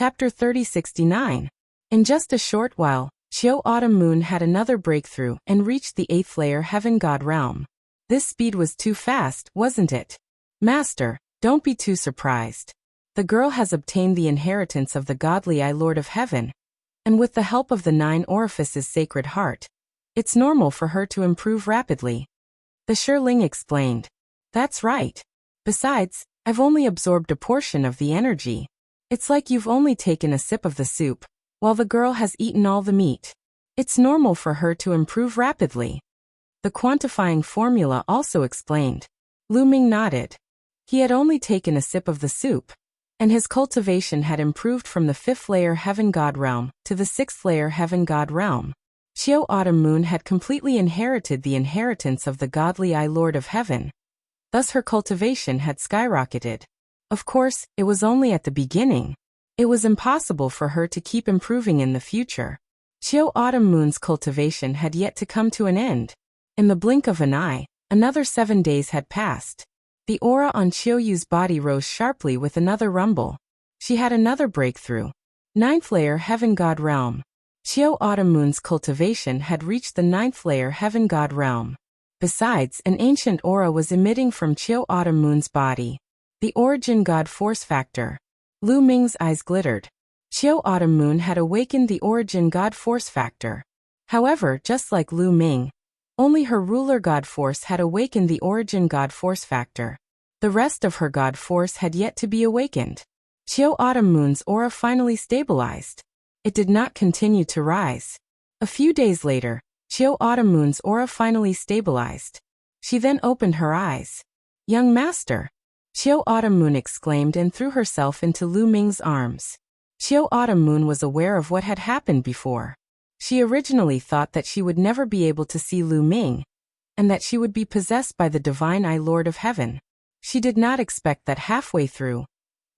Chapter 3069. In just a short while, Qiu Autumn Moon had another breakthrough and reached the 8th layer Heaven God realm. This speed was too fast, wasn't it? Master, don't be too surprised. The girl has obtained the inheritance of the godly Eye Lord of Heaven, and with the help of the 9 orifices Sacred Heart, it's normal for her to improve rapidly. The Shiling explained. That's right. Besides, I've only absorbed a portion of the energy. It's like you've only taken a sip of the soup, while the girl has eaten all the meat. It's normal for her to improve rapidly. The quantifying formula also explained. Lu Ming nodded. He had only taken a sip of the soup, and his cultivation had improved from the 5th layer Heaven God realm to the 6th layer Heaven God realm. Qiu Autumn Moon had completely inherited the inheritance of the godly Eye Lord of Heaven. Thus her cultivation had skyrocketed. Of course, it was only at the beginning. It was impossible for her to keep improving in the future. Qiu Autumn Moon's cultivation had yet to come to an end. In the blink of an eye, another 7 days had passed. The aura on Qiu Yu's body rose sharply with another rumble. She had another breakthrough. 9th layer Heaven God realm. Qiu Autumn Moon's cultivation had reached the 9th layer Heaven God realm. Besides, an ancient aura was emitting from Qiu Autumn Moon's body. The Origin God Force Factor. Lu Ming's eyes glittered. Qiu Autumn Moon had awakened the Origin God Force Factor. However, just like Lu Ming, only her ruler God Force had awakened the Origin God Force Factor. The rest of her God Force had yet to be awakened. Qiu Autumn Moon's aura finally stabilized. It did not continue to rise. A few days later, Qiu Autumn Moon's aura finally stabilized. She then opened her eyes. Young Master! Qiu Autumn Moon exclaimed and threw herself into Lu Ming's arms. Qiu Autumn Moon was aware of what had happened before. She originally thought that she would never be able to see Lu Ming, and that she would be possessed by the Divine Eye Lord of Heaven. She did not expect that halfway through,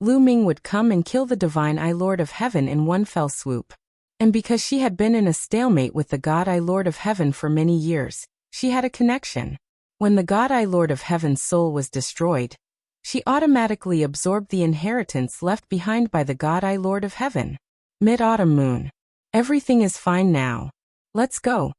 Lu Ming would come and kill the Divine Eye Lord of Heaven in one fell swoop. And because she had been in a stalemate with the God Eye Lord of Heaven for many years, she had a connection. When the God Eye Lord of Heaven's soul was destroyed, she automatically absorbed the inheritance left behind by the God Eye Lord of Heaven. Mid-Autumn Moon. Everything is fine now. Let's go.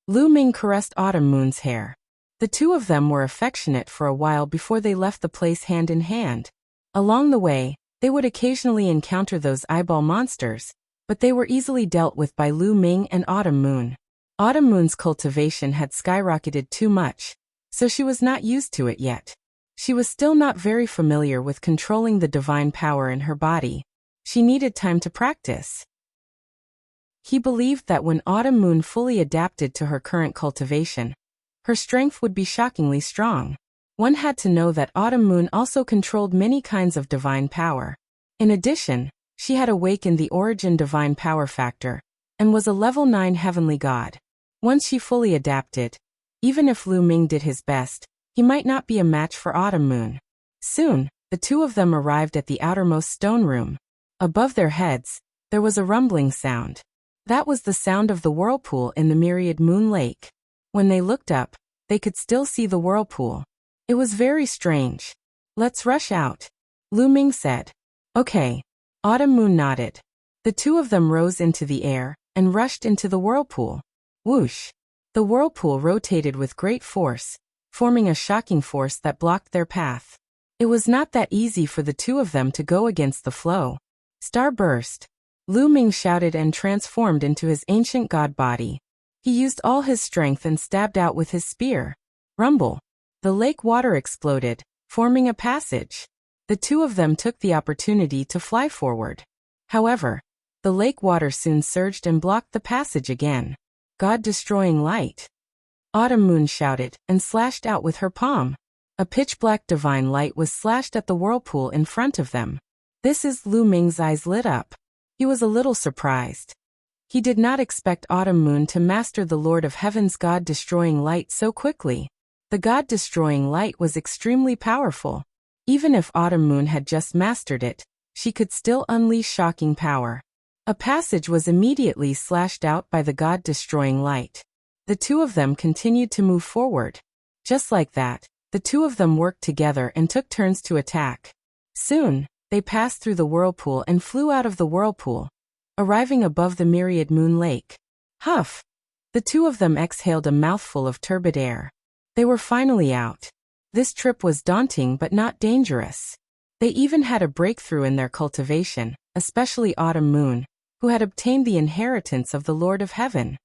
Lu Ming caressed Autumn Moon's hair. The two of them were affectionate for a while before they left the place hand in hand. Along the way, they would occasionally encounter those eyeball monsters, but they were easily dealt with by Lu Ming and Autumn Moon. Autumn Moon's cultivation had skyrocketed too much, so she was not used to it yet. She was still not very familiar with controlling the divine power in her body. She needed time to practice. He believed that when Autumn Moon fully adapted to her current cultivation, her strength would be shockingly strong. One had to know that Autumn Moon also controlled many kinds of divine power. In addition, she had awakened the Origin Divine Power Factor, and was a level 9 heavenly god. Once she fully adapted, even if Lu Ming did his best, he might not be a match for Autumn Moon. Soon, the two of them arrived at the outermost stone room. Above their heads, there was a rumbling sound. That was the sound of the whirlpool in the Myriad Moon Lake. When they looked up, they could still see the whirlpool. It was very strange. Let's rush out, Lu Ming said. Okay. Autumn Moon nodded. The two of them rose into the air and rushed into the whirlpool. Whoosh! The whirlpool rotated with great force, forming a shocking force that blocked their path. It was not that easy for the two of them to go against the flow. Starburst! Lu Ming shouted and transformed into his ancient god body. He used all his strength and stabbed out with his spear. Rumble! The lake water exploded, forming a passage. The two of them took the opportunity to fly forward. However, the lake water soon surged and blocked the passage again. God-destroying light! Autumn Moon shouted and slashed out with her palm. A pitch-black divine light was slashed at the whirlpool in front of them. This is Lu Ming's eyes lit up. He was a little surprised. He did not expect Autumn Moon to master the Lord of Heaven's God-destroying light so quickly. The God-destroying light was extremely powerful. Even if Autumn Moon had just mastered it, she could still unleash shocking power. A passage was immediately slashed out by the God-destroying light. The two of them continued to move forward. Just like that, the two of them worked together and took turns to attack. Soon, They passed through the whirlpool and flew out of the whirlpool, arriving above the myriad moon lake. Huff! The two of them exhaled a mouthful of turbid air. They were finally out. This trip was daunting but not dangerous. They even had a breakthrough in their cultivation, especially Autumn Moon, who had obtained the inheritance of the Lord of Heaven.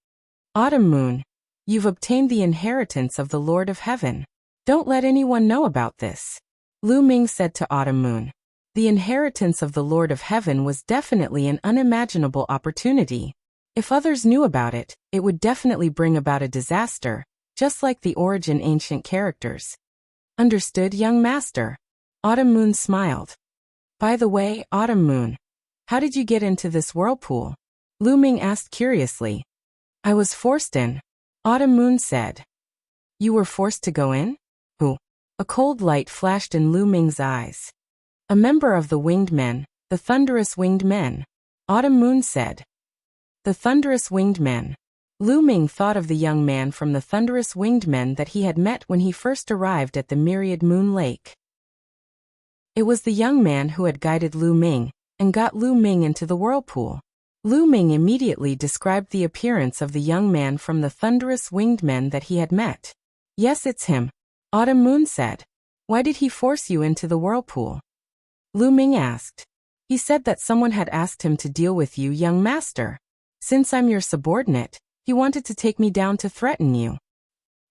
Autumn Moon, you've obtained the inheritance of the Lord of Heaven. Don't let anyone know about this. Lu Ming said to Autumn Moon. The inheritance of the Lord of Heaven was definitely an unimaginable opportunity. If others knew about it, it would definitely bring about a disaster, just like the origin ancient characters. Understood, young master? Autumn Moon smiled. By the way, Autumn Moon, how did you get into this whirlpool? Lu Ming asked curiously. I was forced in. Autumn Moon said. You were forced to go in? Who? A cold light flashed in Lu Ming's eyes. A member of the Winged Men, the Thunderous Winged Men. Autumn Moon said. The Thunderous Winged Men. Lu Ming thought of the young man from the Thunderous Winged Men that he had met when he first arrived at the Myriad Moon Lake. It was the young man who had guided Lu Ming, and got Lu Ming into the whirlpool. Lu Ming immediately described the appearance of the young man from the Thunderous Winged Men that he had met. Yes, it's him. Autumn Moon said. Why did he force you into the whirlpool? Lu Ming asked. He said that someone had asked him to deal with you, young master. Since I'm your subordinate, he wanted to take me down to threaten you.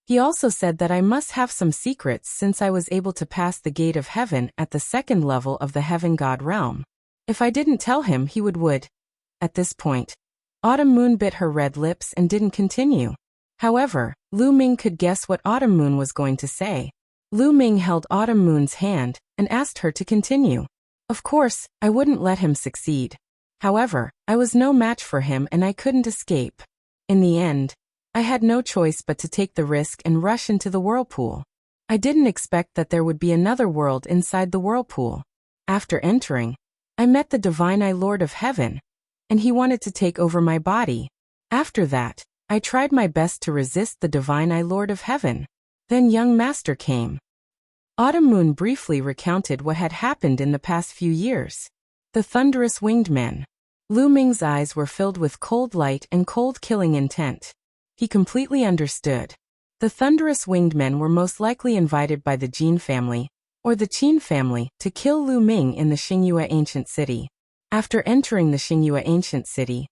He also said that I must have some secrets since I was able to pass the gate of heaven at the second level of the heaven god realm. If I didn't tell him, he would. At this point, Autumn Moon bit her red lips and didn't continue. However, Lu Ming could guess what Autumn Moon was going to say. Lu Ming held Autumn Moon's hand and asked her to continue. Of course, I wouldn't let him succeed. However, I was no match for him and I couldn't escape. In the end, I had no choice but to take the risk and rush into the whirlpool. I didn't expect that there would be another world inside the whirlpool. After entering, I met the Divine Eye Lord of Heaven, and he wanted to take over my body. After that, I tried my best to resist the Divine Eye Lord of Heaven. Then young master came. Autumn Moon briefly recounted what had happened in the past few years. The Thunderous Winged Men. Lu Ming's eyes were filled with cold light and cold killing intent. He completely understood. The Thunderous Winged Men were most likely invited by the Jin family, or the Qin family, to kill Lu Ming in the Xingyue ancient city. After entering the Xingyue ancient city,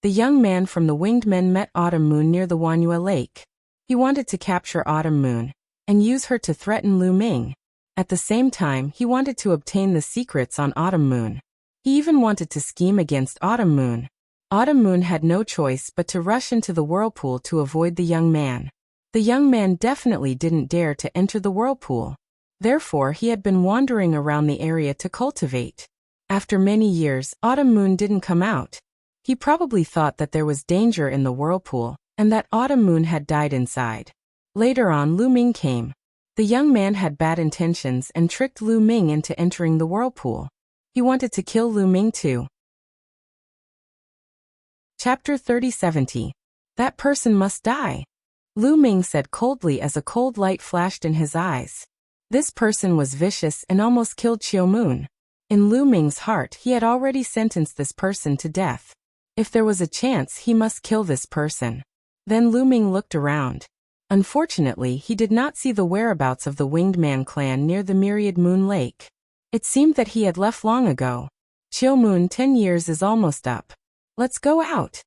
the young man from the Winged Men met Autumn Moon near the Wanyue Lake. He wanted to capture Autumn Moon and use her to threaten Lu Ming. At the same time, he wanted to obtain the secrets on Autumn Moon. He even wanted to scheme against Autumn Moon. Autumn Moon had no choice but to rush into the whirlpool to avoid the young man. The young man definitely didn't dare to enter the whirlpool. Therefore, he had been wandering around the area to cultivate. After many years, Autumn Moon didn't come out. He probably thought that there was danger in the whirlpool, and that Autumn Moon had died inside. Later on, Lu Ming came. The young man had bad intentions and tricked Lu Ming into entering the whirlpool. He wanted to kill Lu Ming too. Chapter 3070. That person must die. Lu Ming said coldly as a cold light flashed in his eyes. This person was vicious and almost killed Qiu Moon. In Lu Ming's heart, he had already sentenced this person to death. If there was a chance, he must kill this person. Then Lu Ming looked around. Unfortunately, he did not see the whereabouts of the Winged Man clan near the Myriad Moon Lake. It seemed that he had left long ago. Qiu Moon, 10 years is almost up. Let's go out,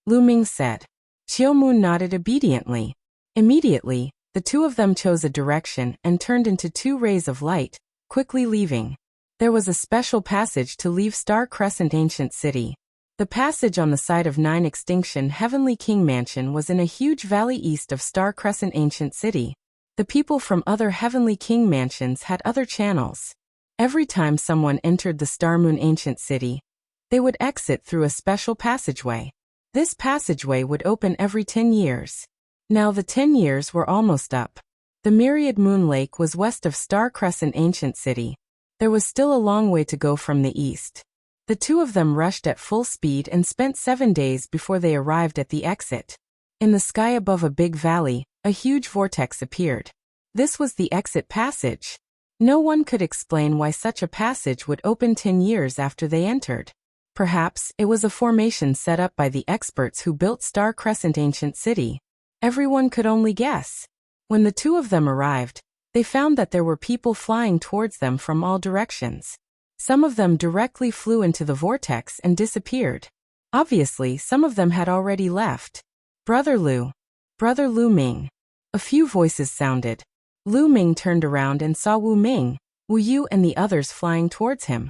Lu Ming said. Qiu Moon nodded obediently. Immediately, the two of them chose a direction and turned into two rays of light, quickly leaving. There was a special passage to leave Star Crescent Ancient City. The passage on the side of 9 Extinction Heavenly King Mansion was in a huge valley east of Star Crescent Ancient City. The people from other Heavenly King Mansions had other channels. Every time someone entered the Star Moon Ancient City, they would exit through a special passageway. This passageway would open every 10 years. Now the 10 years were almost up. The Myriad Moon Lake was west of Star Crescent Ancient City. There was still a long way to go from the east. The two of them rushed at full speed and spent 7 days before they arrived at the exit. In the sky above a big valley, a huge vortex appeared. This was the exit passage. No one could explain why such a passage would open 10 years after they entered. Perhaps it was a formation set up by the experts who built Star Crescent Ancient City. Everyone could only guess. When the two of them arrived, they found that there were people flying towards them from all directions. Some of them directly flew into the vortex and disappeared. Obviously, some of them had already left. Brother Lu Ming. A few voices sounded. Lu Ming turned around and saw Wu Ming, Wu Yu and the others flying towards him.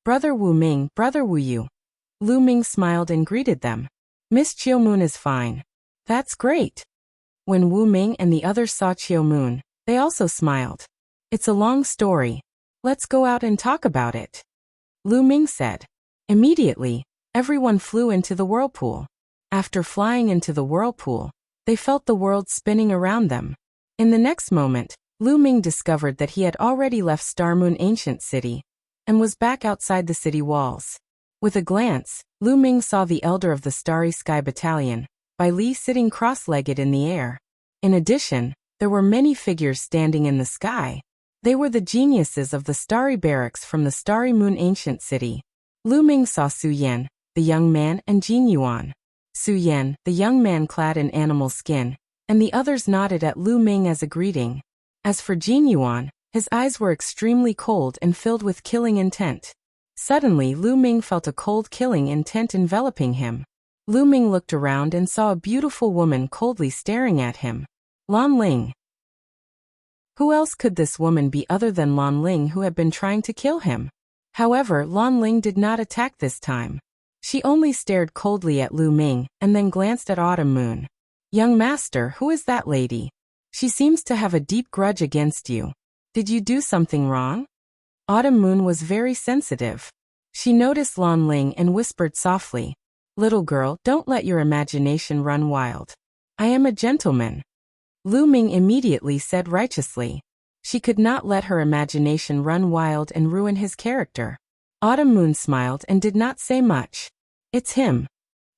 Brother Wu Ming, Brother Wu Yu. Lu Ming smiled and greeted them. Miss Chiu Moon is fine. That's great. When Wu Ming and the others saw Chiu Moon, they also smiled. It's a long story. Let's go out and talk about it. Lu Ming said. Immediately, everyone flew into the whirlpool. After flying into the whirlpool, they felt the world spinning around them. In the next moment, Lu Ming discovered that he had already left Star Moon Ancient City and was back outside the city walls. With a glance, Lu Ming saw the elder of the Starry Sky Battalion, Bai Li, sitting cross-legged in the air. In addition, there were many figures standing in the sky. They were the geniuses of the Starry Barracks from the Starry Moon Ancient City. Lu Ming saw Su Yan, the young man, and Jin Yuan. Su Yan, the young man clad in animal skin, and the others nodded at Lu Ming as a greeting. As for Jin Yuan, his eyes were extremely cold and filled with killing intent. Suddenly Lu Ming felt a cold killing intent enveloping him. Lu Ming looked around and saw a beautiful woman coldly staring at him. Lan Ling. Who else could this woman be other than Lan Ling, who had been trying to kill him? However, Lan Ling did not attack this time. She only stared coldly at Lu Ming and then glanced at Autumn Moon. Young master, who is that lady? She seems to have a deep grudge against you. Did you do something wrong? Autumn Moon was very sensitive. She noticed Lan Ling and whispered softly, "Little girl, don't let your imagination run wild. I am a gentleman." Lu Ming immediately said righteously. She could not let her imagination run wild and ruin his character. Autumn Moon smiled and did not say much. It's him.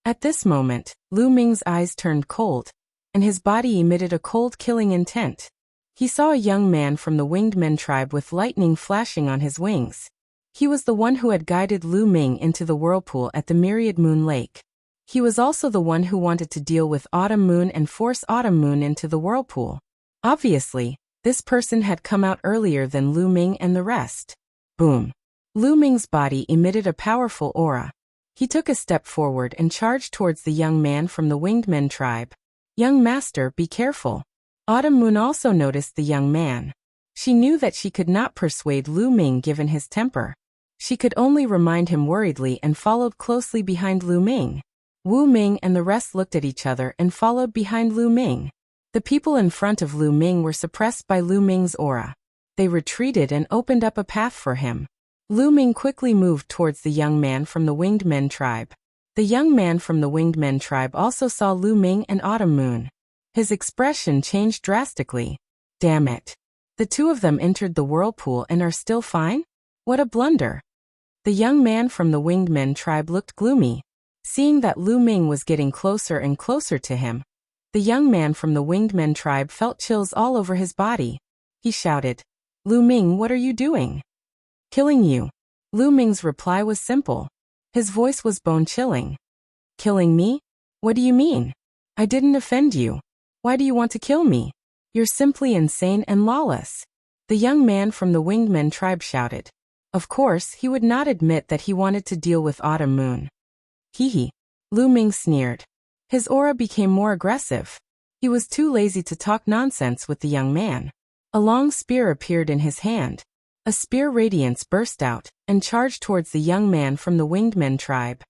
At this moment, Lu Ming's eyes turned cold, and his body emitted a cold killing intent. He saw a young man from the Winged Men tribe with lightning flashing on his wings. He was the one who had guided Lu Ming into the whirlpool at the Myriad Moon Lake. He was also the one who wanted to deal with Autumn Moon and force Autumn Moon into the whirlpool. Obviously, this person had come out earlier than Lu Ming and the rest. Boom. Lu Ming's body emitted a powerful aura. He took a step forward and charged towards the young man from the Winged Men tribe. Young master, be careful. Autumn Moon also noticed the young man. She knew that she could not persuade Lu Ming given his temper. She could only remind him worriedly and followed closely behind Lu Ming. Wu Ming and the rest looked at each other and followed behind Lu Ming. The people in front of Lu Ming were suppressed by Lu Ming's aura. They retreated and opened up a path for him. Lu Ming quickly moved towards the young man from the Winged Men tribe. The young man from the Winged Men tribe also saw Lu Ming and Autumn Moon. His expression changed drastically. Damn it. The two of them entered the whirlpool and are still fine? What a blunder. The young man from the Winged Men tribe looked gloomy. Seeing that Lu Ming was getting closer and closer to him, the young man from the Winged Men tribe felt chills all over his body. He shouted, "Lu Ming, what are you doing?" "Killing you." Lu Ming's reply was simple. His voice was bone-chilling. "Killing me? What do you mean? I didn't offend you. Why do you want to kill me? You're simply insane and lawless." The young man from the Winged Men tribe shouted. Of course, he would not admit that he wanted to deal with Autumn Moon. Hee. Lu Ming sneered. His aura became more aggressive. He was too lazy to talk nonsense with the young man. A long spear appeared in his hand. A spear radiance burst out and charged towards the young man from the Winged Men tribe.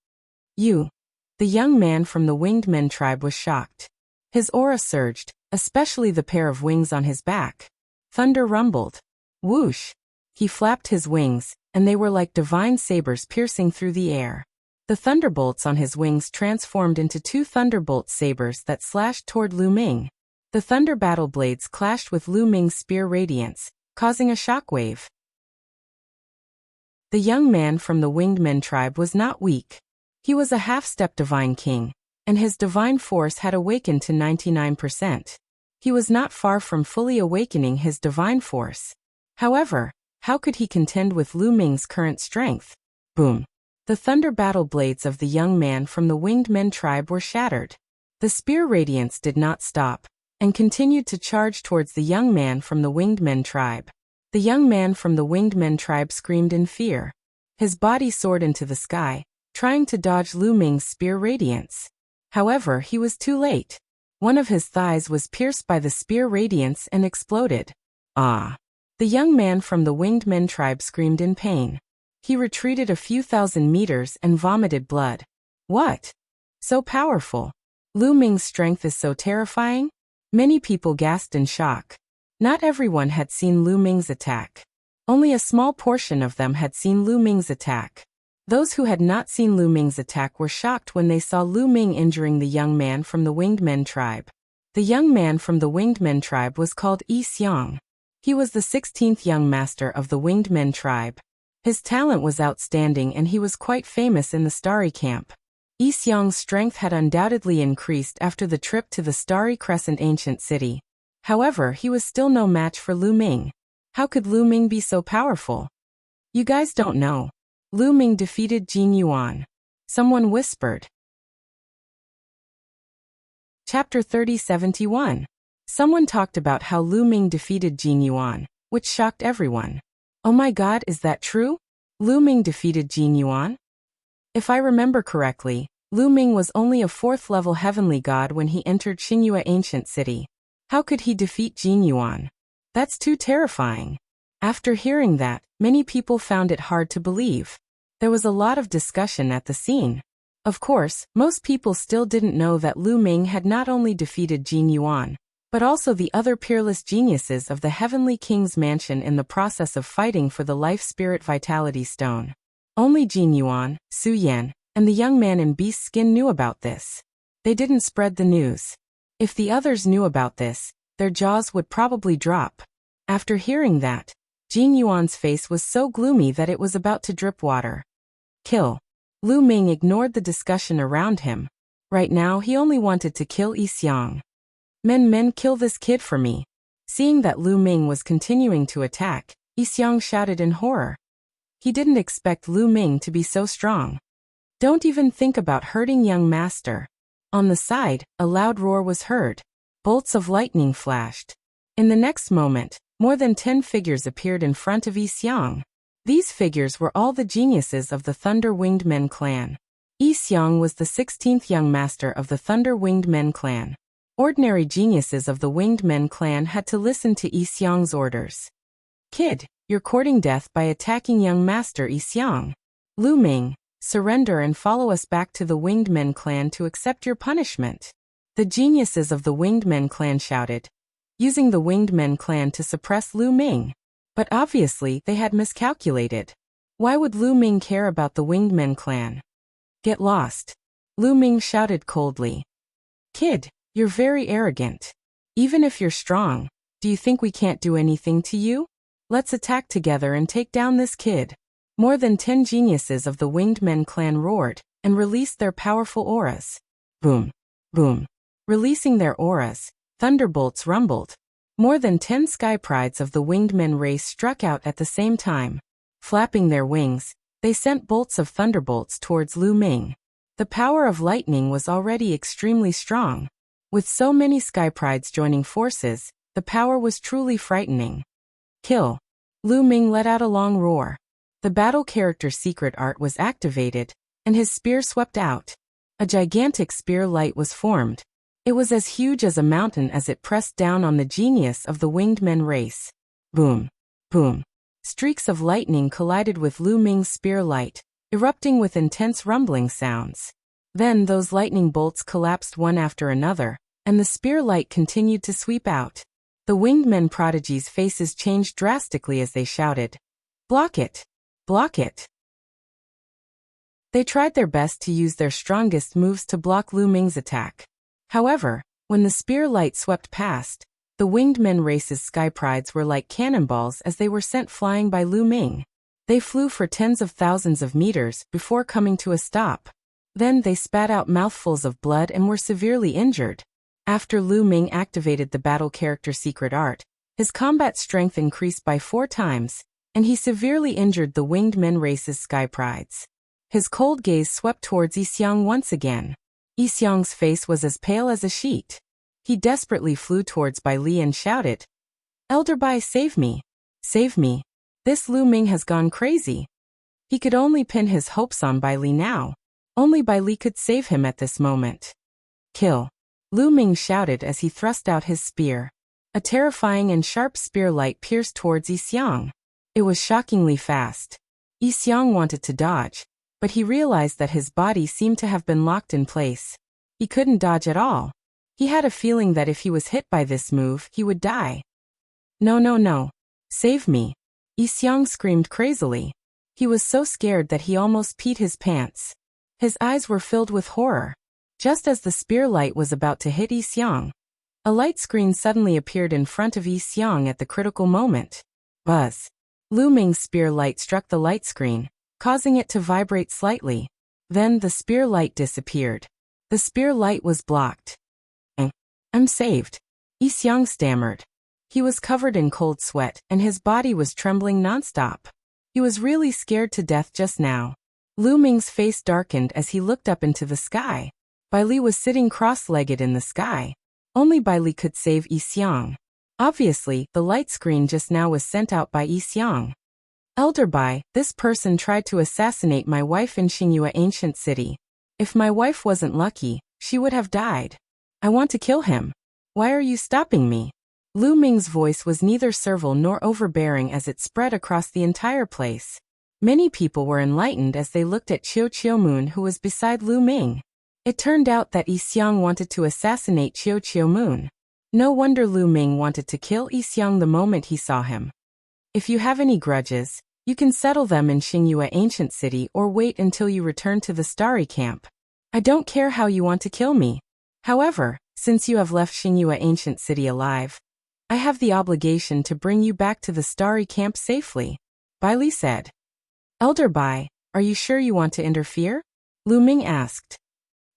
You. The young man from the Winged Men tribe was shocked. His aura surged, especially the pair of wings on his back. Thunder rumbled. Whoosh. He flapped his wings, and they were like divine sabers piercing through the air. The thunderbolts on his wings transformed into two thunderbolt sabers that slashed toward Lu Ming. The thunder battle blades clashed with Lu Ming's spear radiance, causing a shockwave. The young man from the Winged Men tribe was not weak. He was a half-step divine king, and his divine force had awakened to 99%. He was not far from fully awakening his divine force. However, how could he contend with Lu Ming's current strength? Boom! The thunder battle blades of the young man from the Winged Men tribe were shattered. The spear radiance did not stop, and continued to charge towards the young man from the Winged Men tribe. The young man from the Winged Men tribe screamed in fear. His body soared into the sky, trying to dodge Lu Ming's spear radiance. However, he was too late. One of his thighs was pierced by the spear radiance and exploded. Ah! The young man from the Winged Men tribe screamed in pain. He retreated a few thousand meters and vomited blood. What? So powerful. Lu Ming's strength is so terrifying? Many people gasped in shock. Not everyone had seen Lu Ming's attack. Only a small portion of them had seen Lu Ming's attack. Those who had not seen Lu Ming's attack were shocked when they saw Lu Ming injuring the young man from the Winged Men tribe. The young man from the Winged Men tribe was called Yi Xiang. He was the 16th young master of the Winged Men tribe. His talent was outstanding and he was quite famous in the Starry Camp. Yi Xiang's strength had undoubtedly increased after the trip to the Starry Crescent ancient city. However, he was still no match for Lu Ming. How could Lu Ming be so powerful? You guys don't know. Lu Ming defeated Jin Yuan. Someone whispered. Chapter 3071. Someone talked about how Lu Ming defeated Jin Yuan, which shocked everyone. Oh my god, is that true? Lu Ming defeated Jin Yuan? If I remember correctly, Lu Ming was only a 4th level heavenly god when he entered Xinyue ancient city. How could he defeat Jin Yuan? That's too terrifying. After hearing that, many people found it hard to believe. There was a lot of discussion at the scene. Of course, most people still didn't know that Lu Ming had not only defeated Jin Yuan, but also the other peerless geniuses of the Heavenly King's mansion in the process of fighting for the Life Spirit Vitality Stone. Only Jin Yuan, Su Yan, and the young man in beast skin knew about this. They didn't spread the news. If the others knew about this, their jaws would probably drop. After hearing that, Jin Yuan's face was so gloomy that it was about to drip water. Kill. Lu Ming ignored the discussion around him. Right now he only wanted to kill Yi Xiang. Men, kill this kid for me. Seeing that Lu Ming was continuing to attack, Yi Xiang shouted in horror. He didn't expect Lu Ming to be so strong. Don't even think about hurting young master. On the side, a loud roar was heard. Bolts of lightning flashed. In the next moment, more than 10 figures appeared in front of Yi Xiang. These figures were all the geniuses of the Thunder Winged Men clan. Yi Xiang was the 16th young master of the Thunder Winged Men clan. Ordinary geniuses of the Winged Men clan had to listen to Yi Xiang's orders. Kid, you're courting death by attacking young master Yi Xiang. Lu Ming, surrender and follow us back to the Winged Men clan to accept your punishment. The geniuses of the Winged Men clan shouted, using the Winged Men clan to suppress Lu Ming. But obviously they had miscalculated. Why would Lu Ming care about the Winged Men clan? Get lost. Lu Ming shouted coldly. Kid, you're very arrogant. Even if you're strong, do you think we can't do anything to you? Let's attack together and take down this kid. More than 10 geniuses of the Winged Men clan roared and released their powerful auras. Boom. Boom. Releasing their auras, thunderbolts rumbled. More than 10 sky prides of the Winged Men race struck out at the same time. Flapping their wings, they sent bolts of thunderbolts towards Lu Ming. The power of lightning was already extremely strong. With so many sky prides joining forces, the power was truly frightening. Kill. Lu Ming let out a long roar. The battle character secret art was activated, and his spear swept out. A gigantic spear light was formed. It was as huge as a mountain as it pressed down on the genius of the Winged Men race. Boom. Boom. Streaks of lightning collided with Lu Ming's spear light, erupting with intense rumbling sounds. Then those lightning bolts collapsed one after another, and the spear light continued to sweep out. The Winged Men prodigies' faces changed drastically as they shouted, "Block it! Block it!" They tried their best to use their strongest moves to block Lu Ming's attack. However, when the spear light swept past, the Winged Men race's sky prides were like cannonballs as they were sent flying by Lu Ming. They flew for tens of thousands of meters before coming to a stop. Then they spat out mouthfuls of blood and were severely injured. After Lu Ming activated the battle character secret art, His combat strength increased by 4 times, and he severely injured the winged men race's sky prides. His cold gaze swept towards Yixiang once again. Yixiang's face was as pale as a sheet. He desperately flew towards Bai Li and shouted, "Elder Bai, save me! Save me! This Lu Ming has gone crazy!" He could only pin his hopes on Bai Li now. Only Bai Li could save him at this moment. "Kill!" Lu Ming shouted as he thrust out his spear. A terrifying and sharp spear light pierced towards Yixiang. It was shockingly fast. Yixiang wanted to dodge, but he realized that his body seemed to have been locked in place. He couldn't dodge at all. He had a feeling that if he was hit by this move, he would die. "No, no, no. Save me!" Yixiang screamed crazily. He was so scared that he almost peed his pants. His eyes were filled with horror. Just as the spear light was about to hit Yixiang, a light screen suddenly appeared in front of Yixiang at the critical moment. Buzz! Lu Ming's spear light struck the light screen, causing it to vibrate slightly. Then the spear light disappeared. The spear light was blocked. "I'm saved," Yixiang stammered. He was covered in cold sweat, and his body was trembling nonstop. He was really scared to death just now. Lu Ming's face darkened as he looked up into the sky. Bai Li was sitting cross-legged in the sky. Only Bai Li could save Yixiang. Obviously, the light screen just now was sent out by Yixiang. "Elder Bai, this person tried to assassinate my wife in Xingyue Ancient City. If my wife wasn't lucky, she would have died. I want to kill him. Why are you stopping me?" Lu Ming's voice was neither servile nor overbearing as it spread across the entire place. Many people were enlightened as they looked at Qiu Moon, who was beside Lu Ming. It turned out that Yixiang wanted to assassinate Qiu Moon. No wonder Lu Ming wanted to kill Yixiang the moment he saw him. "If you have any grudges, you can settle them in Xingyue Ancient City or wait until you return to the Starry Camp. I don't care how you want to kill me. However, since you have left Xingyue Ancient City alive, I have the obligation to bring you back to the Starry Camp safely," Bai Li said. "Elder Bai, are you sure you want to interfere?" Lu Ming asked.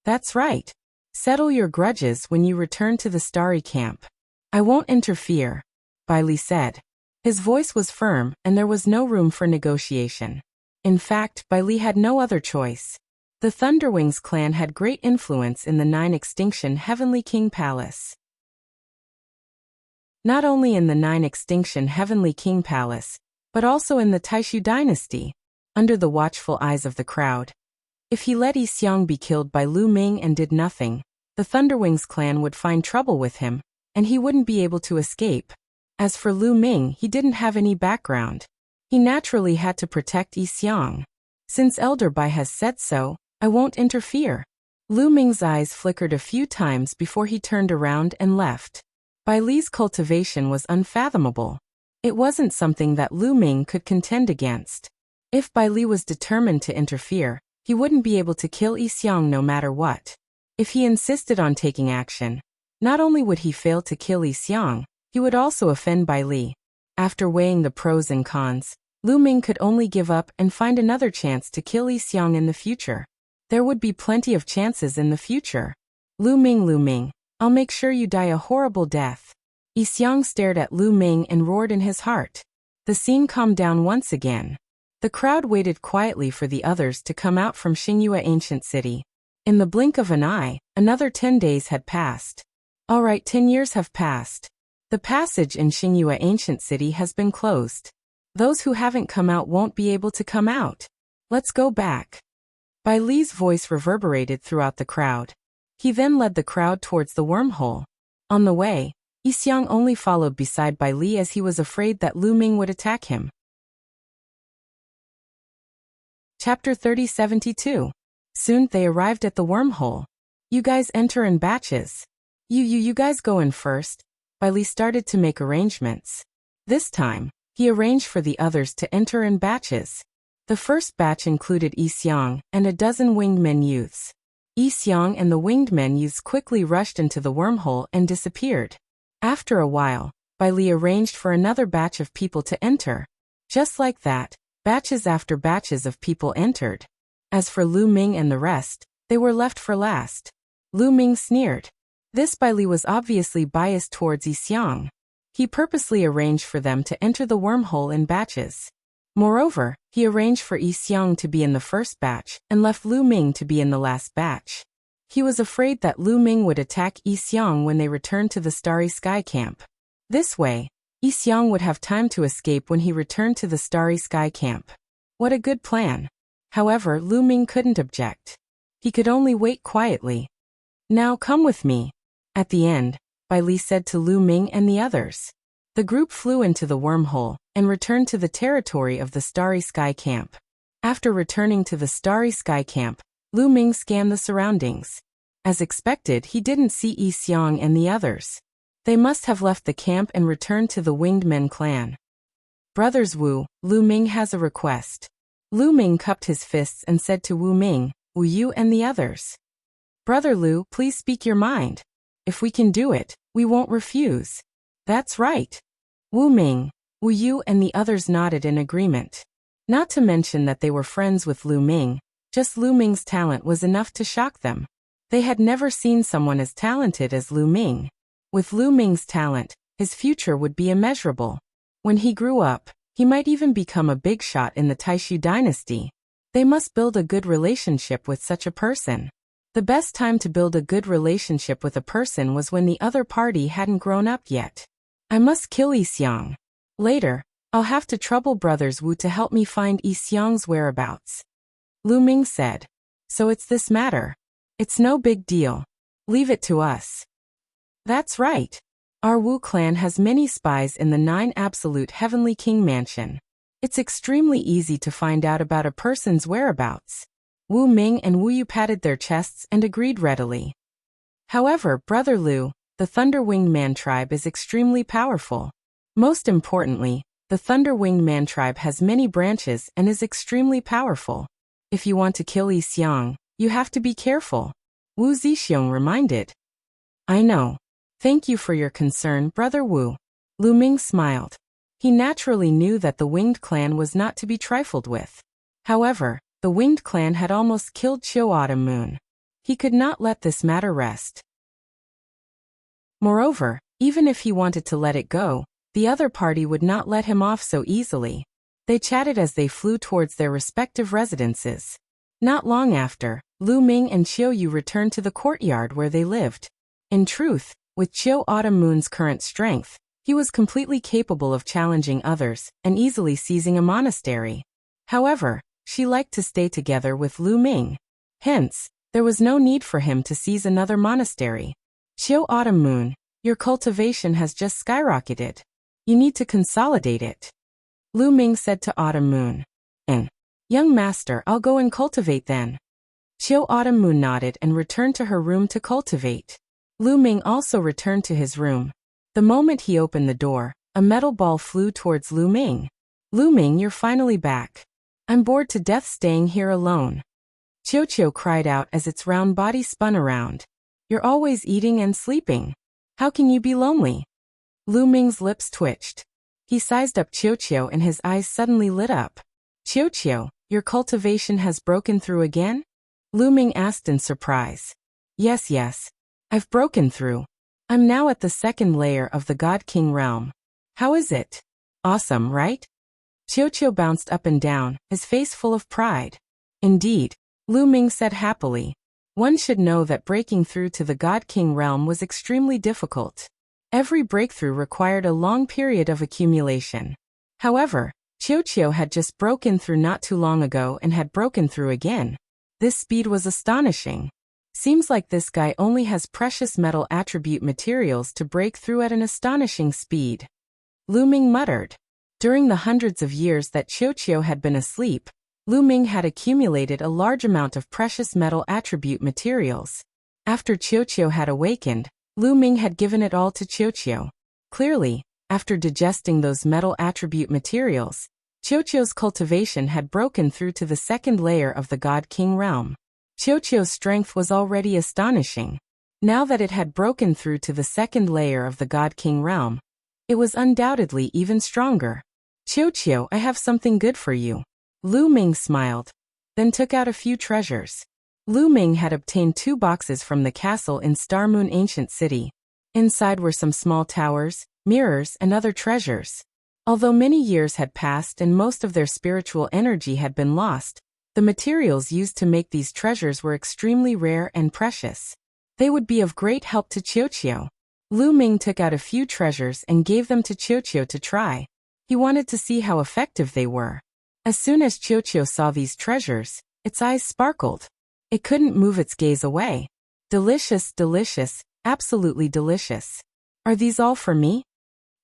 "That's right. Settle your grudges when you return to the Starry Camp. I won't interfere," Bai Li said. His voice was firm, and there was no room for negotiation. In fact, Bai Li had no other choice. The Thunderwings clan had great influence in the 9 Extinction Heavenly King Palace. Not only in the 9 Extinction Heavenly King Palace, but also in the Taishu dynasty, under the watchful eyes of the crowd. If he let Yixiang be killed by Lu Ming and did nothing, the Thunderwings clan would find trouble with him, and he wouldn't be able to escape. As for Lu Ming, he didn't have any background. He naturally had to protect Yixiang. "Since Elder Bai has said so, I won't interfere." Lu Ming's eyes flickered a few times before he turned around and left. Bai Li's cultivation was unfathomable. It wasn't something that Lu Ming could contend against. If Bai Li was determined to interfere, he wouldn't be able to kill Yixiang no matter what. If he insisted on taking action, not only would he fail to kill Yixiang, he would also offend Bai Li. After weighing the pros and cons, Lu Ming could only give up and find another chance to kill Yixiang in the future. There would be plenty of chances in the future. Lu Ming, I'll make sure you die a horrible death." Yixiang stared at Lu Ming and roared in his heart. The scene calmed down once again. The crowd waited quietly for the others to come out from Xingyue Ancient City. In the blink of an eye, another 10 days had passed. Alright, 10 years have passed. The passage in Xingyue Ancient City has been closed. Those who haven't come out won't be able to come out. Let's go back. Bai Li's voice reverberated throughout the crowd. He then led the crowd towards the wormhole. On the way, Yixiang only followed beside Bai Li as he was afraid that Lu Ming would attack him. Chapter 3072. Soon they arrived at the wormhole. "You guys enter in batches. You guys go in first." Bai Li started to make arrangements. This time, he arranged for the others to enter in batches. The first batch included Yixiang and a dozen winged men youths. Yixiang and the winged men youths quickly rushed into the wormhole and disappeared. After a while, Bai Li arranged for another batch of people to enter. Just like that, batches after batches of people entered. As for Lu Ming and the rest, they were left for last. Lu Ming sneered. This Bai Li was obviously biased towards Yixiang. He purposely arranged for them to enter the wormhole in batches. Moreover, he arranged for Yi Xiang to be in the first batch and left Lu Ming to be in the last batch. He was afraid that Lu Ming would attack Yi Xiang when they returned to the Starry Sky camp. This way, Yi Xiang would have time to escape when he returned to the Starry Sky camp. What a good plan. However, Lu Ming couldn't object. He could only wait quietly. Now come with me. At the end, Bai Li said to Lu Ming and the others. The group flew into the wormhole and returned to the territory of the Starry Sky camp. After returning to the Starry Sky camp, Lu Ming scanned the surroundings. As expected, he didn't see Yi Xiang and the others. They must have left the camp and returned to the Winged Men clan. Brothers Wu, Lu Ming has a request. Lu Ming cupped his fists and said to Wu Ming, Wu Yu and the others. Brother Lu, please speak your mind. If we can do it, we won't refuse. That's right. Wu Ming, Wu Yu and the others nodded in agreement. Not to mention that they were friends with Lu Ming, just Lu Ming's talent was enough to shock them. They had never seen someone as talented as Lu Ming. With Lu Ming's talent, his future would be immeasurable. When he grew up, he might even become a big shot in the Taishu dynasty. They must build a good relationship with such a person. The best time to build a good relationship with a person was when the other party hadn't grown up yet. I must kill Yi Xiang. Later, I'll have to trouble Brothers Wu to help me find Yi Xiang's whereabouts. Lu Ming said. So it's this matter. It's no big deal. Leave it to us. That's right. Our Wu clan has many spies in the 9 Absolute Heavenly King Mansion. It's extremely easy to find out about a person's whereabouts. Wu Ming and Wu Yu patted their chests and agreed readily. However, Brother Lu, the Thunder-Winged Man tribe is extremely powerful. Most importantly, the Thunder-Winged Man tribe has many branches and is extremely powerful. If you want to kill Yi Xiang, you have to be careful. Wu Zixiong reminded. I know. Thank you for your concern, Brother Wu. Lu Ming smiled. He naturally knew that the Winged Clan was not to be trifled with. However, the Winged Clan had almost killed Chiu Autumn Moon. He could not let this matter rest. Moreover, even if he wanted to let it go, the other party would not let him off so easily. They chatted as they flew towards their respective residences. Not long after, Lu Ming and Chiu Yu returned to the courtyard where they lived. In truth, with Chiu Autumn Moon's current strength, he was completely capable of challenging others and easily seizing a monastery. However, she liked to stay together with Lu Ming. Hence, there was no need for him to seize another monastery. Chiu Autumn Moon, your cultivation has just skyrocketed. You need to consolidate it. Lu Ming said to Autumn Moon. Young master, I'll go and cultivate then. Chiu Autumn Moon nodded and returned to her room to cultivate. Lu Ming also returned to his room. The moment he opened the door, a metal ball flew towards Lu Ming. Lu Ming, you're finally back. I'm bored to death staying here alone. Chiu Chiu cried out as its round body spun around. You're always eating and sleeping. How can you be lonely? Lu Ming's lips twitched. He sized up Chiu Chiu and his eyes suddenly lit up. Chiu Chiu, your cultivation has broken through again? Lu Ming asked in surprise. Yes. I've broken through. I'm now at the 2nd layer of the God King realm. How is it? Awesome, right? Chiu Chiu bounced up and down, his face full of pride. Indeed, Lu Ming said happily. One should know that breaking through to the God King realm was extremely difficult. Every breakthrough required a long period of accumulation. However, Chiu Chiu had just broken through not too long ago and had broken through again. This speed was astonishing. Seems like this guy only has precious metal attribute materials to break through at an astonishing speed. Lu Ming muttered. During the hundreds of years that Chiu Chiu had been asleep, Lu Ming had accumulated a large amount of precious metal attribute materials. After Chiu Chiu had awakened, Lu Ming had given it all to Chiu Chiu. Clearly, after digesting those metal attribute materials, Chiu Chiu's cultivation had broken through to the 2nd layer of the God King realm. Chiu Chiu's strength was already astonishing. Now that it had broken through to the 2nd layer of the God King realm, it was undoubtedly even stronger. Chiu Chiu, I have something good for you. Lu Ming smiled, then took out a few treasures. Lu Ming had obtained 2 boxes from the castle in Star Moon Ancient City. Inside were some small towers, mirrors, and other treasures. Although many years had passed and most of their spiritual energy had been lost, the materials used to make these treasures were extremely rare and precious. They would be of great help to Qiuqiu. Lu Ming took out a few treasures and gave them to Qiuqiu to try. He wanted to see how effective they were. As soon as Qiuqiu saw these treasures, its eyes sparkled. It couldn't move its gaze away. Delicious, delicious, absolutely delicious. Are these all for me?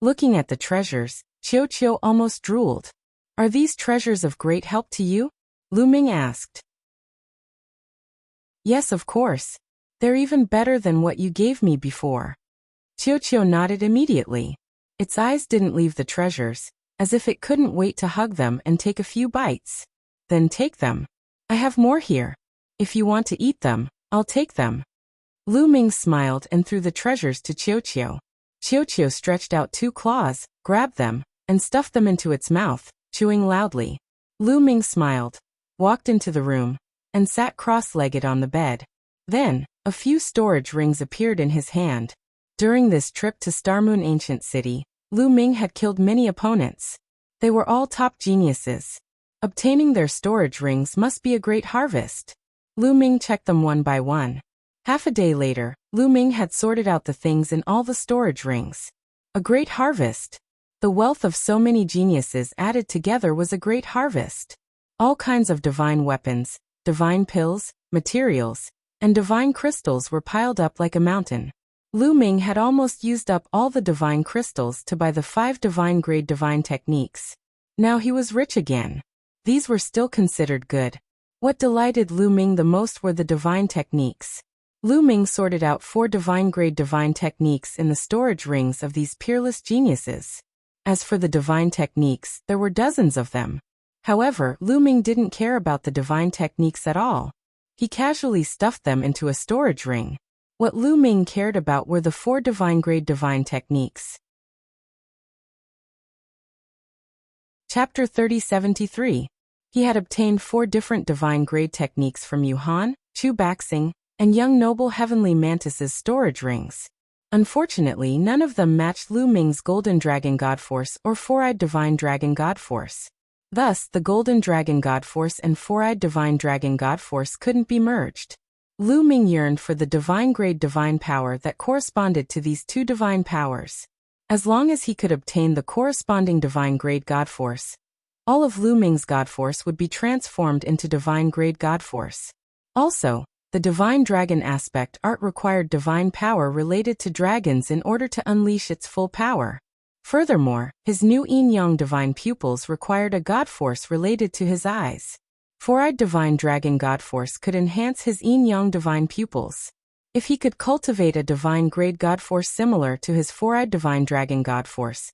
Looking at the treasures, Qiuqiu almost drooled. Are these treasures of great help to you? Lu Ming asked. Yes, of course. They're even better than what you gave me before. Qiuqiu nodded immediately. Its eyes didn't leave the treasures, as if it couldn't wait to hug them and take a few bites. Then take them. I have more here. If you want to eat them, I'll take them. Lu Ming smiled and threw the treasures to Qiuqiu. Qiuqiu stretched out 2 claws, grabbed them, and stuffed them into its mouth, chewing loudly. Lu Ming smiled, walked into the room, and sat cross-legged on the bed. Then, a few storage rings appeared in his hand. During this trip to Starmoon Ancient City, Lu Ming had killed many opponents. They were all top geniuses. Obtaining their storage rings must be a great harvest. Lu Ming checked them one by one. Half a day later, Lu Ming had sorted out the things in all the storage rings. A great harvest. The wealth of so many geniuses added together was a great harvest. All kinds of divine weapons, divine pills, materials, and divine crystals were piled up like a mountain. Lu Ming had almost used up all the divine crystals to buy the 5 divine-grade divine techniques. Now he was rich again. These were still considered good. What delighted Lu Ming the most were the divine techniques. Lu Ming sorted out 4 divine-grade divine techniques in the storage rings of these peerless geniuses. As for the divine techniques, there were dozens of them. However, Lu Ming didn't care about the divine techniques at all. He casually stuffed them into a storage ring. What Lu Ming cared about were the 4 divine-grade divine techniques. Chapter 3073. He had obtained 4 different divine-grade techniques from Yuhan, Chu Baxing, and young noble heavenly mantis's storage rings. Unfortunately, none of them matched Lu Ming's Golden Dragon God Force or 4-eyed Divine Dragon God Force. Thus, the Golden Dragon God Force and 4-eyed Divine Dragon God Force couldn't be merged. Lu Ming yearned for the divine-grade divine power that corresponded to these 2 divine powers. As long as he could obtain the corresponding divine-grade God Force, all of Lu Ming's God Force would be transformed into divine-grade God Force. Also, the Divine Dragon aspect art required divine power related to dragons in order to unleash its full power. Furthermore, his new Yin-Yang divine pupils required a God Force related to his eyes. 4-eyed Divine Dragon God Force could enhance his Yin-Yang divine pupils. If he could cultivate a divine-grade God Force similar to his 4-eyed Divine Dragon God Force,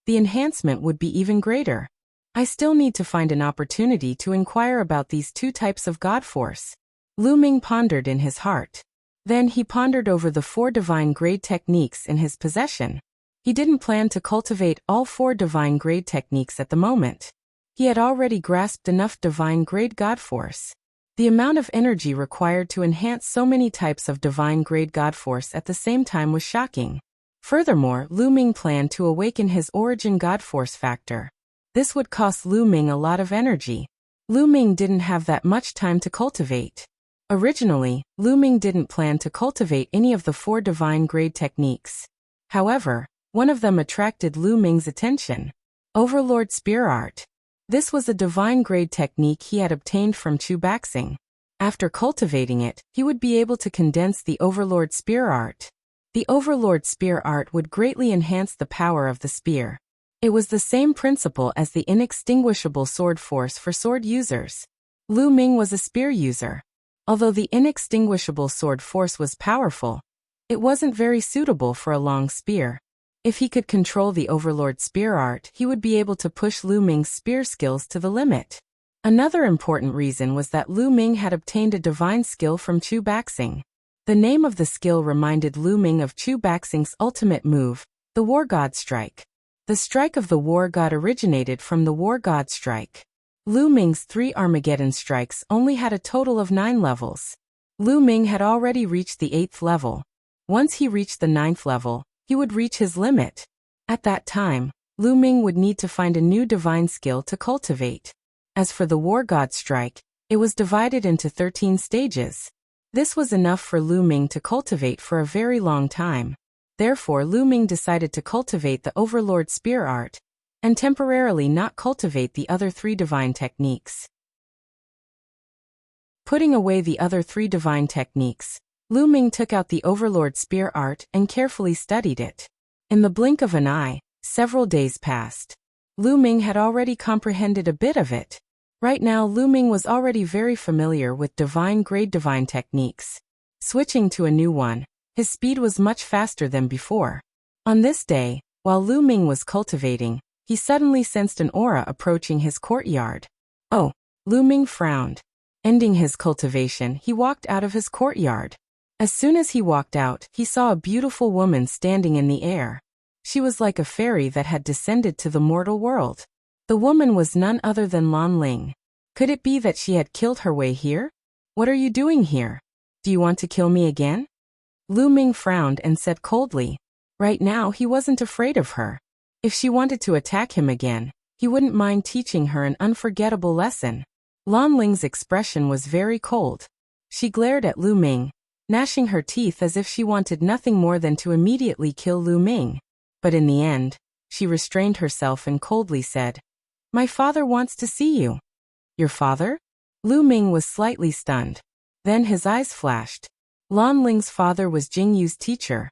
the enhancement would be even greater. I still need to find an opportunity to inquire about these 2 types of God Force. Lu Ming pondered in his heart. Then he pondered over the 4 divine-grade techniques in his possession. He didn't plan to cultivate all 4 divine-grade techniques at the moment. He had already grasped enough divine-grade God Force. The amount of energy required to enhance so many types of divine-grade God Force at the same time was shocking. Furthermore, Lu Ming planned to awaken his origin God Force factor. This would cost Lu Ming a lot of energy. Lu Ming didn't have that much time to cultivate. Originally, Lu Ming didn't plan to cultivate any of the 4 divine-grade techniques. However, one of them attracted Lu Ming's attention. Overlord Spear Art. This was a divine-grade technique he had obtained from Chu Baxing. After cultivating it, he would be able to condense the Overlord Spear Art. The Overlord Spear Art would greatly enhance the power of the spear. It was the same principle as the inextinguishable sword force for sword users. Lu Ming was a spear user. Although the inextinguishable sword force was powerful, it wasn't very suitable for a long spear. If he could control the Overlord Spear Art, he would be able to push Lu Ming's spear skills to the limit. Another important reason was that Lu Ming had obtained a divine skill from Chu Baxing. The name of the skill reminded Lu Ming of Chu Baxing's ultimate move, the War God Strike. The strike of the War God originated from the War God Strike. Lu Ming's 3 Armageddon strikes only had a total of 9 levels. Lu Ming had already reached the 8th level. Once he reached the 9th level, he would reach his limit. At that time, Lu Ming would need to find a new divine skill to cultivate. As for the war god strike, it was divided into 13 stages. This was enough for Lu Ming to cultivate for a very long time. Therefore, Lu Ming decided to cultivate the Overlord Spear art, and temporarily not cultivate the other 3 divine techniques. Putting away the other 3 divine techniques, Lu Ming took out the Overlord Spear art and carefully studied it. In the blink of an eye, several days passed. Lu Ming had already comprehended a bit of it. Right now, Lu Ming was already very familiar with divine-grade divine techniques. Switching to a new one, his speed was much faster than before. On this day, while Lu Ming was cultivating, he suddenly sensed an aura approaching his courtyard. Oh, Lu Ming frowned. Ending his cultivation, he walked out of his courtyard. As soon as he walked out, he saw a beautiful woman standing in the air. She was like a fairy that had descended to the mortal world. The woman was none other than Lan Ling. Could it be that she had killed her way here? What are you doing here? Do you want to kill me again? Lu Ming frowned and said coldly. Right now, he wasn't afraid of her. If she wanted to attack him again, he wouldn't mind teaching her an unforgettable lesson. Lan Ling's expression was very cold. She glared at Lu Ming, gnashing her teeth as if she wanted nothing more than to immediately kill Lu Ming. But in the end, she restrained herself and coldly said, "My father wants to see you." Your father? Lu Ming was slightly stunned. Then his eyes flashed. Lan Ling's father was Jingyu's teacher.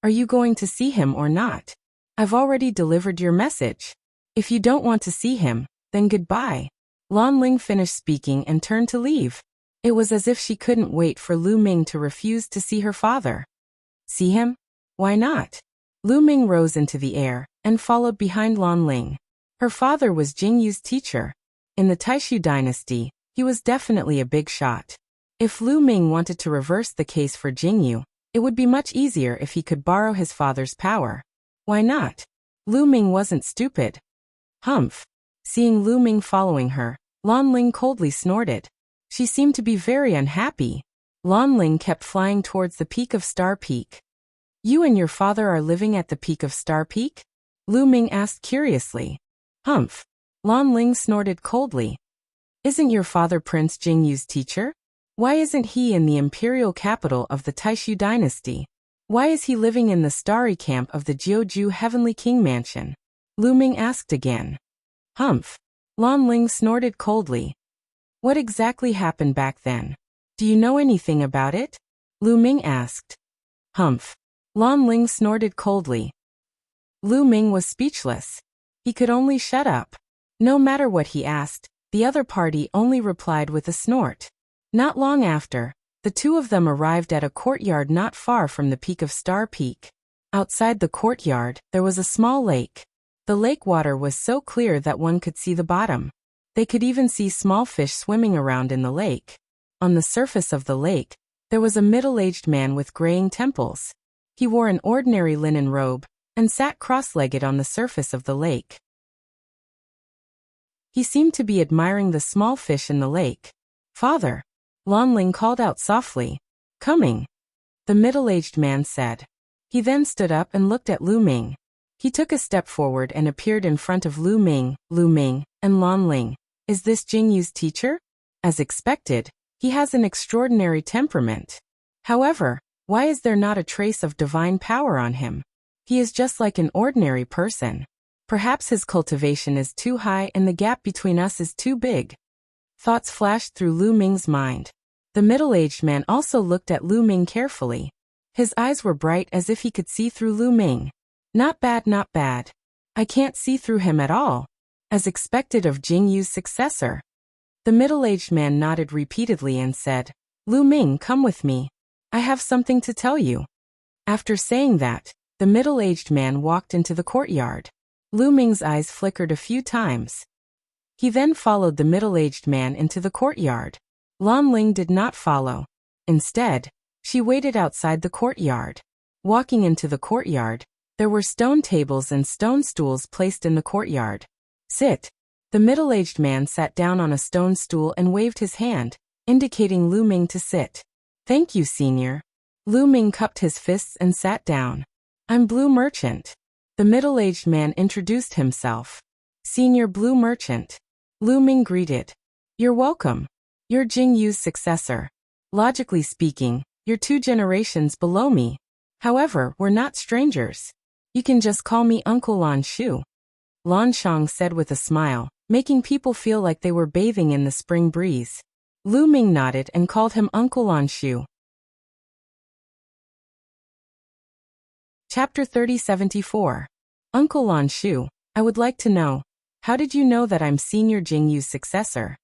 Are you going to see him or not? I've already delivered your message. If you don't want to see him, then goodbye. Lan Ling finished speaking and turned to leave. It was as if she couldn't wait for Lu Ming to refuse to see her father. See him? Why not? Lu Ming rose into the air and followed behind Lan Ling. Her father was Jingyu's teacher. In the Taishu dynasty, he was definitely a big shot. If Lu Ming wanted to reverse the case for Jingyu, it would be much easier if he could borrow his father's power. Why not? Lu Ming wasn't stupid. Humph. Seeing Lu Ming following her, Lan Ling coldly snorted. She seemed to be very unhappy. Lan Ling kept flying towards the peak of Star Peak. You and your father are living at the peak of Star Peak? Lu Ming asked curiously. Humph. Lan Ling snorted coldly. Isn't your father Prince Jingyu's teacher? Why isn't he in the imperial capital of the Taishu dynasty? Why is he living in the starry camp of the Jiuju Heavenly King Mansion? Lu Ming asked again. Humph. Lan Ling snorted coldly. What exactly happened back then? Do you know anything about it? Lu Ming asked. Humph. Lan Ling snorted coldly. Lu Ming was speechless. He could only shut up. No matter what he asked, the other party only replied with a snort. Not long after, the two of them arrived at a courtyard not far from the peak of Star Peak. Outside the courtyard, there was a small lake. The lake water was so clear that one could see the bottom. They could even see small fish swimming around in the lake. On the surface of the lake, there was a middle-aged man with graying temples. He wore an ordinary linen robe and sat cross-legged on the surface of the lake. He seemed to be admiring the small fish in the lake. Father! Lan Ling called out softly. Coming! The middle-aged man said. He then stood up and looked at Lu Ming. He took a step forward and appeared in front of Lu Ming, and Lan Ling. Is this Jingyu's teacher? As expected, he has an extraordinary temperament. However, why is there not a trace of divine power on him? He is just like an ordinary person. Perhaps his cultivation is too high and the gap between us is too big. Thoughts flashed through Lu Ming's mind. The middle-aged man also looked at Lu Ming carefully. His eyes were bright as if he could see through Lu Ming. Not bad, not bad. I can't see through him at all. As expected of Jingyu's successor. The middle-aged man nodded repeatedly and said, Lu Ming, come with me. I have something to tell you. After saying that, the middle-aged man walked into the courtyard. Lu Ming's eyes flickered a few times. He then followed the middle-aged man into the courtyard. Lan Ling did not follow. Instead, she waited outside the courtyard. Walking into the courtyard, there were stone tables and stone stools placed in the courtyard. Sit. The middle-aged man sat down on a stone stool and waved his hand, indicating Lu Ming to sit. Thank you, senior. Lu Ming cupped his fists and sat down. I'm Blue Merchant. The middle-aged man introduced himself. Senior Blue Merchant. Lu Ming greeted. You're welcome. You're Jing Yu's successor. Logically speaking, you're 2 generations below me. However, we're not strangers. You can just call me Uncle Lan Shu. Lan Shang said with a smile, making people feel like they were bathing in the spring breeze. Lu Ming nodded and called him Uncle Lan Shu. Chapter 3074. Uncle Lan Shu, I would like to know, how did you know that I'm Senior Jing Yu's successor?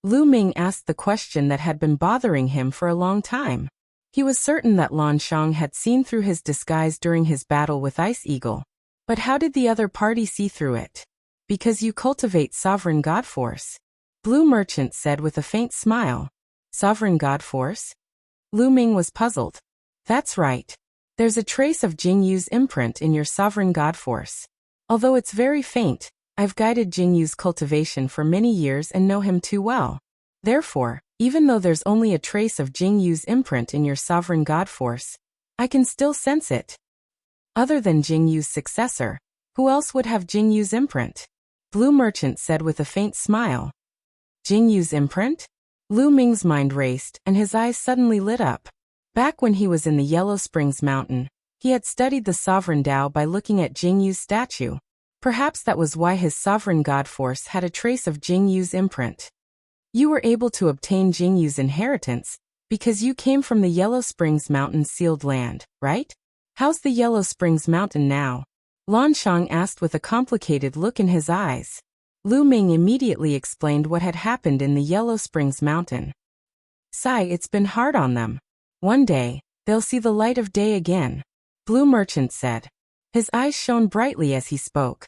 Lu Ming asked the question that had been bothering him for a long time. He was certain that Lan Shang had seen through his disguise during his battle with Ice Eagle. But how did the other party see through it? Because you cultivate Sovereign God Force. Blue Merchant said with a faint smile. Sovereign God Force? Lu Ming was puzzled. That's right. There's a trace of Jing Yu's imprint in your Sovereign God Force. Although it's very faint, I've guided Jing Yu's cultivation for many years and know him too well. Therefore, even though there's only a trace of Jing Yu's imprint in your Sovereign God Force, I can still sense it. Other than Jing Yu's successor, who else would have Jing Yu's imprint? Blue Merchant said with a faint smile. Jing Yu's imprint? Lu Ming's mind raced and his eyes suddenly lit up. Back when he was in the Yellow Springs Mountain, he had studied the Sovereign Dao by looking at Jing Yu's statue. Perhaps that was why his Sovereign God Force had a trace of Jing Yu's imprint. You were able to obtain Jing Yu's inheritance because you came from the Yellow Springs Mountain sealed land, right? How's the Yellow Springs Mountain now? Lan Shang asked with a complicated look in his eyes. Lu Ming immediately explained what had happened in the Yellow Springs Mountain. Sigh, it's been hard on them. One day, they'll see the light of day again, Blue Merchant said. His eyes shone brightly as he spoke.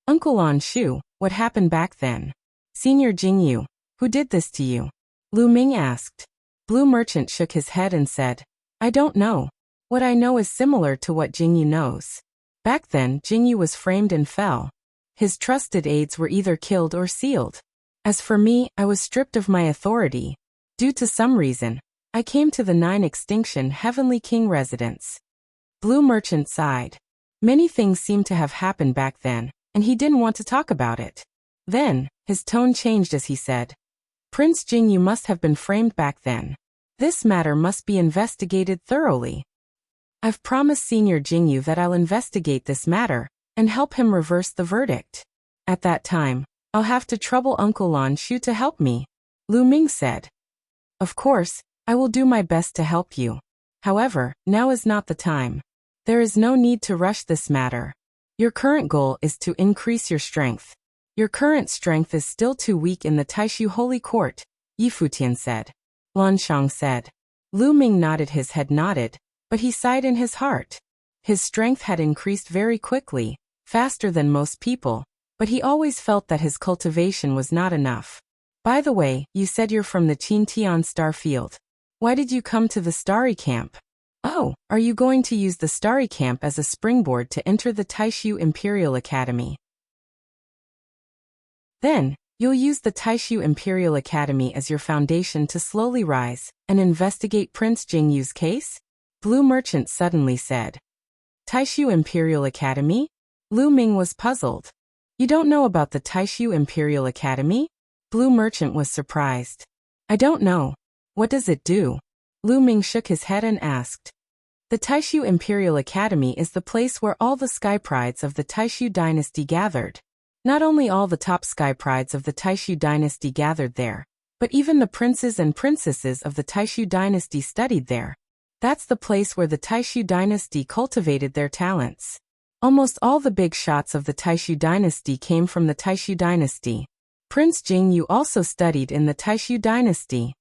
Uncle Lan Shu, what happened back then? Senior Jing Yu, who did this to you? Lu Ming asked. Blue Merchant shook his head and said, I don't know. What I know is similar to what Jing Yu knows. Back then, Jing Yu was framed and fell. His trusted aides were either killed or sealed. As for me, I was stripped of my authority. Due to some reason, I came to the 9 Extinction Heavenly King residence. Blue Merchant sighed. Many things seemed to have happened back then, and he didn't want to talk about it. Then, his tone changed as he said, Prince Jing Yu must have been framed back then. This matter must be investigated thoroughly. I've promised Senior Jing Yu that I'll investigate this matter and help him reverse the verdict. At that time, I'll have to trouble Uncle Lan Shu to help me, Lu Ming said. Of course, I will do my best to help you. However, now is not the time. There is no need to rush this matter. Your current goal is to increase your strength. Your current strength is still too weak in the Taishu Holy Court, Yifutian said. Lan Shang said. Lu Ming nodded his head nodded, but he sighed in his heart. His strength had increased very quickly, faster than most people, but he always felt that his cultivation was not enough. By the way, you said you're from the Qintian Star Field. Why did you come to the Starry Camp? Oh, are you going to use the Starry Camp as a springboard to enter the Taishu Imperial Academy? Then, you'll use the Taishu Imperial Academy as your foundation to slowly rise and investigate Prince Jing Yu's case? Blue Merchant suddenly said. Taishu Imperial Academy? Lu Ming was puzzled. You don't know about the Taishu Imperial Academy? Blue Merchant was surprised. I don't know. What does it do? Lu Ming shook his head and asked. The Taishu Imperial Academy is the place where all the sky prides of the Taishu dynasty gathered. Not only all the top sky prides of the Taishu dynasty gathered there, but even the princes and princesses of the Taishu dynasty studied there. That's the place where the Taishu dynasty cultivated their talents. Almost all the big shots of the Taishu dynasty came from the Taishu dynasty. Prince Jing Yu also studied in the Taishu dynasty.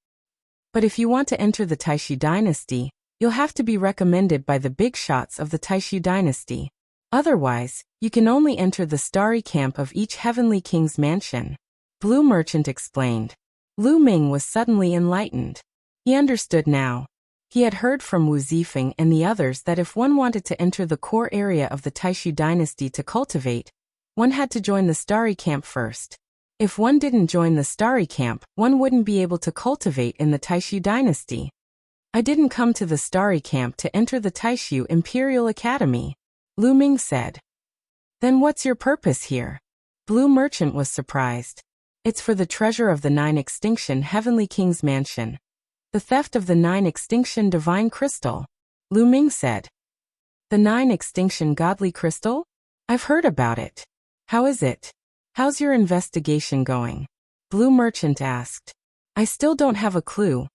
But if you want to enter the Taishu dynasty, you'll have to be recommended by the big shots of the Taishu dynasty. Otherwise, you can only enter the starry camp of each heavenly king's mansion. Blue Merchant explained. Lu Ming was suddenly enlightened. He understood now. He had heard from Wu Zifeng and the others that if one wanted to enter the core area of the Taishu dynasty to cultivate, one had to join the starry camp first. If one didn't join the starry camp, one wouldn't be able to cultivate in the Taishu dynasty. I didn't come to the starry camp to enter the Taishu Imperial Academy, Lu Ming said. Then what's your purpose here? Blue Merchant was surprised. It's for the treasure of the 9 Extinction Heavenly King's mansion. The theft of the 9 Extinction Divine Crystal, Lu Ming said. The 9 Extinction Godly Crystal? I've heard about it. How is it? How's your investigation going? Blue Merchant asked. I still don't have a clue.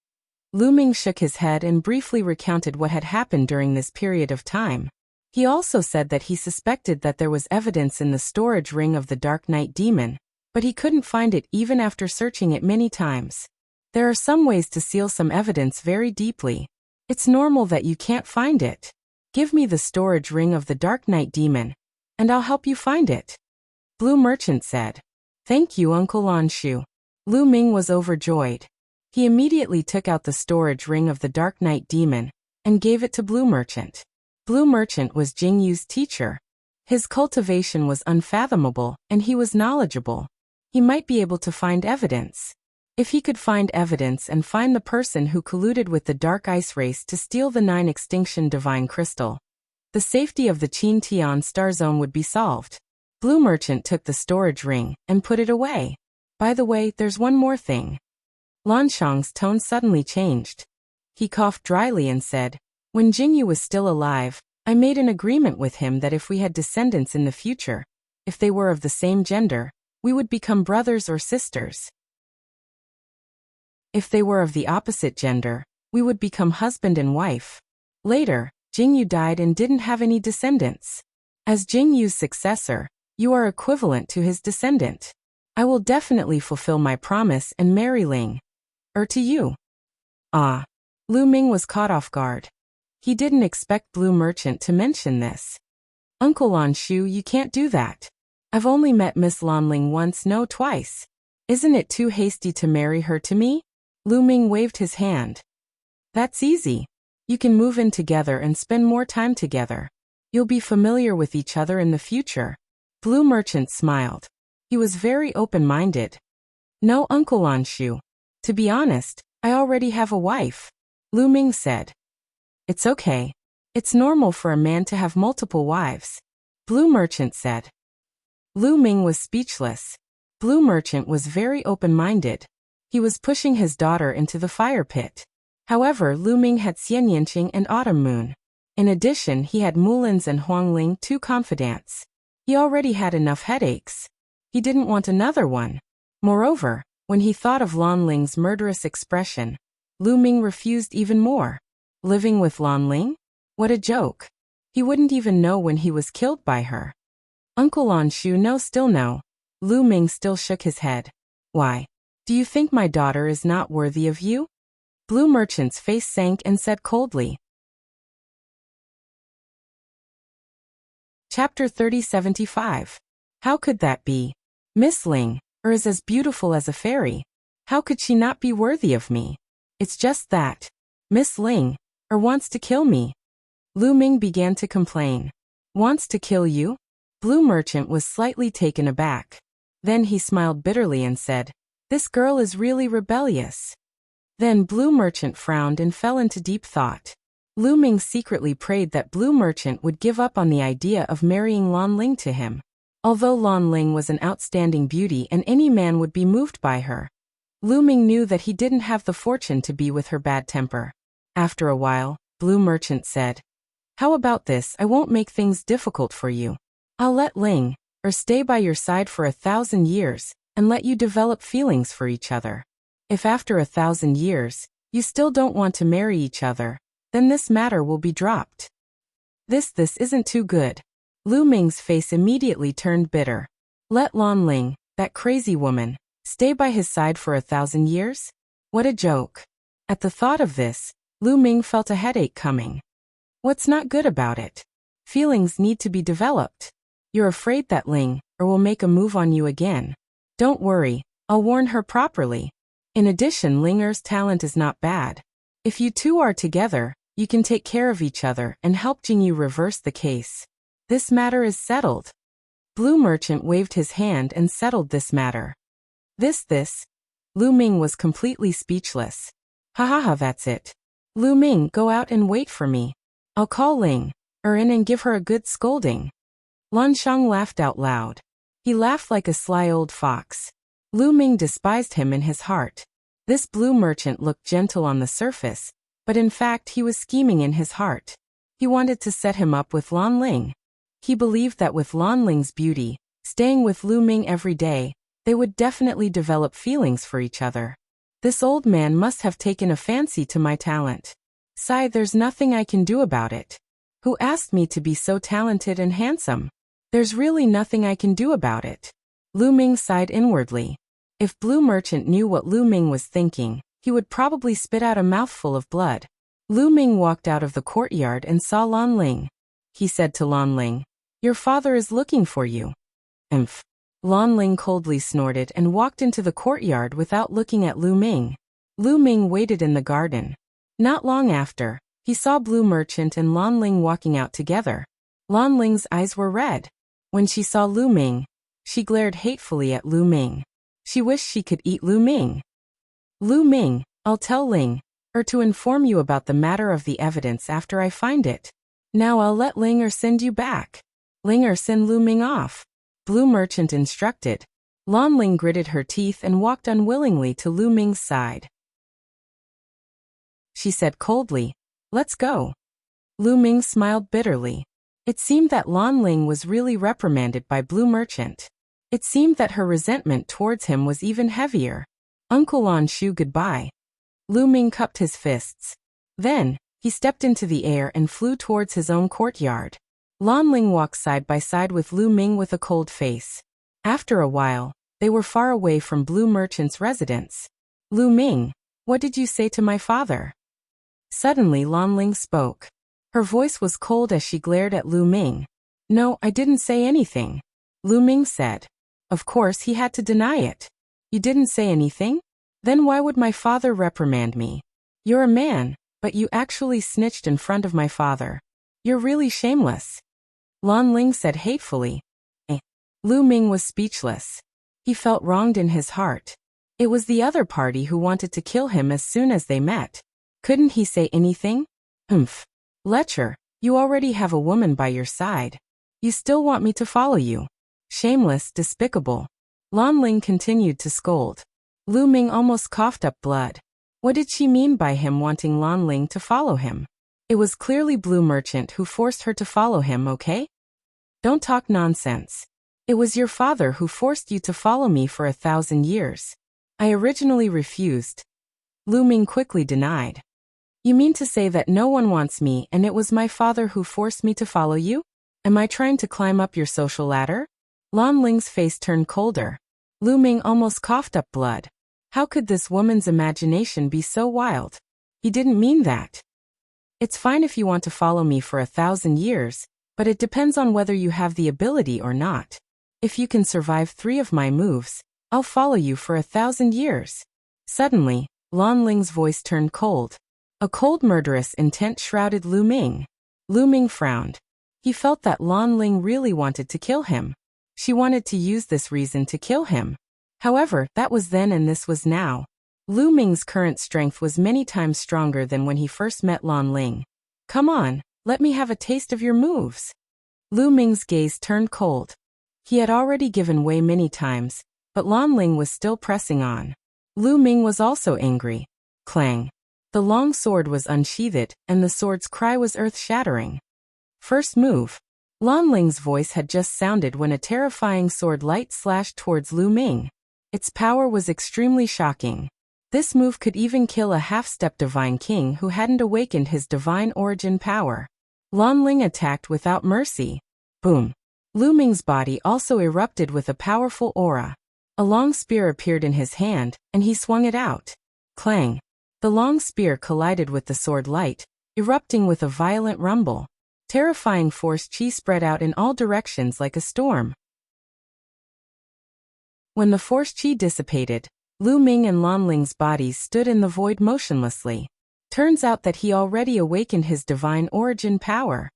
Lu Ming shook his head and briefly recounted what had happened during this period of time. He also said that he suspected that there was evidence in the storage ring of the Dark Knight Demon, but he couldn't find it even after searching it many times. There are some ways to seal some evidence very deeply. It's normal that you can't find it. Give me the storage ring of the Dark Knight Demon, and I'll help you find it. Blue Merchant said. Thank you, Uncle Lanshu. Lu Ming was overjoyed. He immediately took out the storage ring of the Dark Knight Demon and gave it to Blue Merchant. Blue Merchant was Jing Yu's teacher. His cultivation was unfathomable, and he was knowledgeable. He might be able to find evidence. If he could find evidence and find the person who colluded with the Dark Ice Race to steal the 9 Extinction Divine Crystal, the safety of the Qin Tian Star Zone would be solved. Blue Merchant took the storage ring and put it away. By the way, there's one more thing. Lan Shang's tone suddenly changed. He coughed dryly and said, when Jingyu was still alive, I made an agreement with him that if we had descendants in the future, if they were of the same gender, we would become brothers or sisters. If they were of the opposite gender, we would become husband and wife. Later, Jingyu died and didn't have any descendants. As Jingyu's successor, you are equivalent to his descendant. I will definitely fulfill my promise and marry Ling. To you. Ah. Lu Ming was caught off guard. He didn't expect Blue Merchant to mention this. Uncle Lanshu, you can't do that. I've only met Miss Lanling once, no twice. Isn't it too hasty to marry her to me? Lu Ming waved his hand. That's easy. You can move in together and spend more time together. You'll be familiar with each other in the future. Blue Merchant smiled. He was very open-minded. No, Uncle Lanshu. To be honest, I already have a wife. Lu Ming said. It's okay. It's normal for a man to have multiple wives. Blue Merchant said. Lu Ming was speechless. Blue Merchant was very open-minded. He was pushing his daughter into the fire pit. However, Lu Ming had Xian Yinqing and Autumn Moon. In addition, he had Mulin's and Huangling, 2 confidants. He already had enough headaches. He didn't want another one. Moreover, when he thought of Lan Ling's murderous expression, Lu Ming refused even more. Living with Lan Ling? What a joke. He wouldn't even know when he was killed by her. Uncle Lanshu, no, still no. Lu Ming still shook his head. Why? Do you think my daughter is not worthy of you? Blue Merchant's face sank and said coldly. Chapter 3075. How could that be? Miss Ling is as beautiful as a fairy. How could she not be worthy of me? It's just that Miss Ling wants to kill me. Lu Ming began to complain. Wants to kill you? Blue Merchant was slightly taken aback. Then he smiled bitterly and said, this girl is really rebellious. Then Blue Merchant frowned and fell into deep thought. Lu Ming secretly prayed that Blue Merchant would give up on the idea of marrying Lan Ling to him. Although Lan Ling was an outstanding beauty and any man would be moved by her, Lu Ming knew that he didn't have the fortune to be with her bad temper. After a while, Blue Merchant said, how about this? I won't make things difficult for you. I'll let Ling stay by your side for 1,000 years and let you develop feelings for each other. If after 1,000 years, you still don't want to marry each other, then this matter will be dropped. This isn't too good. Lu Ming's face immediately turned bitter. Let Lan Ling, that crazy woman, stay by his side for 1,000 years? What a joke. At the thought of this, Lu Ming felt a headache coming. What's not good about it? Feelings need to be developed. You're afraid that Ling will make a move on you again. Don't worry, I'll warn her properly. In addition, Linger's talent is not bad. If you two are together, you can take care of each other and help Jingyu reverse the case. This matter is settled. Blue Merchant waved his hand and settled this matter. This. Lu Ming was completely speechless. Ha, that's it. Lu Ming, go out and wait for me. I'll call Ling in and give her a good scolding. Lan Shang laughed out loud. He laughed like a sly old fox. Lu Ming despised him in his heart. This blue merchant looked gentle on the surface, but in fact he was scheming in his heart. He wanted to set him up with Lan Ling. He believed that with Lan Ling's beauty, staying with Lu Ming every day, they would definitely develop feelings for each other. This old man must have taken a fancy to my talent. Sigh, there's nothing I can do about it. Who asked me to be so talented and handsome? There's really nothing I can do about it. Lu Ming sighed inwardly. If Blue Merchant knew what Lu Ming was thinking, he would probably spit out a mouthful of blood. Lu Ming walked out of the courtyard and saw Lan Ling. He said to Lan Ling, "Your father is looking for you." Emph. Lan Ling coldly snorted and walked into the courtyard without looking at Lu Ming. Lu Ming waited in the garden. Not long after, he saw Blue Merchant and Lan Ling walking out together. Lan Ling's eyes were red. When she saw Lu Ming, she glared hatefully at Lu Ming. She wished she could eat Lu Ming. "Lu Ming, I'll tell Ling to inform you about the matter of the evidence after I find it. Now I'll let Ling send you back. Ling send Lu Ming off," Blue Merchant instructed. Lan Ling gritted her teeth and walked unwillingly to Lu Ming's side. She said coldly, "Let's go." Lu Ming smiled bitterly. It seemed that Lan Ling was really reprimanded by Blue Merchant. It seemed that her resentment towards him was even heavier. "Uncle Lan Shu, goodbye." Lu Ming cupped his fists. Then, he stepped into the air and flew towards his own courtyard. Lan Ling walked side by side with Lu Ming with a cold face. After a while, they were far away from Blue Merchant's residence. "Lu Ming, what did you say to my father?" Suddenly Lan Ling spoke. Her voice was cold as she glared at Lu Ming. "No, I didn't say anything," Lu Ming said. Of course he had to deny it. "You didn't say anything? Then why would my father reprimand me? You're a man, but you actually snitched in front of my father. You're really shameless," Lan Ling said hatefully. Lu Ming was speechless. He felt wronged in his heart. It was the other party who wanted to kill him as soon as they met. Couldn't he say anything? "Humph. Lecher, you already have a woman by your side. You still want me to follow you? Shameless, despicable." Lan Ling continued to scold. Lu Ming almost coughed up blood. What did she mean by him wanting Lan Ling to follow him? It was clearly Blue Merchant who forced her to follow him, okay? "Don't talk nonsense. It was your father who forced you to follow me for 1,000 years. I originally refused," Lu Ming quickly denied. "You mean to say that no one wants me and it was my father who forced me to follow you? Am I trying to climb up your social ladder?" Lan Ling's face turned colder. Lu Ming almost coughed up blood. How could this woman's imagination be so wild? He didn't mean that. "It's fine if you want to follow me for 1,000 years, but it depends on whether you have the ability or not. If you can survive 3 of my moves, I'll follow you for 1,000 years." Suddenly, Lan Ling's voice turned cold. A cold, murderous intent shrouded Lu Ming. Lu Ming frowned. He felt that Lan Ling really wanted to kill him. She wanted to use this reason to kill him. However, that was then and this was now. Lu Ming's current strength was many times stronger than when he first met Lan Ling. "Come on, let me have a taste of your moves." Lu Ming's gaze turned cold. He had already given way many times, but Lan Ling was still pressing on. Lu Ming was also angry. Clang. The long sword was unsheathed, and the sword's cry was earth-shattering. First move. Lan Ling's voice had just sounded when a terrifying sword light slashed towards Lu Ming. Its power was extremely shocking. This move could even kill a half-step divine king who hadn't awakened his divine origin power. Lan Ling attacked without mercy. Boom. Lu Ming's body also erupted with a powerful aura. A long spear appeared in his hand, and he swung it out. Clang. The long spear collided with the sword light, erupting with a violent rumble. Terrifying force chi spread out in all directions like a storm. When the force chi dissipated, Lu Ming and Lan Ling's bodies stood in the void motionlessly. Turns out that he already awakened his divine origin power.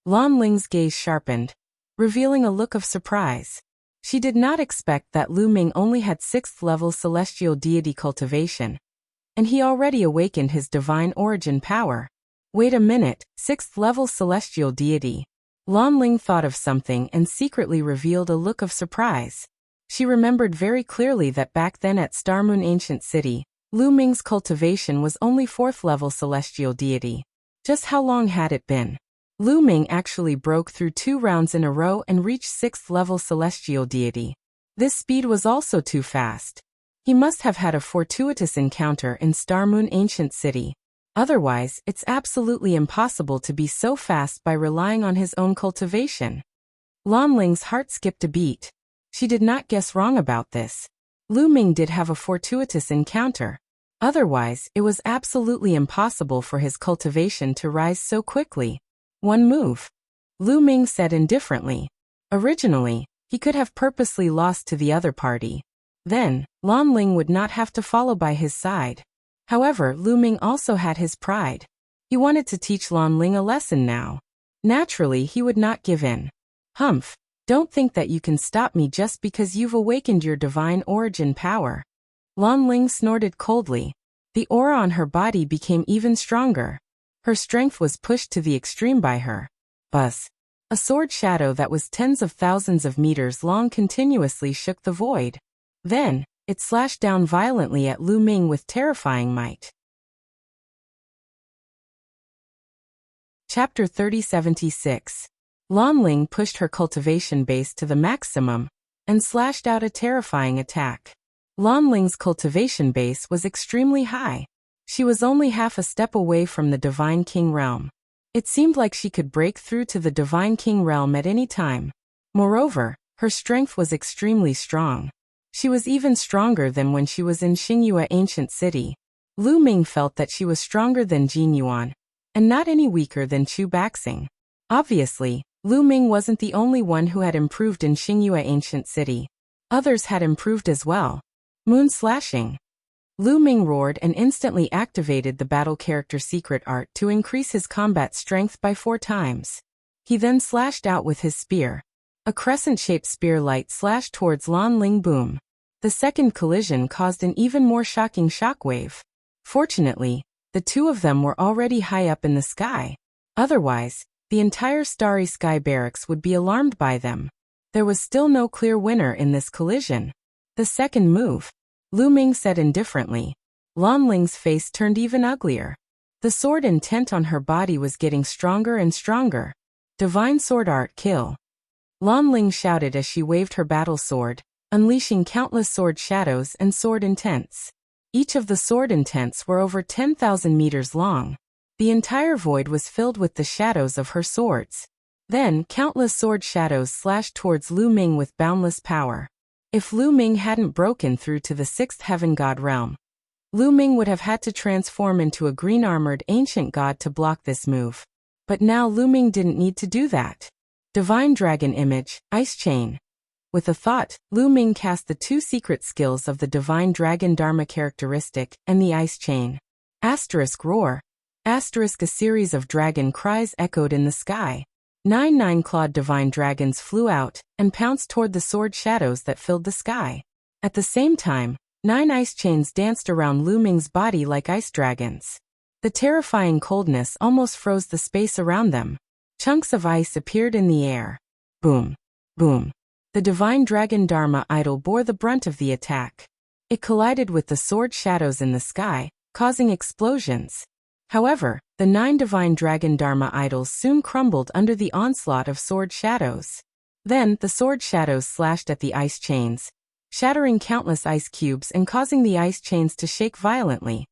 Lan Ling's gaze sharpened, revealing a look of surprise. She did not expect that Lu Ming only had 6th level celestial deity cultivation, and he already awakened his divine origin power. Wait a minute, 6th level celestial deity. Lan Ling thought of something and secretly revealed a look of surprise. She remembered very clearly that back then at Starmoon Ancient City, Lu Ming's cultivation was only 4th level celestial deity. Just how long had it been? Lu Ming actually broke through 2 rounds in a row and reached 6th level celestial deity. This speed was also too fast. He must have had a fortuitous encounter in Starmoon Ancient City. Otherwise, it's absolutely impossible to be so fast by relying on his own cultivation. Lan Ling's heart skipped a beat. She did not guess wrong about this. Lu Ming did have a fortuitous encounter. Otherwise, it was absolutely impossible for his cultivation to rise so quickly. One move. Lu Ming said indifferently. Originally, he could have purposely lost to the other party. Then, Lan Ling would not have to follow by his side. However, Lu Ming also had his pride. He wanted to teach Lan Ling a lesson now. Naturally, he would not give in. Humph, don't think that you can stop me just because you've awakened your divine origin power. Lan Ling snorted coldly. The aura on her body became even stronger. Her strength was pushed to the extreme by her. Buzz. A sword shadow that was tens of thousands of meters long continuously shook the void. Then, it slashed down violently at Lu Ming with terrifying might. Chapter 3076. Lan Ling pushed her cultivation base to the maximum and slashed out a terrifying attack. Lan Ling's cultivation base was extremely high. She was only half a step away from the Divine King realm. It seemed like she could break through to the Divine King realm at any time. Moreover, her strength was extremely strong. She was even stronger than when she was in Xingyue Ancient City. Lu Ming felt that she was stronger than Jin Yuan, and not any weaker than Chu Baxing. Obviously, Lu Ming wasn't the only one who had improved in Xingyue Ancient City. Others had improved as well. Moon slashing. Lu Ming roared and instantly activated the battle character secret art to increase his combat strength by 4 times. He then slashed out with his spear. A crescent-shaped spear light slashed towards Lan Ling. Boom. The second collision caused an even more shocking shockwave. Fortunately, the 2 of them were already high up in the sky. Otherwise, the entire starry sky barracks would be alarmed by them. There was still no clear winner in this collision. The second move. Lu Ming said indifferently. Lan Ling's face turned even uglier. The sword intent on her body was getting stronger and stronger. Divine sword art kill. Lan Ling shouted as she waved her battle sword, unleashing countless sword shadows and sword intents. Each of the sword intents were over 10,000 meters long. The entire void was filled with the shadows of her swords. Then, countless sword shadows slashed towards Lu Ming with boundless power. If Lu Ming hadn't broken through to the 6th heaven god realm, Lu Ming would have had to transform into a green-armored ancient god to block this move. But now Lu Ming didn't need to do that. Divine Dragon Image, Ice Chain. With a thought, Lu Ming cast the 2 secret skills of the Divine Dragon Dharma characteristic and the Ice Chain. Asterisk roar. Asterisk a series of dragon cries echoed in the sky. 9 9-clawed divine dragons flew out and pounced toward the sword shadows that filled the sky. At the same time, 9 ice chains danced around Lu Ming's body like ice dragons. The terrifying coldness almost froze the space around them. Chunks of ice appeared in the air. Boom. Boom. The divine dragon Dharma idol bore the brunt of the attack. It collided with the sword shadows in the sky, causing explosions. However, the 9 divine dragon Dharma idols soon crumbled under the onslaught of sword shadows. Then, the sword shadows slashed at the ice chains, shattering countless ice cubes and causing the ice chains to shake violently.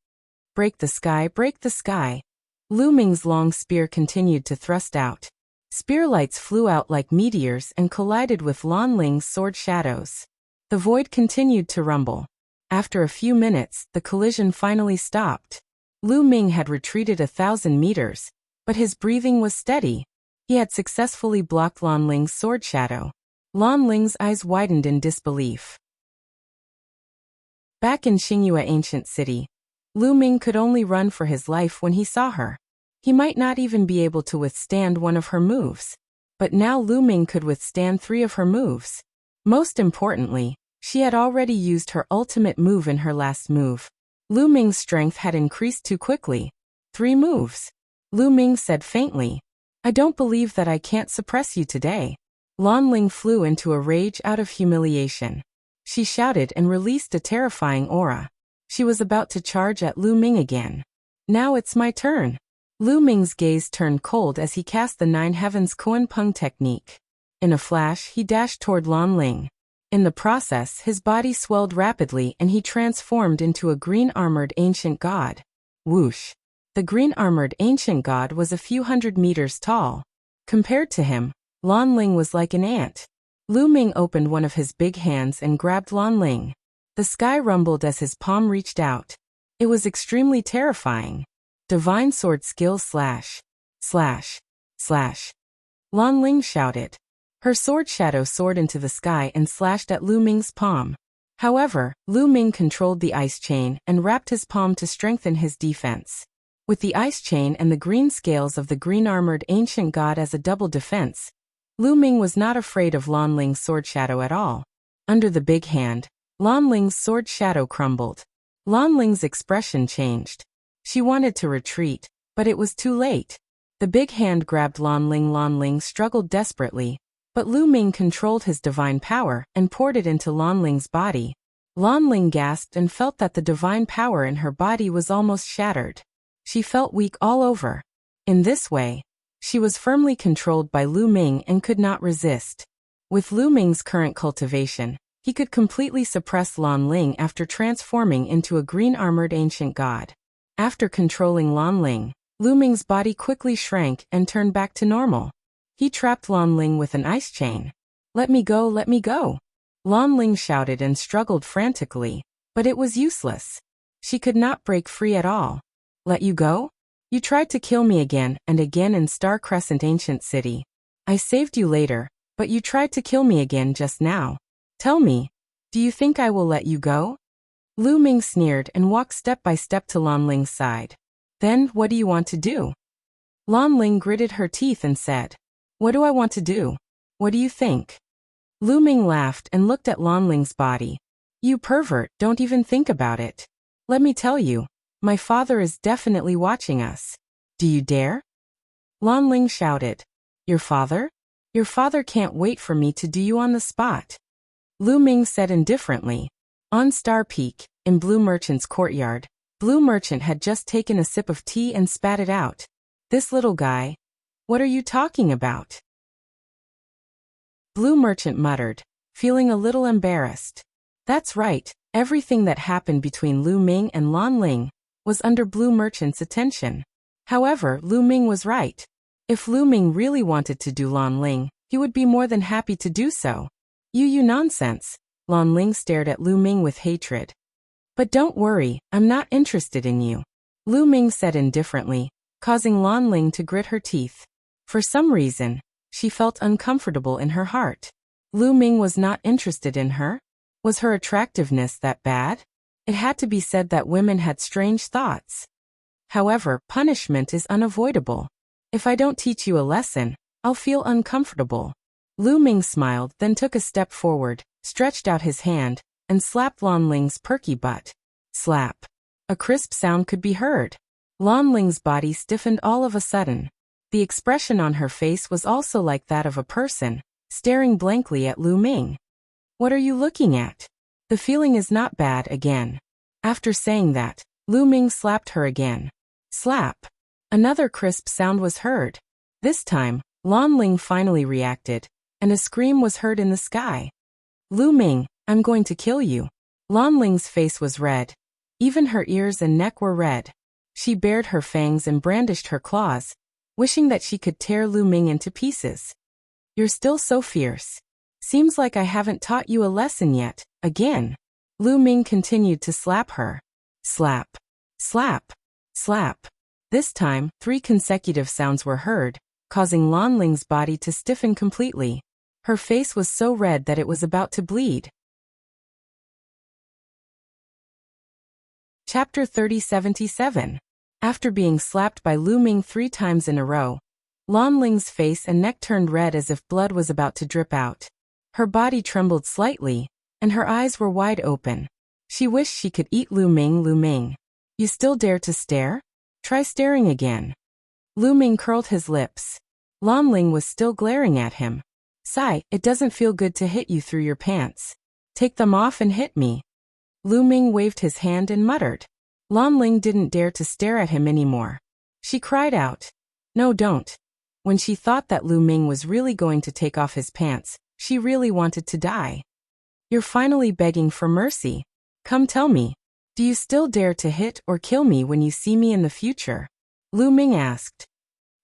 Break the sky, break the sky. Lu Ming's long spear continued to thrust out. Spear lights flew out like meteors and collided with Lan Ling's sword shadows. The void continued to rumble. After a few minutes, the collision finally stopped. Lu Ming had retreated 1,000 meters, but his breathing was steady. He had successfully blocked Lan Ling's sword shadow. Lan Ling's eyes widened in disbelief. Back in Xingyue Ancient City, Lu Ming could only run for his life when he saw her. He might not even be able to withstand one of her moves. But now Lu Ming could withstand 3 of her moves. Most importantly, she had already used her ultimate move in her last move. Lu Ming's strength had increased too quickly. 3 moves. Lu Ming said faintly. I don't believe that I can't suppress you today. Lan Ling flew into a rage out of humiliation. She shouted and released a terrifying aura. She was about to charge at Lu Ming again. Now it's my turn. Lu Ming's gaze turned cold as he cast the Nine Heavens Kuan Peng technique. In a flash, he dashed toward Lan Ling. In the process, his body swelled rapidly and he transformed into a green-armored ancient god. Whoosh! The green-armored ancient god was a few hundred meters tall. Compared to him, Lan Ling was like an ant. Lu Ming opened one of his big hands and grabbed Lan Ling. The sky rumbled as his palm reached out. It was extremely terrifying. Divine sword skill slash. Slash. Slash. Lan Ling shouted. Her sword shadow soared into the sky and slashed at Lu Ming's palm. However, Lu Ming controlled the ice chain and wrapped his palm to strengthen his defense. With the ice chain and the green scales of the green-armored ancient god as a double defense, Lu Ming was not afraid of Lan Ling's sword shadow at all. Under the big hand, Lan Ling's sword shadow crumbled. Lan Ling's expression changed. She wanted to retreat, but it was too late. The big hand grabbed Lan Ling. Lan Ling struggled desperately, but Lu Ming controlled his divine power and poured it into Lan Ling's body. Lan Ling gasped and felt that the divine power in her body was almost shattered. She felt weak all over. In this way, she was firmly controlled by Lu Ming and could not resist. With Lu Ming's current cultivation, he could completely suppress Lan Ling after transforming into a green-armored ancient god. After controlling Lan Ling, Lu Ming's body quickly shrank and turned back to normal. He trapped Lan Ling with an ice chain. "Let me go, let me go!" Lan Ling shouted and struggled frantically, but it was useless. She could not break free at all. "Let you go? You tried to kill me again and again in Star Crescent Ancient City. I saved you later, but you tried to kill me again just now. Tell me, do you think I will let you go?" Lu Ming sneered and walked step by step to Lan Ling's side. "Then, what do you want to do?" Lan Ling gritted her teeth and said, "What do I want to do? What do you think?" Lu Ming laughed and looked at Lan Ling's body. "You pervert, don't even think about it. Let me tell you, my father is definitely watching us. Do you dare?" Lan Ling shouted. "Your father? Your father can't wait for me to do you on the spot." Lu Ming said indifferently. On Star Peak, in Blue Merchant's courtyard, Blue Merchant had just taken a sip of tea and spat it out. "This little guy. What are you talking about?" Blue Merchant muttered, feeling a little embarrassed. That's right, everything that happened between Lu Ming and Lan Ling was under Blue Merchant's attention. However, Lu Ming was right. If Lu Ming really wanted to do Lan Ling, he would be more than happy to do so. You nonsense. Lan Ling stared at Lu Ming with hatred. "But don't worry, I'm not interested in you," Lu Ming said indifferently, causing Lan Ling to grit her teeth. For some reason, she felt uncomfortable in her heart. Lu Ming was not interested in her? Was her attractiveness that bad? It had to be said that women had strange thoughts. However, punishment is unavoidable. If I don't teach you a lesson, I'll feel uncomfortable. Lu Ming smiled, then took a step forward, stretched out his hand, and slapped Lan Ling's perky butt. Slap. A crisp sound could be heard. Lan Ling's body stiffened all of a sudden. The expression on her face was also like that of a person, staring blankly at Lu Ming. "What are you looking at? The feeling is not bad again." After saying that, Lu Ming slapped her again. Slap. Another crisp sound was heard. This time, Lan Ling finally reacted, and a scream was heard in the sky. "Lu Ming, I'm going to kill you." Lan Ling's face was red. Even her ears and neck were red. She bared her fangs and brandished her claws, wishing that she could tear Lu Ming into pieces. "You're still so fierce. Seems like I haven't taught you a lesson yet, again." Lu Ming continued to slap her. Slap. Slap. Slap. This time, 3 consecutive sounds were heard, causing Lan Ling's body to stiffen completely. Her face was so red that it was about to bleed. Chapter 3077. After being slapped by Lu Ming 3 times in a row, Lan Ling's face and neck turned red as if blood was about to drip out. Her body trembled slightly, and her eyes were wide open. She wished she could eat Lu Ming. "Lu Ming, you still dare to stare? Try staring again." Lu Ming curled his lips. Lan Ling was still glaring at him. Sigh, it doesn't feel good to hit you through your pants. Take them off and hit me. Lu Ming waved his hand and muttered. Lan Ling didn't dare to stare at him anymore. She cried out. No, don't. When she thought that Lu Ming was really going to take off his pants, she really wanted to die. You're finally begging for mercy. Come tell me. Do you still dare to hit or kill me when you see me in the future? Lu Ming asked.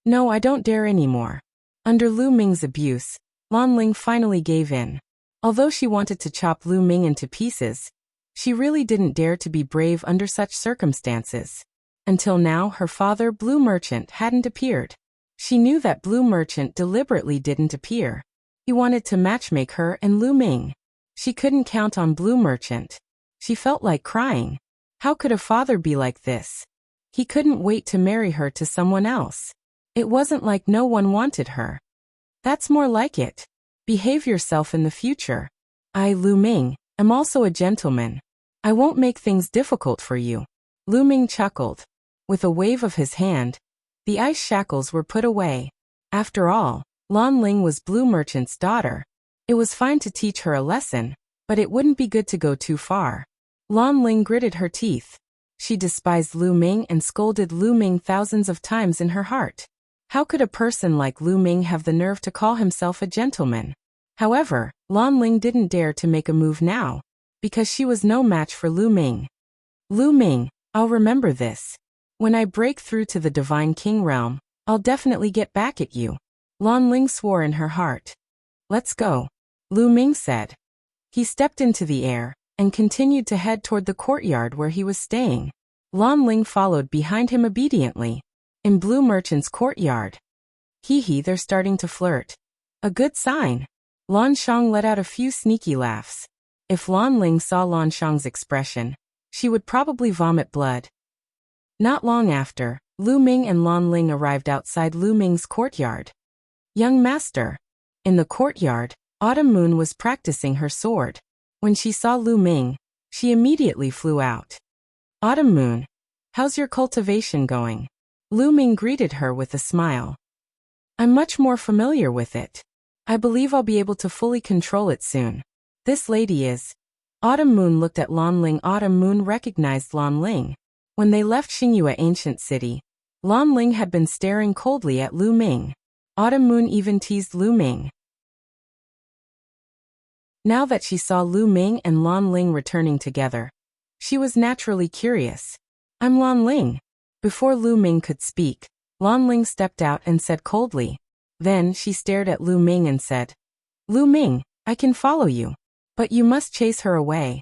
No, I don't dare anymore. Under Lu Ming's abuse, Lan Ling finally gave in. Although she wanted to chop Lu Ming into pieces, she really didn't dare to be brave under such circumstances. Until now, her father, Blue Merchant, hadn't appeared. She knew that Blue Merchant deliberately didn't appear. He wanted to matchmake her and Lu Ming. She couldn't count on Blue Merchant. She felt like crying. How could a father be like this? He couldn't wait to marry her to someone else. It wasn't like no one wanted her. That's more like it. Behave yourself in the future. I, Lu Ming, am also a gentleman. I won't make things difficult for you. Lu Ming chuckled. With a wave of his hand, the ice shackles were put away. After all, Lan Ling was Blue Merchant's daughter. It was fine to teach her a lesson, but it wouldn't be good to go too far. Lan Ling gritted her teeth. She despised Lu Ming and scolded Lu Ming thousands of times in her heart. How could a person like Lu Ming have the nerve to call himself a gentleman? However, Lan Ling didn't dare to make a move now, because she was no match for Lu Ming. Lu Ming, I'll remember this. When I break through to the Divine King realm, I'll definitely get back at you. Lan Ling swore in her heart. Let's go, Lu Ming said. He stepped into the air and continued to head toward the courtyard where he was staying. Lan Ling followed behind him obediently. In Blue Merchant's courtyard. Hee, they're starting to flirt. A good sign. Lan Shang let out a few sneaky laughs. If Lan Ling saw Lan Shang's expression, she would probably vomit blood. Not long after, Lu Ming and Lan Ling arrived outside Lu Ming's courtyard. Young master. In the courtyard, Autumn Moon was practicing her sword. When she saw Lu Ming, she immediately flew out. Autumn Moon, how's your cultivation going? Lu Ming greeted her with a smile. I'm much more familiar with it. I believe I'll be able to fully control it soon. This lady is. Autumn Moon looked at Lan Ling. Autumn Moon recognized Lan Ling. When they left Xingyue Ancient City, Lan Ling had been staring coldly at Lu Ming. Autumn Moon even teased Lu Ming. Now that she saw Lu Ming and Lan Ling returning together, she was naturally curious. I'm Lan Ling. Before Lu Ming could speak, Lan Ling stepped out and said coldly. Then she stared at Lu Ming and said, Lu Ming, I can follow you, but you must chase her away.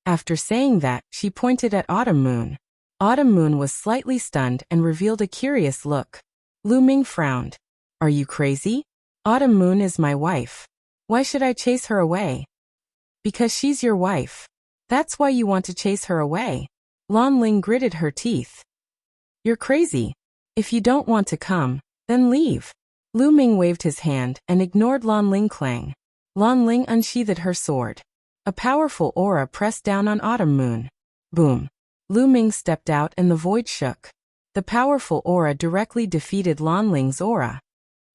After saying that, she pointed at Autumn Moon. Autumn Moon was slightly stunned and revealed a curious look. Lu Ming frowned. Are you crazy? Autumn Moon is my wife. Why should I chase her away? Because she's your wife. That's why you want to chase her away. Lan Ling gritted her teeth. You're crazy. If you don't want to come, then leave. Lu Ming waved his hand and ignored Lan Ling Clang. Lan Ling unsheathed her sword. A powerful aura pressed down on Autumn Moon. Boom. Lu Ming stepped out and the void shook. The powerful aura directly defeated Lan Ling's aura.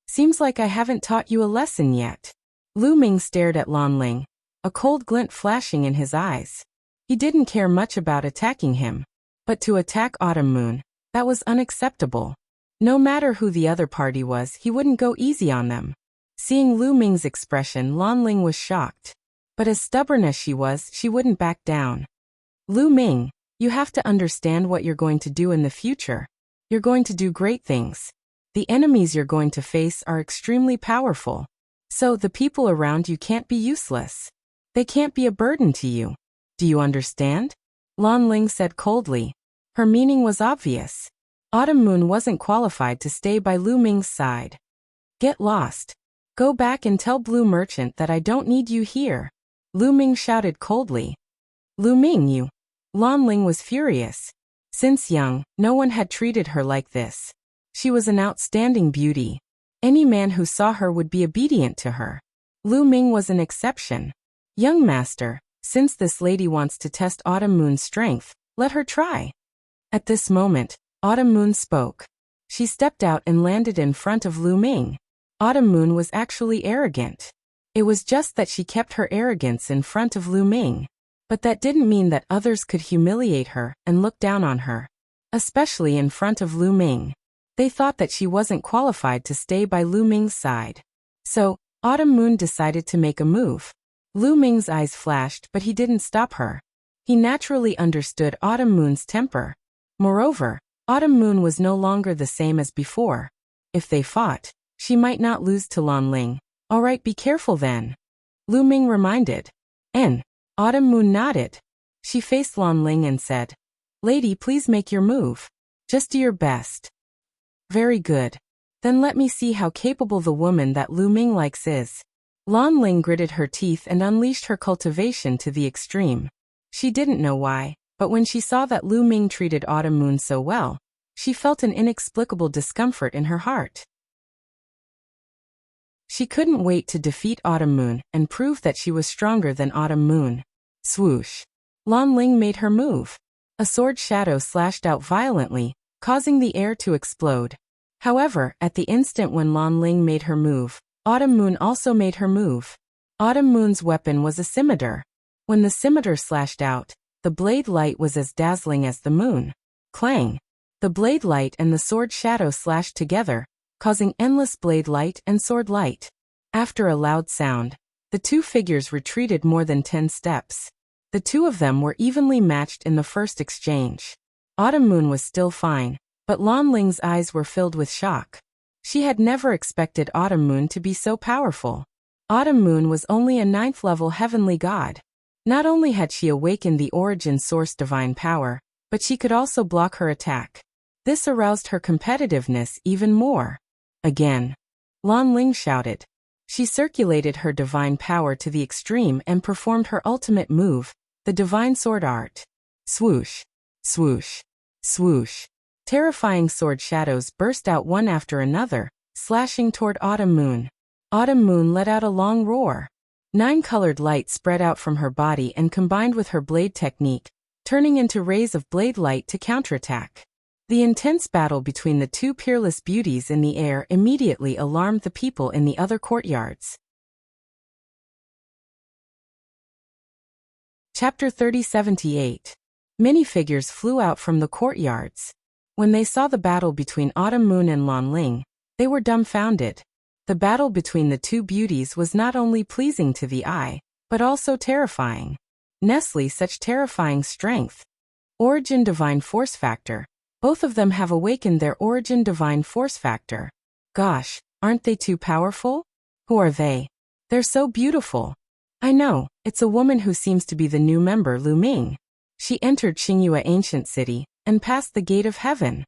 Seems like I haven't taught you a lesson yet. Lu Ming stared at Lan Ling, a cold glint flashing in his eyes. He didn't care much about attacking him, but to attack Autumn Moon, that was unacceptable. No matter who the other party was, he wouldn't go easy on them. Seeing Lu Ming's expression, Lan Ling was shocked. But as stubborn as she was, she wouldn't back down. Lu Ming, you have to understand what you're going to do in the future. You're going to do great things. The enemies you're going to face are extremely powerful. So the people around you can't be useless. They can't be a burden to you. Do you understand? Lan Ling said coldly. Her meaning was obvious. Autumn Moon wasn't qualified to stay by Lu Ming's side. Get lost. Go back and tell Blue Merchant that I don't need you here. Lu Ming shouted coldly. Lu Ming, you. Lan Ling was furious. Since young, no one had treated her like this. She was an outstanding beauty. Any man who saw her would be obedient to her. Lu Ming was an exception. Young master, since this lady wants to test Autumn Moon's strength, let her try. At this moment, Autumn Moon spoke. She stepped out and landed in front of Lu Ming. Autumn Moon was actually arrogant. It was just that she kept her arrogance in front of Lu Ming. But that didn't mean that others could humiliate her and look down on her. Especially in front of Lu Ming. They thought that she wasn't qualified to stay by Lu Ming's side. So, Autumn Moon decided to make a move. Lu Ming's eyes flashed, but he didn't stop her. He naturally understood Autumn Moon's temper. Moreover, Autumn Moon was no longer the same as before. If they fought, she might not lose to Lan Ling. Alright, be careful then. Lu Ming reminded. Autumn Moon nodded. She faced Lan Ling and said, "Lady, please make your move. Just do your best." "Very good. Then let me see how capable the woman that Lu Ming likes is." Lan Ling gritted her teeth and unleashed her cultivation to the extreme. She didn't know why, but when she saw that Lu Ming treated Autumn Moon so well, she felt an inexplicable discomfort in her heart. She couldn't wait to defeat Autumn Moon and prove that she was stronger than Autumn Moon. Swoosh. Lan Ling made her move. A sword shadow slashed out violently, causing the air to explode. However, at the instant when Lan Ling made her move, Autumn Moon also made her move. Autumn Moon's weapon was a scimitar. When the scimitar slashed out, the blade light was as dazzling as the moon. Clang! The blade light and the sword shadow slashed together, causing endless blade light and sword light. After a loud sound, the two figures retreated more than 10 steps. The two of them were evenly matched in the first exchange. Autumn Moon was still fine, but Lan Ling's eyes were filled with shock. She had never expected Autumn Moon to be so powerful. Autumn Moon was only a 9th level heavenly god. Not only had she awakened the origin source divine power, but she could also block her attack. This aroused her competitiveness even more. Again. Lan Ling shouted. She circulated her divine power to the extreme and performed her ultimate move, the divine sword art. Swoosh. Swoosh. Swoosh. Terrifying sword shadows burst out one after another, slashing toward Autumn Moon. Autumn Moon let out a long roar. 9 colored light spread out from her body and combined with her blade technique, turning into rays of blade light to counterattack. The intense battle between the two peerless beauties in the air immediately alarmed the people in the other courtyards. Chapter 3078. Minifigures flew out from the courtyards. When they saw the battle between Autumn Moon and Lan Ling, they were dumbfounded. The battle between the two beauties was not only pleasing to the eye, but also terrifying. Nestle, such terrifying strength. Origin Divine Force Factor. Both of them have awakened their Origin Divine Force Factor. Gosh, aren't they too powerful? Who are they? They're so beautiful. I know, it's a woman who seems to be the new member Lu Ming. She entered Xingyue Ancient City and passed the Gate of Heaven.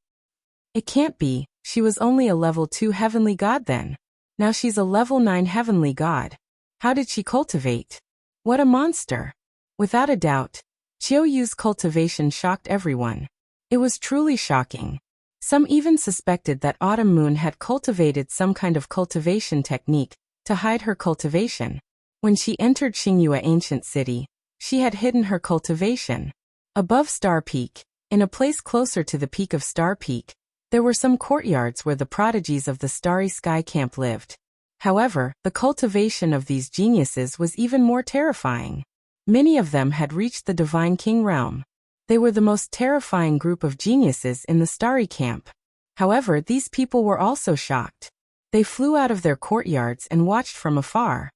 It can't be, she was only a level 2 heavenly god then. Now she's a level 9 heavenly god. How did she cultivate? What a monster. Without a doubt, Qiu Yu's cultivation shocked everyone. It was truly shocking. Some even suspected that Autumn Moon had cultivated some kind of cultivation technique to hide her cultivation. When she entered Xingyue Ancient City, she had hidden her cultivation. Above Star Peak, in a place closer to the peak of Star Peak, there were some courtyards where the prodigies of the Starry Sky Camp lived. However, the cultivation of these geniuses was even more terrifying. Many of them had reached the Divine King realm. They were the most terrifying group of geniuses in the Starry Camp. However, these people were also shocked. They flew out of their courtyards and watched from afar.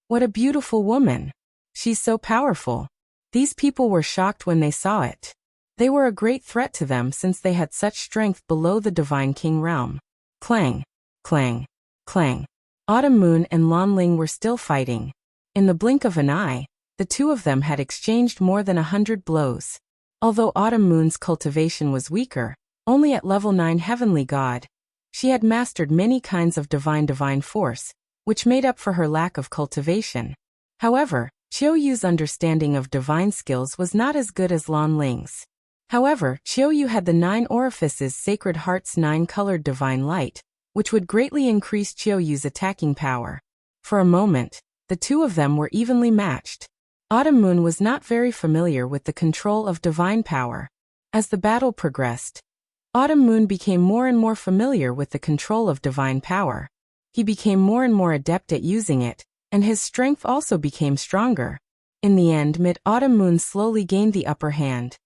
What a beautiful woman. She's so powerful. These people were shocked when they saw it. They were a great threat to them since they had such strength below the Divine King realm. Clang, clang, clang. Autumn Moon and Lan Ling were still fighting. In the blink of an eye, the two of them had exchanged more than 100 blows. Although Autumn Moon's cultivation was weaker, only at level 9 heavenly god, she had mastered many kinds of divine force, which made up for her lack of cultivation. However, Qiu Yu's understanding of divine skills was not as good as Lan Ling's. However, Qiu Yu had the 9 orifices Sacred Heart's 9-colored divine light, which would greatly increase Qiu Yu's attacking power. For a moment, the two of them were evenly matched. Autumn Moon was not very familiar with the control of divine power. As the battle progressed, Autumn Moon became more and more familiar with the control of divine power. He became more and more adept at using it, and his strength also became stronger. In the end, Mid-Autumn Moon slowly gained the upper hand.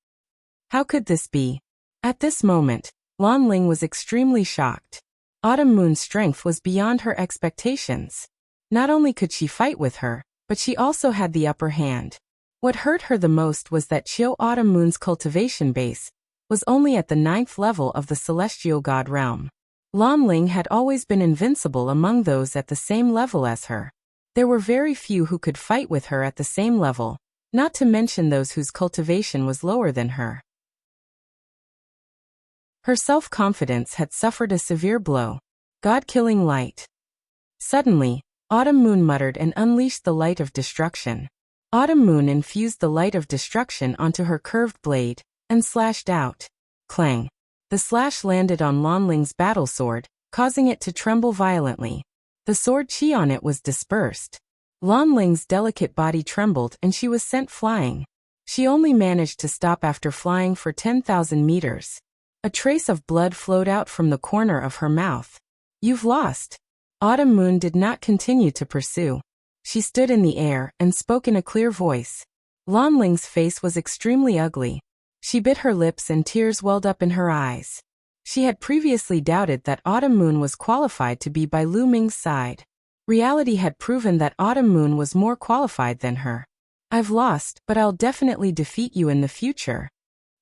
How could this be? At this moment, Lan Ling was extremely shocked. Autumn Moon's strength was beyond her expectations. Not only could she fight with her, but she also had the upper hand. What hurt her the most was that Qiu Autumn Moon's cultivation base was only at the 9th level of the celestial god realm. Lan Ling had always been invincible among those at the same level as her. There were very few who could fight with her at the same level, not to mention those whose cultivation was lower than her. Her self-confidence had suffered a severe blow. God-killing light. Suddenly, Autumn Moon muttered and unleashed the light of destruction. Autumn Moon infused the light of destruction onto her curved blade, and slashed out. Clang. The slash landed on Lan Ling's battle sword, causing it to tremble violently. The sword chi on it was dispersed. Lan Ling's delicate body trembled and she was sent flying. She only managed to stop after flying for 10,000 meters. A trace of blood flowed out from the corner of her mouth. You've lost. Autumn Moon did not continue to pursue. She stood in the air and spoke in a clear voice. Lan Ling's face was extremely ugly. She bit her lips and tears welled up in her eyes. She had previously doubted that Autumn Moon was qualified to be by Lu Ming's side. Reality had proven that Autumn Moon was more qualified than her. I've lost, but I'll definitely defeat you in the future,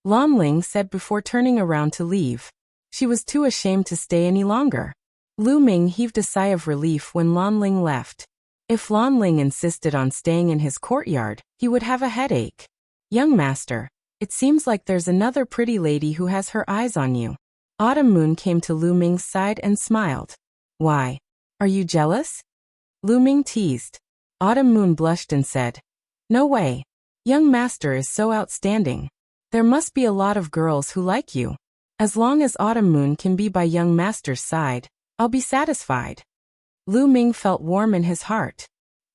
Lan Ling said before turning around to leave. She was too ashamed to stay any longer. Lu Ming heaved a sigh of relief when Lan Ling left. If Lan Ling insisted on staying in his courtyard, he would have a headache. Young master, it seems like there's another pretty lady who has her eyes on you. Autumn Moon came to Lu Ming's side and smiled. Why? Are you jealous? Lu Ming teased. Autumn Moon blushed and said, No way. Young master is so outstanding. There must be a lot of girls who like you. As long as Autumn Moon can be by young master's side, I'll be satisfied. Lu Ming felt warm in his heart.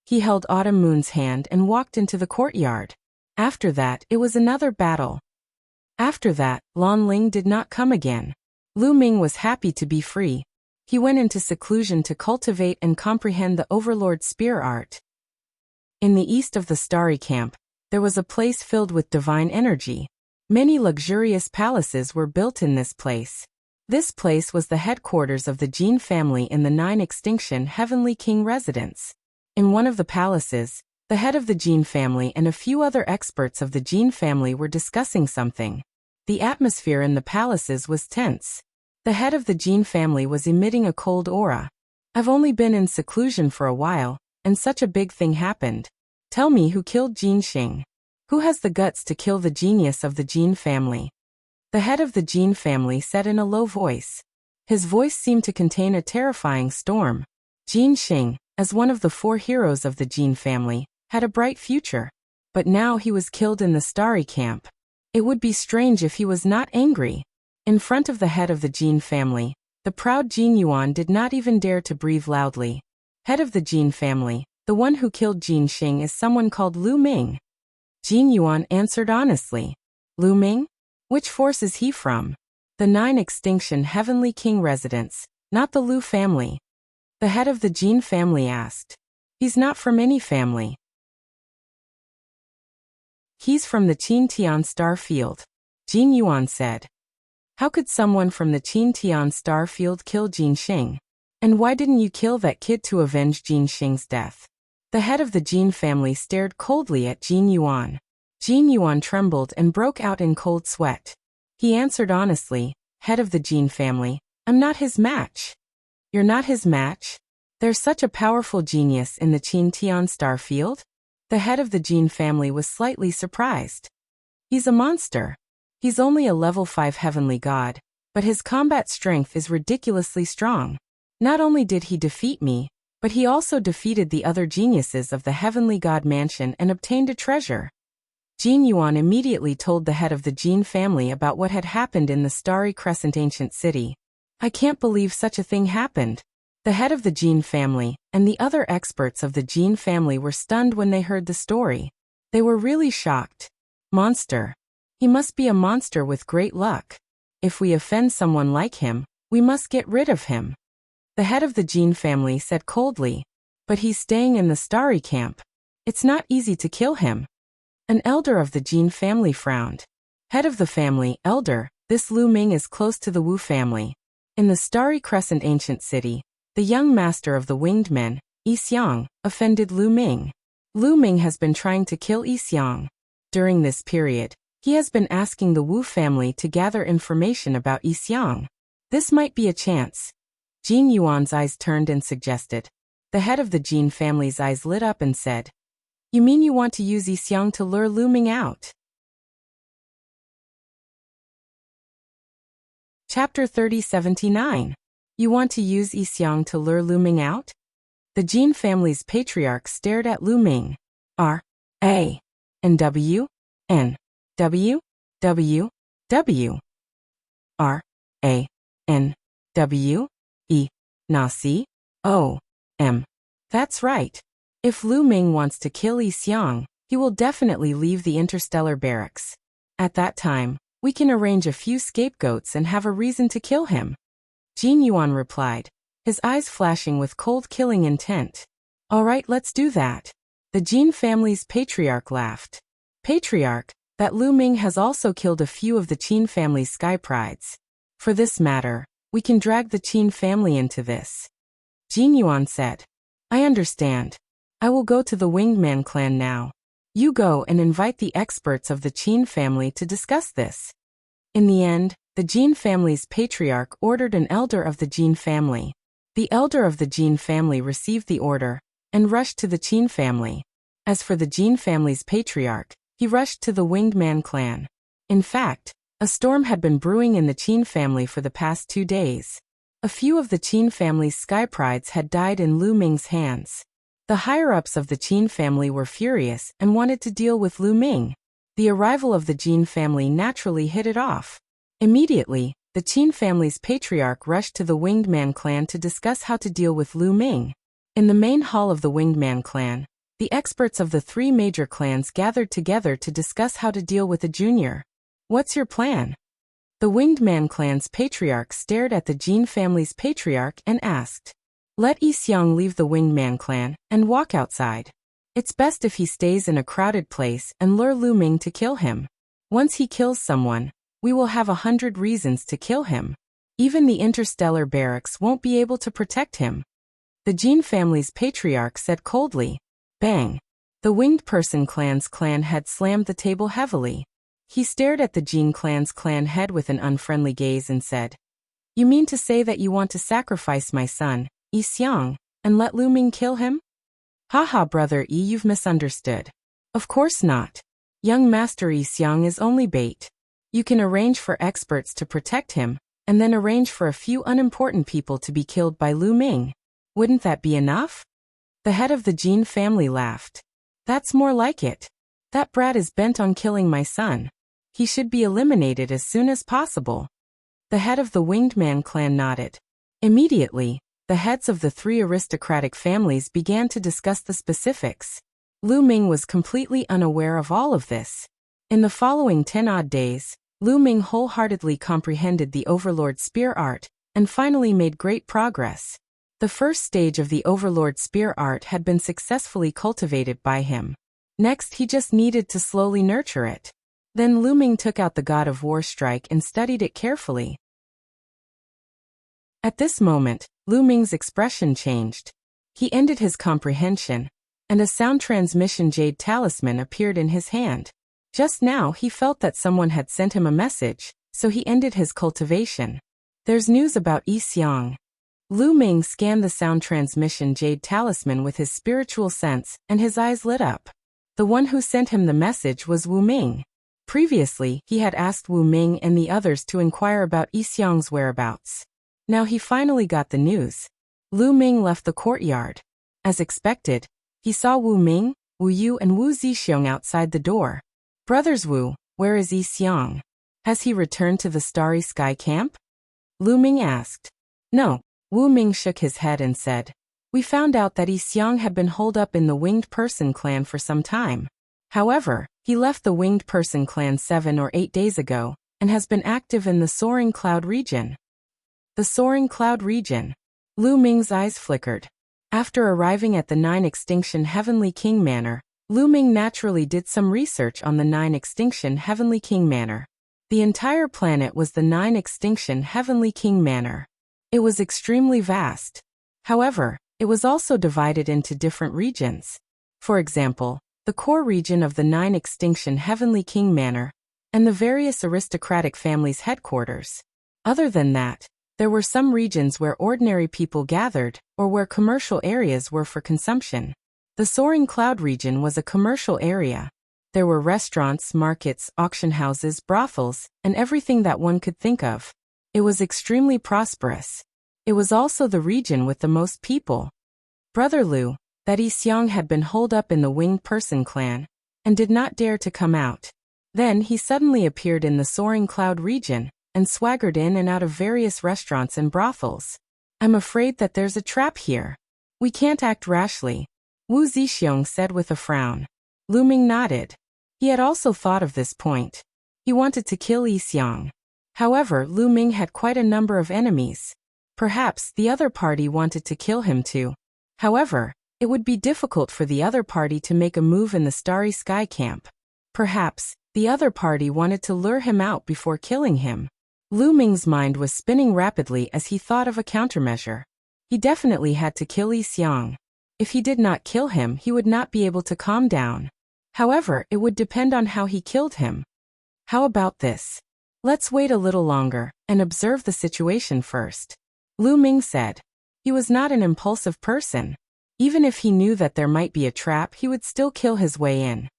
He held Autumn Moon's hand and walked into the courtyard. After that, it was another battle. After that, Lan Ling did not come again. Lu Ming was happy to be free. He went into seclusion to cultivate and comprehend the Overlord spear art. In the east of the Starry Camp, there was a place filled with divine energy. Many luxurious palaces were built in this place. This place was the headquarters of the Jin family in the 9 Extinction Heavenly King residence. In one of the palaces, the head of the Jin family and a few other experts of the Jin family were discussing something. The atmosphere in the palaces was tense. The head of the Jin family was emitting a cold aura. I've only been in seclusion for a while, and such a big thing happened. Tell me who killed Jin Xing. Who has the guts to kill the genius of the Jin family? The head of the Jin family said in a low voice. His voice seemed to contain a terrifying storm. Jin Xing, as one of the 4 heroes of the Jin family, had a bright future. But now he was killed in the Starry Camp. It would be strange if he was not angry. In front of the head of the Jin family, the proud Jin Yuan did not even dare to breathe loudly. Head of the Jin family, the one who killed Jin Xing is someone called Lu Ming. Jin Yuan answered honestly. Lu Ming? Which force is he from? The 9 Extinction Heavenly King residence, not the Lu family. The head of the Jin family asked. He's not from any family. He's from the Qintian Star Field, Jin Yuan said. How could someone from the Qintian Star Field kill Jin Xing? And why didn't you kill that kid to avenge Jin Xing's death? The head of the Jin family stared coldly at Jin Yuan. Jin Yuan trembled and broke out in cold sweat. He answered honestly, Head of the Jin family, I'm not his match. You're not his match? There's such a powerful genius in the Qintian Star Field? The head of the Jin family was slightly surprised. He's a monster. He's only a level 5 heavenly god, but his combat strength is ridiculously strong. Not only did he defeat me, but he also defeated the other geniuses of the Heavenly God Mansion and obtained a treasure. Jin Yuan immediately told the head of the Jin family about what had happened in the Starry Crescent ancient city. I can't believe such a thing happened. The head of the Jin family and the other experts of the Jin family were stunned when they heard the story. They were really shocked. Monster. He must be a monster with great luck. If we offend someone like him, we must get rid of him. The head of the Jin family said coldly. But he's staying in the starry camp. It's not easy to kill him. An elder of the Jin family frowned. Head of the family, elder, this Lu Ming is close to the Wu family. In the Starry Crescent ancient city, the young master of the winged men, Yi Xiang, offended Lu Ming. Lu Ming has been trying to kill Yi Xiang. During this period, he has been asking the Wu family to gather information about Yi Xiang. This might be a chance. Jin Yuan's eyes turned and suggested. The head of the Jin family's eyes lit up and said, "You mean you want to use Yi Xiang to lure Lu Ming out?" Chapter 3079. You want to use Yi Xiang to lure Lu Ming out? The Jin family's patriarch stared at Lu Ming. R.A. and W. N. W. W. W. R.A. N. W. E. Nasi. O. M. That's right. If Lu Ming wants to kill Yi Xiang, he will definitely leave the interstellar barracks. At that time, we can arrange a few scapegoats and have a reason to kill him. Jin Yuan replied, his eyes flashing with cold killing intent. All right, let's do that. The Jin family's patriarch laughed. Patriarch, that Lu Ming has also killed a few of the Qin family's sky prides. For this matter, we can drag the Qin family into this. Jin Yuan said, I understand. I will go to the Winged Man clan now. You go and invite the experts of the Qin family to discuss this. In the end, the Jin family's patriarch ordered an elder of the Jin family. The elder of the Jin family received the order and rushed to the Qin family. As for the Jin family's patriarch, he rushed to the Winged Man clan. In fact, a storm had been brewing in the Qin family for the past 2 days. A few of the Qin family's sky prides had died in Lu Ming's hands. The higher-ups of the Qin family were furious and wanted to deal with Lu Ming. The arrival of the Jin family naturally hit it off. Immediately, the Qin family's patriarch rushed to the Winged Man clan to discuss how to deal with Lu Ming. In the main hall of the Winged Man clan, the experts of the 3 major clans gathered together to discuss how to deal with the junior. What's your plan? The Winged Man clan's patriarch stared at the Jin family's patriarch and asked. Let Yi Xiang leave the Winged Man clan and walk outside. It's best if he stays in a crowded place and lure Lu Ming to kill him. Once he kills someone, we will have 100 reasons to kill him. Even the interstellar barracks won't be able to protect him. The Jin family's patriarch said coldly. Bang! The Winged Person clan's clan head slammed the table heavily. He stared at the Jin clan's clan head with an unfriendly gaze and said, You mean to say that you want to sacrifice my son, Yi Xiang, and let Lu Ming kill him? Haha, brother Yi, you've misunderstood. Of course not. Young Master Yi Xiang is only bait. You can arrange for experts to protect him, and then arrange for a few unimportant people to be killed by Lu Ming. Wouldn't that be enough? The head of the Jin family laughed. That's more like it. That brat is bent on killing my son. He should be eliminated as soon as possible. The head of the Winged Man clan nodded. Immediately, the heads of the 3 aristocratic families began to discuss the specifics. Lu Ming was completely unaware of all of this. In the following 10 odd days, Lu Ming wholeheartedly comprehended the Overlord Spear Art, and finally made great progress. The first stage of the Overlord Spear Art had been successfully cultivated by him. Next, he just needed to slowly nurture it. Then Lu Ming took out the God of War strike and studied it carefully. At this moment, Lu Ming's expression changed. He ended his comprehension, and a sound transmission jade talisman appeared in his hand. Just now he felt that someone had sent him a message, so he ended his cultivation. There's news about Yi Xiang. Lu Ming scanned the sound transmission jade talisman with his spiritual sense, and his eyes lit up. The one who sent him the message was Wu Ming. Previously, he had asked Wu Ming and the others to inquire about Yi Xiang's whereabouts. Now he finally got the news. Lu Ming left the courtyard. As expected, he saw Wu Ming, Wu Yu and Wu Zixiong outside the door. Brothers Wu, where is Yi Xiang? Has he returned to the Starry Sky camp? Lu Ming asked. No. Wu Ming shook his head and said. We found out that Yi Xiang had been holed up in the Winged Person clan for some time. However, he left the Winged Person clan 7 or 8 days ago, and has been active in the Soaring Cloud region. The Soaring Cloud region. Lu Ming's eyes flickered. After arriving at the 9 Extinction Heavenly King Manor, Lu Ming naturally did some research on the 9 Extinction Heavenly King Manor. The entire planet was the 9 Extinction Heavenly King Manor. It was extremely vast. However, it was also divided into different regions. For example, the core region of the 9 Extinction Heavenly King Manor, and the various aristocratic families' headquarters. Other than that, there were some regions where ordinary people gathered, or where commercial areas were for consumption. The Soaring Cloud region was a commercial area. There were restaurants, markets, auction houses, brothels, and everything that one could think of. It was extremely prosperous. It was also the region with the most people. Brother Lu, that Yi Xiang had been holed up in the Winged Person clan, and did not dare to come out. Then he suddenly appeared in the Soaring Cloud region, and swaggered in and out of various restaurants and brothels. I'm afraid that there's a trap here. We can't act rashly, Wu Zixiong said with a frown. Lu Ming nodded. He had also thought of this point. He wanted to kill Yi Xiang. However, Lu Ming had quite a number of enemies. Perhaps the other party wanted to kill him too. However, it would be difficult for the other party to make a move in the Starry Sky camp. Perhaps the other party wanted to lure him out before killing him. Lu Ming's mind was spinning rapidly as he thought of a countermeasure. He definitely had to kill Yi Xiang. If he did not kill him, he would not be able to calm down. However, it would depend on how he killed him. How about this? Let's wait a little longer and observe the situation first, Lu Ming said. He was not an impulsive person. Even if he knew that there might be a trap, he would still kill his way in.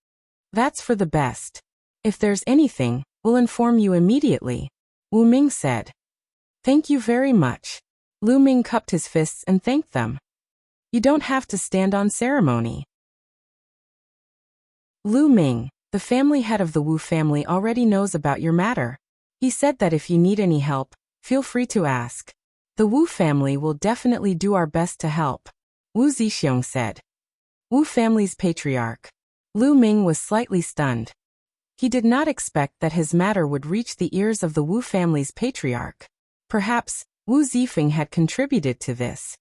That's for the best. If there's anything, we'll inform you immediately, Wu Ming said. Thank you very much. Lu Ming cupped his fists and thanked them. You don't have to stand on ceremony. Lu Ming, the family head of the Wu family, already knows about your matter. He said that if you need any help, feel free to ask. The Wu family will definitely do our best to help, Wu Zixiong said. Wu family's patriarch. Lu Ming was slightly stunned. He did not expect that his matter would reach the ears of the Wu family's patriarch. Perhaps Wu Zifeng had contributed to this.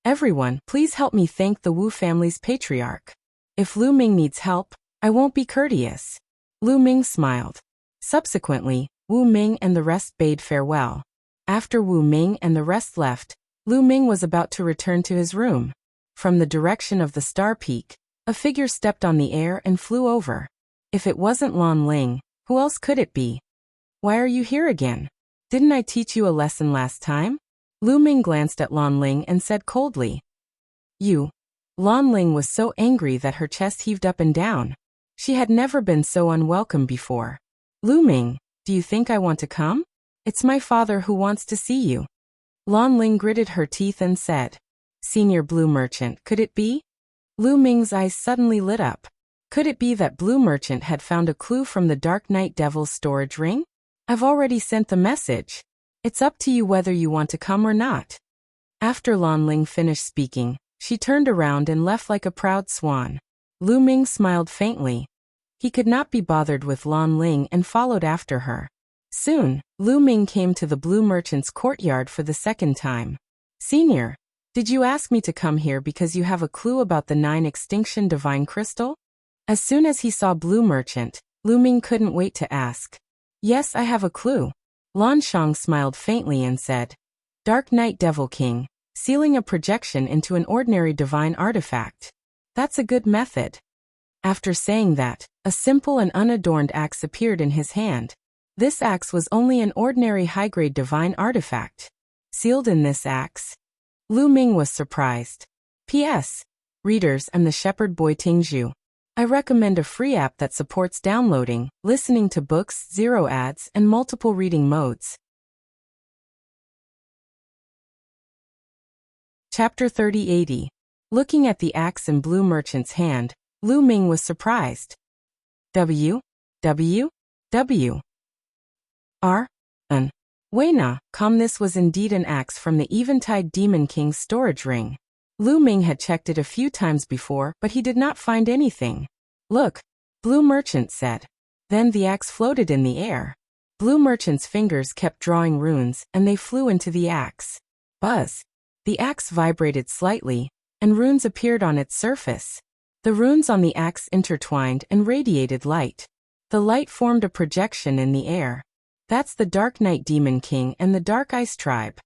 Everyone, please help me thank the Wu family's patriarch. If Lu Ming needs help, I won't be courteous. Lu Ming smiled. Subsequently, Wu Ming and the rest bade farewell. After Wu Ming and the rest left, Lu Ming was about to return to his room. From the direction of the Star Peak, a figure stepped on the air and flew over. If it wasn't Lan Ling, who else could it be? Why are you here again? Didn't I teach you a lesson last time? Lu Ming glanced at Lan Ling and said coldly. You. Lan Ling was so angry that her chest heaved up and down. She had never been so unwelcome before. Lu Ming, do you think I want to come? It's my father who wants to see you. Lan Ling gritted her teeth and said. Senior Blue Merchant, could it be? Lu Ming's eyes suddenly lit up. Could it be that Blue Merchant had found a clue from the Dark Knight Devil's storage ring? I've already sent the message. It's up to you whether you want to come or not. After Lan Ling finished speaking, she turned around and left like a proud swan. Lu Ming smiled faintly. He could not be bothered with Lan Ling and followed after her. Soon, Lu Ming came to the Blue Merchant's courtyard for the second time. Senior, did you ask me to come here because you have a clue about the 9 Extinction Divine Crystal? As soon as he saw Blue Merchant, Lu Ming couldn't wait to ask. Yes, I have a clue. Lan Shang smiled faintly and said. Dark Knight Devil King, sealing a projection into an ordinary divine artifact. That's a good method. After saying that, a simple and unadorned axe appeared in his hand. This axe was only an ordinary high-grade divine artifact. Sealed in this axe? Lu Ming was surprised. P.S. Readers, I'm the shepherd boy Tingzhu. I recommend a free app that supports downloading, listening to books, zero ads, and multiple reading modes. Chapter 3080. Looking at the axe in Blue Merchant's hand, Lu Ming was surprised. W. R. N. Weina, this was indeed an axe from the Eventide Demon King's storage ring. Lu Ming had checked it a few times before, but he did not find anything. Look, Blue Merchant said. Then the axe floated in the air. Blue Merchant's fingers kept drawing runes, and they flew into the axe. Buzz. The axe vibrated slightly, and runes appeared on its surface. The runes on the axe intertwined and radiated light. The light formed a projection in the air. That's the Dark Night Demon King and the Dark Ice Tribe.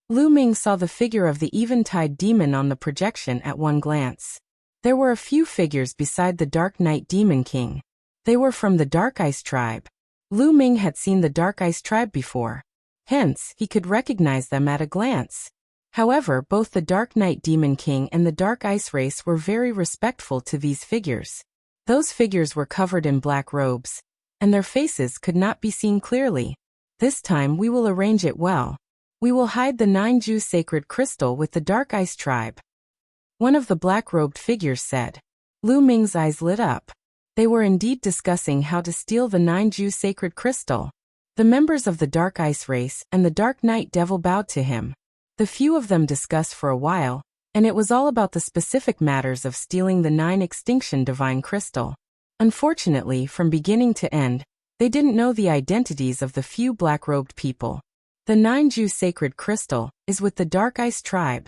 Lu Ming saw the figure of the Eventide Demon on the projection at one glance. There were a few figures beside the Dark Night Demon King. They were from the Dark Ice Tribe. Lu Ming had seen the Dark Ice Tribe before. Hence, he could recognize them at a glance. However, both the Dark Night Demon King and the Dark Ice Race were very respectful to these figures. Those figures were covered in black robes, and their faces could not be seen clearly. This time we will arrange it well. We will hide the 9-Ju sacred crystal with the Dark Ice Tribe. One of the black-robed figures said. Lu Ming's eyes lit up. They were indeed discussing how to steal the 9-Ju sacred crystal. The members of the Dark Ice Race and the Dark Night Devil bowed to him. The few of them discussed for a while, and it was all about the specific matters of stealing the 9-extinction divine crystal. Unfortunately, from beginning to end, they didn't know the identities of the few black-robed people. The 9-Ju sacred crystal is with the Dark Ice Tribe.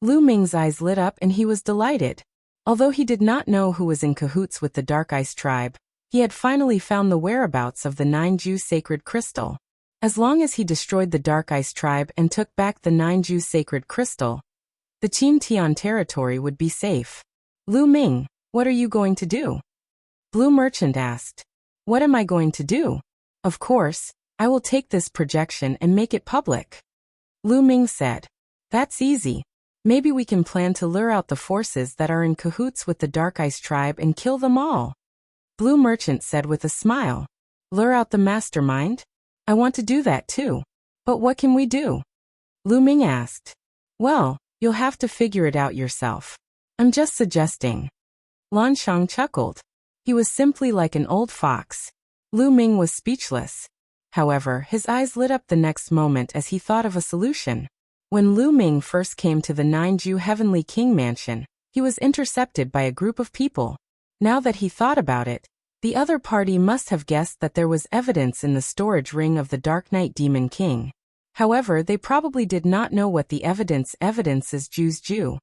Lu Ming's eyes lit up and he was delighted. Although he did not know who was in cahoots with the Dark Ice Tribe, he had finally found the whereabouts of the 9-Ju sacred crystal. As long as he destroyed the Dark Ice Tribe and took back the 9-Ju sacred crystal, the Qin Tian territory would be safe. Lu Ming, what are you going to do? Blue Merchant asked. What am I going to do? Of course, I will take this projection and make it public. Lu Ming said. That's easy. Maybe we can plan to lure out the forces that are in cahoots with the Dark Ice Tribe and kill them all. Blue Merchant said with a smile. Lure out the mastermind? I want to do that too. But what can we do? Lu Ming asked. Well, you'll have to figure it out yourself. I'm just suggesting. Lan Shang chuckled. He was simply like an old fox. Lu Ming was speechless. However, his eyes lit up the next moment as he thought of a solution. When Lu Ming first came to the 9-Ju Heavenly King Mansion, he was intercepted by a group of people. Now that he thought about it, the other party must have guessed that there was evidence in the storage ring of the Dark Night Demon King. However, they probably did not know what the evidence is Ju's Ju.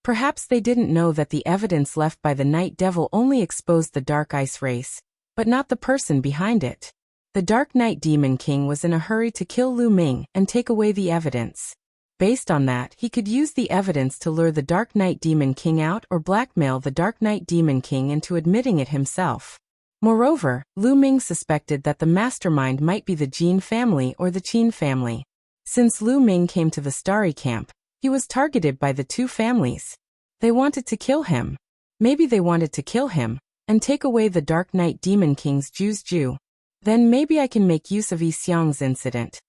Perhaps they didn't know that the evidence left by the Night Devil only exposed the Dark Ice Race, but not the person behind it. The Dark Night Demon King was in a hurry to kill Lu Ming and take away the evidence. Based on that, he could use the evidence to lure the Dark Night Demon King out or blackmail the Dark Night Demon King into admitting it himself. Moreover, Lu Ming suspected that the mastermind might be the Jin family or the Qin family. Since Lu Ming came to the Starry Camp, he was targeted by the two families. They wanted to kill him. Maybe they wanted to kill him and take away the Dark Night Demon King's Ju's Ju. Then maybe I can make use of Yi Xiang's incident.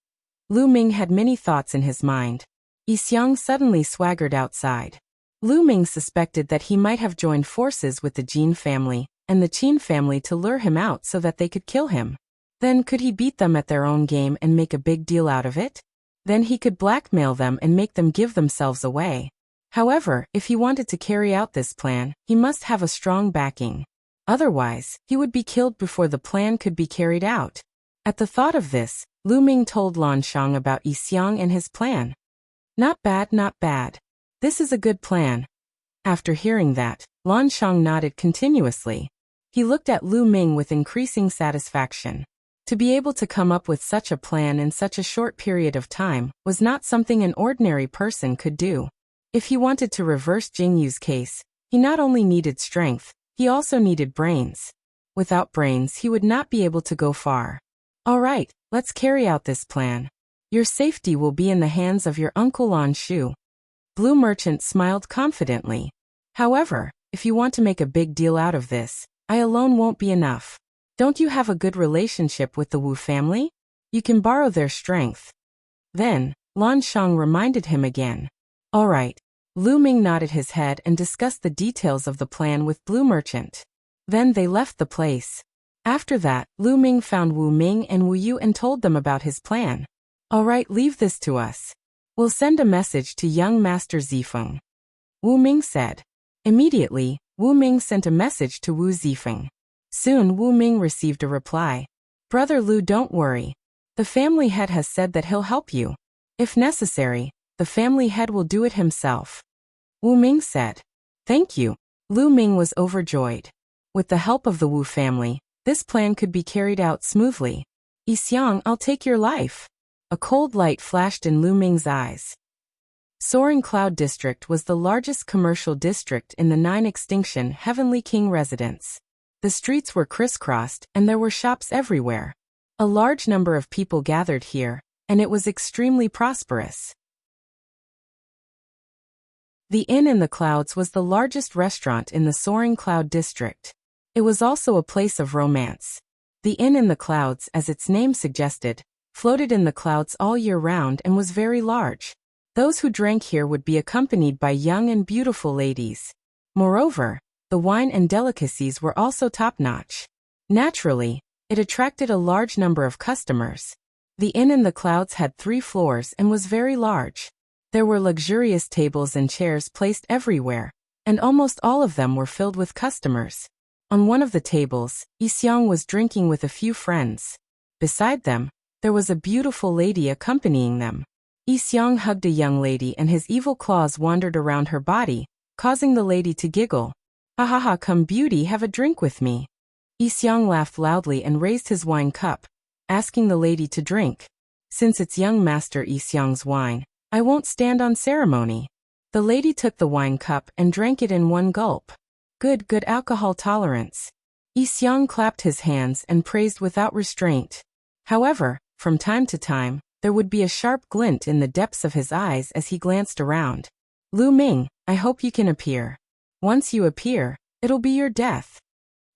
Lu Ming had many thoughts in his mind. Yi Xiang suddenly swaggered outside. Lu Ming suspected that he might have joined forces with the Jin family and the Qin family to lure him out so that they could kill him. Then could he beat them at their own game and make a big deal out of it? Then he could blackmail them and make them give themselves away. However, if he wanted to carry out this plan, he must have a strong backing. Otherwise, he would be killed before the plan could be carried out. At the thought of this, Lu Ming told Lan Shang about Yi Xiang and his plan. Not bad, not bad. This is a good plan. After hearing that, Lan Shang nodded continuously. He looked at Lu Ming with increasing satisfaction. To be able to come up with such a plan in such a short period of time was not something an ordinary person could do. If he wanted to reverse Jingyu's case, he not only needed strength, he also needed brains. Without brains, he would not be able to go far. All right, let's carry out this plan. Your safety will be in the hands of your uncle Lan Shu. Blue Merchant smiled confidently. However, if you want to make a big deal out of this, I alone won't be enough. Don't you have a good relationship with the Wu family? You can borrow their strength. Then, Lan Shang reminded him again. All right. Lu Ming nodded his head and discussed the details of the plan with Blue Merchant. Then they left the place. After that, Lu Ming found Wu Ming and Wu Yu and told them about his plan. All right, leave this to us. We'll send a message to young Master Zifeng. Wu Ming said. Immediately, Wu Ming sent a message to Wu Zifeng. Soon Wu Ming received a reply. Brother Lu, don't worry. The family head has said that he'll help you. If necessary, the family head will do it himself. Wu Ming said. Thank you. Lu Ming was overjoyed. With the help of the Wu family, this plan could be carried out smoothly. Yixiang, I'll take your life. A cold light flashed in Lu Ming's eyes. Soaring Cloud District was the largest commercial district in the 9 extinction Heavenly King residence. The streets were crisscrossed and there were shops everywhere. A large number of people gathered here, and it was extremely prosperous. The Inn in the Clouds was the largest restaurant in the Soaring Cloud District. It was also a place of romance. The Inn in the Clouds, as its name suggested, floated in the clouds all year round and was very large. Those who drank here would be accompanied by young and beautiful ladies. Moreover, the wine and delicacies were also top-notch. Naturally, it attracted a large number of customers. The Inn in the Clouds had 3 floors and was very large. There were luxurious tables and chairs placed everywhere, and almost all of them were filled with customers. On one of the tables, Yixiang was drinking with a few friends. Beside them, there was a beautiful lady accompanying them. Yixiang hugged a young lady and his evil claws wandered around her body, causing the lady to giggle. Ha ha ha, come beauty, have a drink with me. Yixiang laughed loudly and raised his wine cup, asking the lady to drink. Since it's young master Yixiang's wine, I won't stand on ceremony. The lady took the wine cup and drank it in one gulp. Good alcohol tolerance. Yixiang clapped his hands and praised without restraint. However, from time to time, there would be a sharp glint in the depths of his eyes as he glanced around. Lu Ming, I hope you can appear. Once you appear, it'll be your death.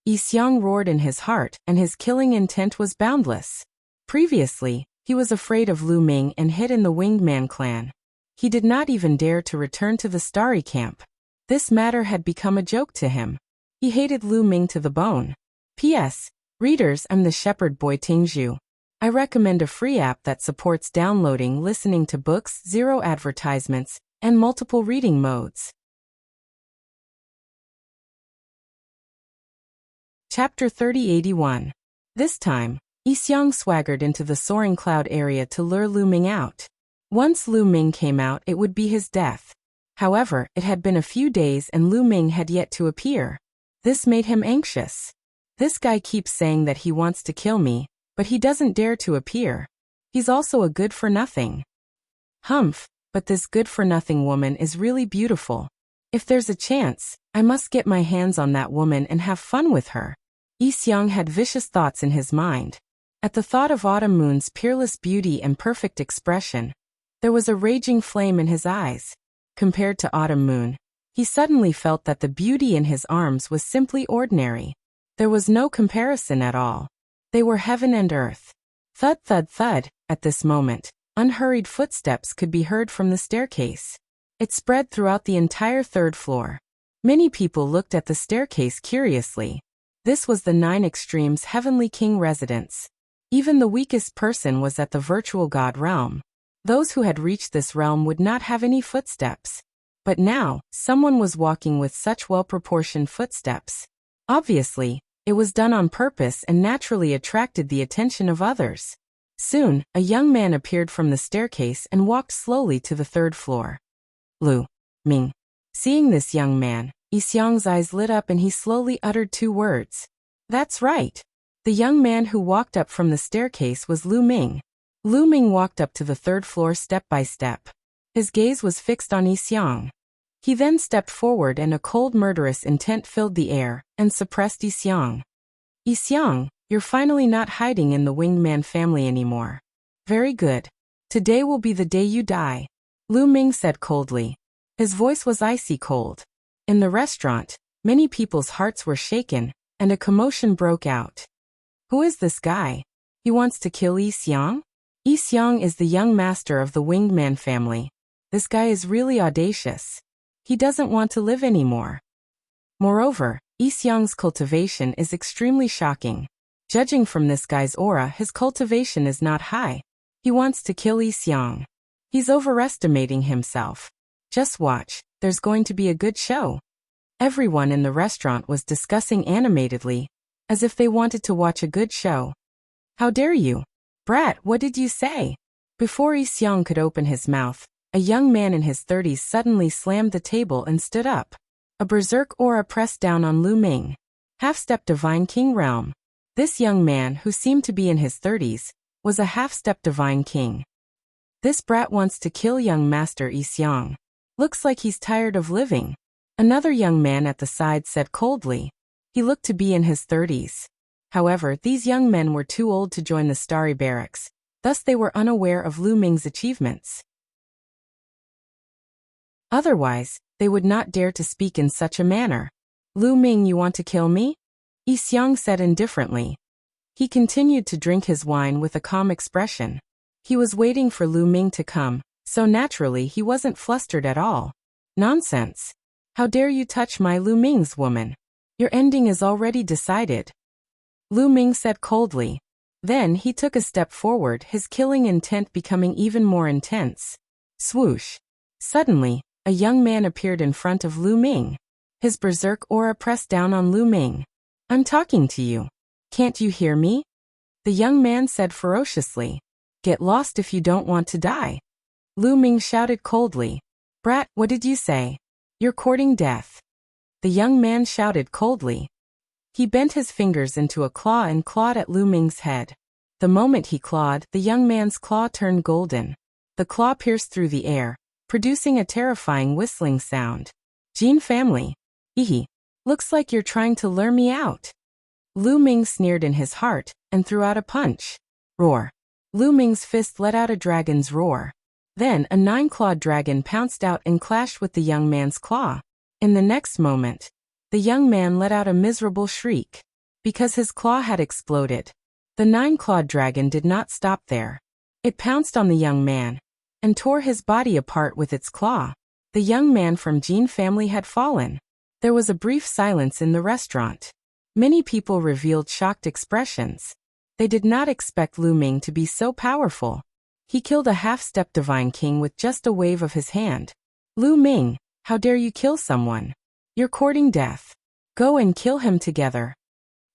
Yixiang roared in his heart, and his killing intent was boundless. Previously, he was afraid of Lu Ming and hid in the Winged Man clan. He did not even dare to return to the Starry Camp. This matter had become a joke to him. He hated Lu Ming to the bone. P.S. Readers, I'm the shepherd boy Tingzhu. I recommend a free app that supports downloading, listening to books, 0 advertisements, and multiple reading modes. Chapter 3081. This time, Yixiang swaggered into the Soaring Cloud area to lure Lu Ming out. Once Lu Ming came out, it would be his death. However, it had been a few days and Lu Ming had yet to appear. This made him anxious. This guy keeps saying that he wants to kill me, but he doesn't dare to appear. He's also a good-for-nothing. Humph, but this good-for-nothing woman is really beautiful. If there's a chance, I must get my hands on that woman and have fun with her. Yixiang had vicious thoughts in his mind. At the thought of Autumn Moon's peerless beauty and perfect expression, there was a raging flame in his eyes. Compared to Autumn Moon, he suddenly felt that the beauty in his arms was simply ordinary. There was no comparison at all. They were heaven and earth. Thud, thud, thud. At this moment, unhurried footsteps could be heard from the staircase. It spread throughout the entire 3rd floor. Many people looked at the staircase curiously. This was the 9 Extremes Heavenly King residence. Even the weakest person was at the virtual god realm. Those who had reached this realm would not have any footsteps. But now, someone was walking with such well-proportioned footsteps. Obviously, it was done on purpose and naturally attracted the attention of others. Soon, a young man appeared from the staircase and walked slowly to the 3rd floor. Lu Ming. Seeing this young man, Yixiang's eyes lit up and he slowly uttered 2 words. That's right. The young man who walked up from the staircase was Lu Ming. Lu Ming walked up to the 3rd floor step by step. His gaze was fixed on Yixiang. He then stepped forward and a cold murderous intent filled the air and suppressed Yixiang. Yixiang, you're finally not hiding in the Winged Man family anymore. Very good. Today will be the day you die. Lu Ming said coldly. His voice was icy cold. In the restaurant, many people's hearts were shaken, and a commotion broke out. Who is this guy? He wants to kill Yixiang? Yixiang is the young master of the Winged Man family. This guy is really audacious. He doesn't want to live anymore. Moreover, Yixiang's cultivation is extremely shocking. Judging from this guy's aura, his cultivation is not high. He wants to kill Yixiang. He's overestimating himself. Just watch, there's going to be a good show. Everyone in the restaurant was discussing animatedly, as if they wanted to watch a good show. How dare you? Brat, what did you say? Before Yi Xiong could open his mouth, a young man in his 30s suddenly slammed the table and stood up. A berserk aura pressed down on Lu Ming. Half-step Divine King realm. This young man, who seemed to be in his 30s, was a half-step Divine King. This brat wants to kill young Master Yi Xiong. Looks like he's tired of living. Another young man at the side said coldly. He looked to be in his 30s. However, these young men were too old to join the Starry Barracks, thus they were unaware of Lu Ming's achievements. Otherwise, they would not dare to speak in such a manner. Lu Ming, you want to kill me? Yi Xiong said indifferently. He continued to drink his wine with a calm expression. He was waiting for Lu Ming to come, so naturally he wasn't flustered at all. Nonsense. How dare you touch my Lu Ming's woman? Your ending is already decided. Lu Ming said coldly. Then he took a step forward, his killing intent becoming even more intense. Swoosh. Suddenly, a young man appeared in front of Lu Ming. His berserk aura pressed down on Lu Ming. I'm talking to you. Can't you hear me? The young man said ferociously. Get lost if you don't want to die. Lu Ming shouted coldly. Brat, what did you say? You're courting death. The young man shouted coldly. He bent his fingers into a claw and clawed at Lu Ming's head. The moment he clawed, the young man's claw turned golden. The claw pierced through the air, producing a terrifying whistling sound. Jin family. Hehe. Looks like you're trying to lure me out. Lu Ming sneered in his heart, and threw out a punch. Roar. Lu Ming's fist let out a dragon's roar. Then a 9-clawed dragon pounced out and clashed with the young man's claw. In the next moment, the young man let out a miserable shriek. Because his claw had exploded, the 9-clawed dragon did not stop there. It pounced on the young man, and tore his body apart with its claw. The young man from Jin family had fallen. There was a brief silence in the restaurant. Many people revealed shocked expressions. They did not expect Lu Ming to be so powerful. He killed a half-step Divine King with just a wave of his hand. Lu Ming, how dare you kill someone? You're courting death. Go and kill him together.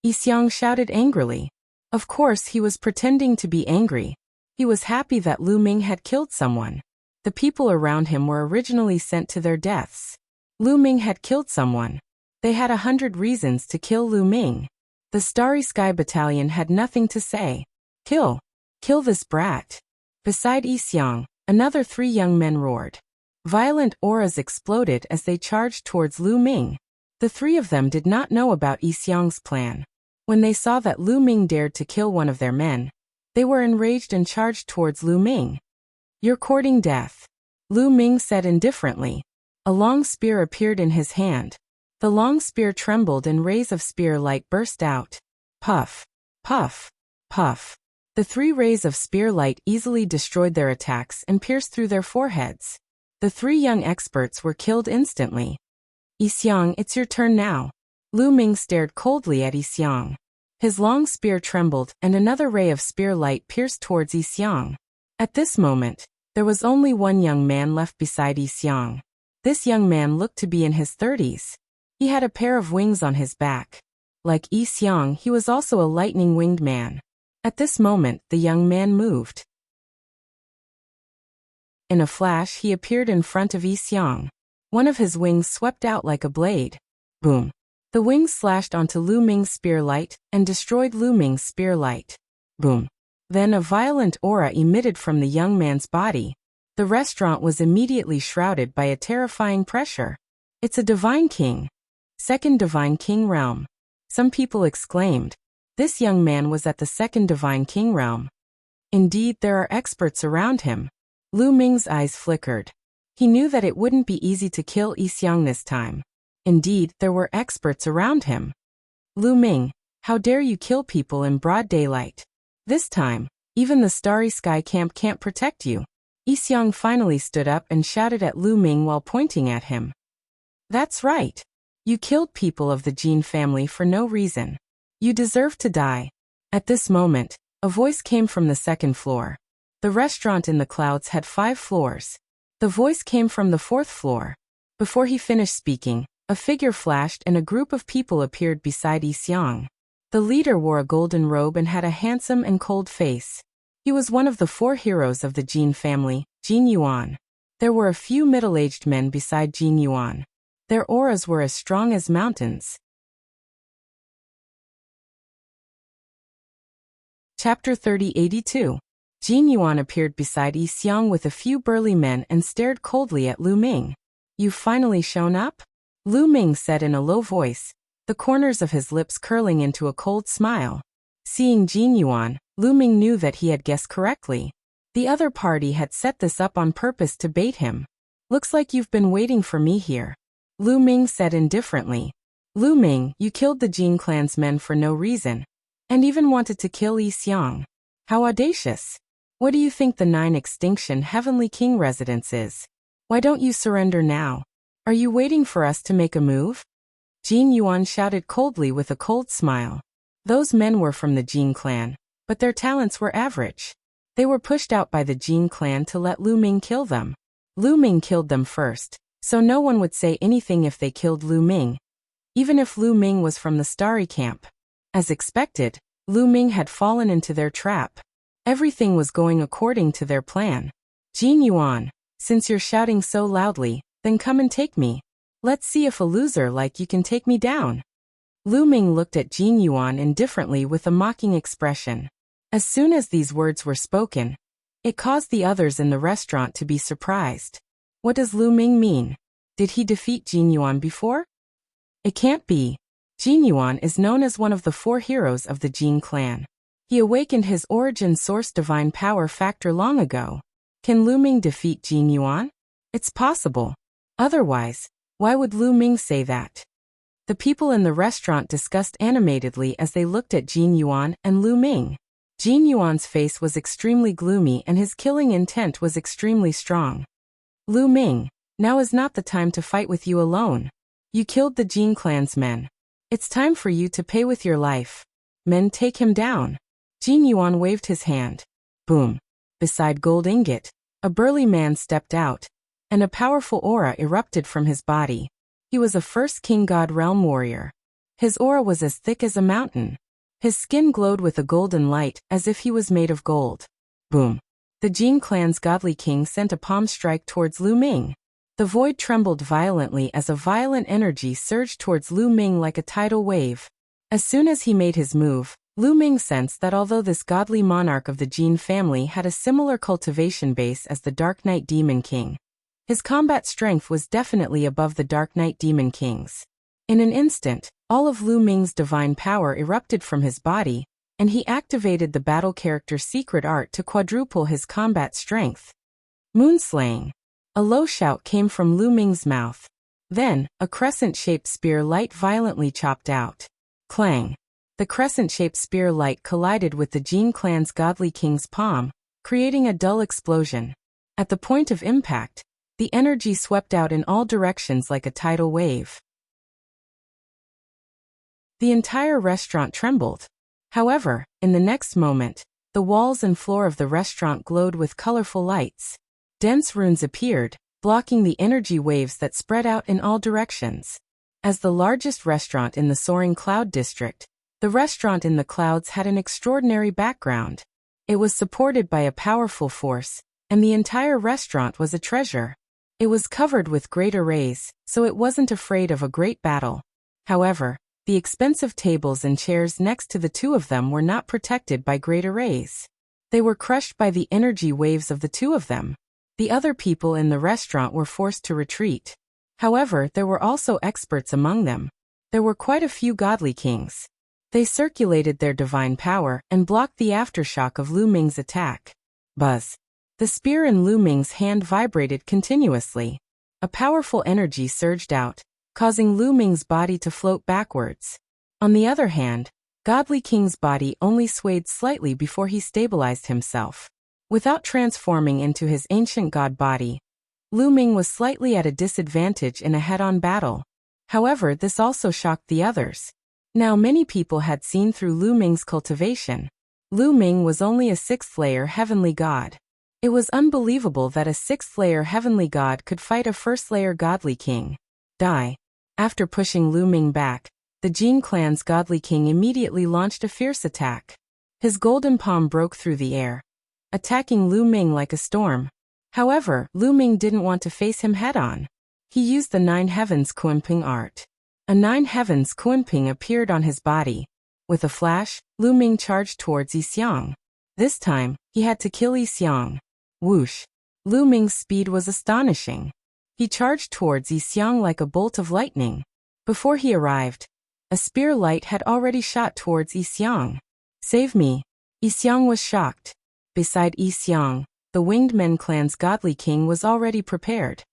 Yi Xiong shouted angrily. Of course he was pretending to be angry. He was happy that Lu Ming had killed someone. The people around him were originally sent to their deaths. Lu Ming had killed someone. They had 100 reasons to kill Lu Ming. The Starry Sky Battalion had nothing to say. Kill. Kill this brat. Beside Yi Xiong, another 3 young men roared. Violent auras exploded as they charged towards Lu Ming. The 3 of them did not know about Yi Xiong's plan. When they saw that Lu Ming dared to kill one of their men, they were enraged and charged towards Lu Ming. You're courting death. Lu Ming said indifferently. A long spear appeared in his hand. The long spear trembled and rays of spear light burst out. Puff, puff, puff. The 3 rays of spear light easily destroyed their attacks and pierced through their foreheads. The 3 young experts were killed instantly. Yi Xiong, it's your turn now. Lu Ming stared coldly at Yi Xiong. His long spear trembled and another ray of spear light pierced towards Yi Xiong. At this moment, there was only one young man left beside Yi Xiong. This young man looked to be in his 30s. He had a pair of wings on his back. Like Yi Xiong, he was also a lightning-winged man. At this moment, the young man moved. In a flash, he appeared in front of Yi Xiong. One of his wings swept out like a blade. Boom. The wings slashed onto Lu Ming's spear light and destroyed Lu Ming's spear light. Boom. Then a violent aura emitted from the young man's body. The restaurant was immediately shrouded by a terrifying pressure. It's a Divine King. Second Divine King realm. Some people exclaimed. This young man was at the second Divine King realm. Indeed, there are experts around him. Lu Ming's eyes flickered. He knew that it wouldn't be easy to kill Yi Xiong this time. Indeed, there were experts around him. Lu Ming, how dare you kill people in broad daylight? This time, even the Starry Sky Camp can't protect you. Yi Xiong finally stood up and shouted at Lu Ming while pointing at him. That's right. You killed people of the Jin family for no reason. You deserve to die. At this moment, a voice came from the second floor. The restaurant in the clouds had 5 floors. The voice came from the 4th floor. Before he finished speaking, a figure flashed and a group of people appeared beside Yi Xiong. The leader wore a golden robe and had a handsome and cold face. He was one of the 4 heroes of the Jin family, Jin Yuan. There were a few middle-aged men beside Jin Yuan. Their auras were as strong as mountains. Chapter 3082. Jin Yuan appeared beside Yi Xiang with a few burly men and stared coldly at Lu Ming. "You've finally shown up?" Lu Ming said in a low voice, the corners of his lips curling into a cold smile. Seeing Jin Yuan, Lu Ming knew that he had guessed correctly. The other party had set this up on purpose to bait him. "Looks like you've been waiting for me here," Lu Ming said indifferently. "Lu Ming, you killed the Jin clan's men for no reason, and even wanted to kill Yi Xiang. How audacious. What do you think the 9 Extinction Heavenly King residence is? Why don't you surrender now? Are you waiting for us to make a move?" Jin Yuan shouted coldly with a cold smile. Those men were from the Jin clan, but their talents were average. They were pushed out by the Jin clan to let Lu Ming kill them. Lu Ming killed them first, so no one would say anything if they killed Lu Ming, even if Lu Ming was from the Starry Camp. As expected, Lu Ming had fallen into their trap. Everything was going according to their plan. "Jin Yuan, since you're shouting so loudly, then come and take me. Let's see if a loser like you can take me down." Lu Ming looked at Jin Yuan indifferently with a mocking expression. As soon as these words were spoken, it caused the others in the restaurant to be surprised. What does Lu Ming mean? Did he defeat Jin Yuan before? It can't be. Jin Yuan is known as one of the 4 heroes of the Jin clan. He awakened his origin source divine power factor long ago. Can Lu Ming defeat Jin Yuan? It's possible. Otherwise, why would Lu Ming say that? The people in the restaurant discussed animatedly as they looked at Jin Yuan and Lu Ming. Jin Yuan's face was extremely gloomy and his killing intent was extremely strong. "Lu Ming, now is not the time to fight with you alone. You killed the Jin clan's men. It's time for you to pay with your life. Men, take him down." Jin Yuan waved his hand. Boom. Beside Gold Ingot, a burly man stepped out, and a powerful aura erupted from his body. He was a first King God Realm warrior. His aura was as thick as a mountain. His skin glowed with a golden light, as if he was made of gold. Boom. The Jin clan's godly king sent a palm strike towards Lu Ming. The void trembled violently as a violent energy surged towards Lu Ming like a tidal wave. As soon as he made his move, Lu Ming sensed that although this godly monarch of the Jin family had a similar cultivation base as the Dark Knight Demon King, his combat strength was definitely above the Dark Knight Demon King's. In an instant, all of Lu Ming's divine power erupted from his body, and he activated the battle character's secret art to quadruple his combat strength. Moonslaying. A low shout came from Lu Ming's mouth. Then, a crescent-shaped spear light violently chopped out. Clang. The crescent-shaped spear light collided with the Jin clan's godly king's palm, creating a dull explosion. At the point of impact, the energy swept out in all directions like a tidal wave. The entire restaurant trembled. However, in the next moment, the walls and floor of the restaurant glowed with colorful lights. Dense runes appeared, blocking the energy waves that spread out in all directions. As the largest restaurant in the soaring cloud district, the restaurant in the clouds had an extraordinary background. It was supported by a powerful force, and the entire restaurant was a treasure. It was covered with great arrays, so it wasn't afraid of a great battle. However, the expensive tables and chairs next to the 2 of them were not protected by great arrays. They were crushed by the energy waves of the 2 of them. The other people in the restaurant were forced to retreat. However, there were also experts among them. There were quite a few godly kings. They circulated their divine power and blocked the aftershock of Lu Ming's attack. Buzz. The spear in Lu Ming's hand vibrated continuously. A powerful energy surged out, causing Lu Ming's body to float backwards. On the other hand, Godly King's body only swayed slightly before he stabilized himself. Without transforming into his ancient god body, Lu Ming was slightly at a disadvantage in a head-on battle. However, this also shocked the others. Now many people had seen through Lu Ming's cultivation. Lu Ming was only a 6th-layer heavenly god. It was unbelievable that a 6th-layer heavenly god could fight a 1st-layer godly king. Die. After pushing Lu Ming back, the Jin clan's godly king immediately launched a fierce attack. His golden palm broke through the air, attacking Lu Ming like a storm. However, Lu Ming didn't want to face him head-on. He used the Nine Heavens Kunping art. A Nine Heavens Kunping appeared on his body. With a flash, Lu Ming charged towards Yi Xiang. This time, he had to kill Yi Xiang. Whoosh! Lu Ming's speed was astonishing. He charged towards Yi Xiang like a bolt of lightning. Before he arrived, a spear light had already shot towards Yi Xiang. Save me! Yi Xiang was shocked. Beside Yi Xiang, the Winged Men clan's godly king was already prepared.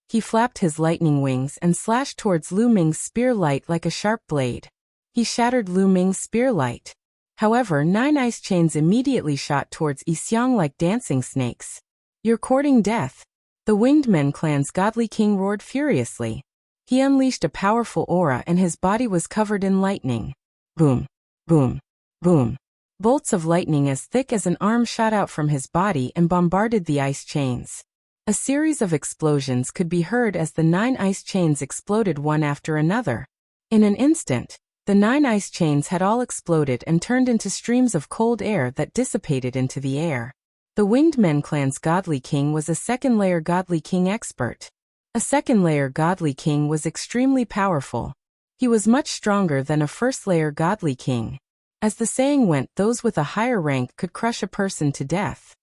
He flapped his lightning wings and slashed towards Lu Ming's spear light like a sharp blade. He shattered Lu Ming's spear light. However, 9 ice chains immediately shot towards Yi Xiang like dancing snakes. You're courting death. The Winged Men clan's godly king roared furiously. He unleashed a powerful aura and his body was covered in lightning. Boom, boom, boom. Bolts of lightning as thick as an arm shot out from his body and bombarded the ice chains. A series of explosions could be heard as the 9 ice chains exploded one after another. In an instant, the 9 ice chains had all exploded and turned into streams of cold air that dissipated into the air. The Winged Men clan's godly king was a second-layer godly king expert. A second-layer godly king was extremely powerful. He was much stronger than a first-layer godly king. As the saying went, those with a higher rank could crush a person to death.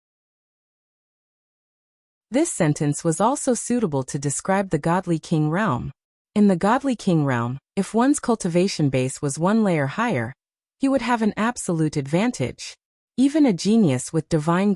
This sentence was also suitable to describe the godly king realm. In the godly king realm, if one's cultivation base was 1 layer higher, he would have an absolute advantage. Even a genius with divine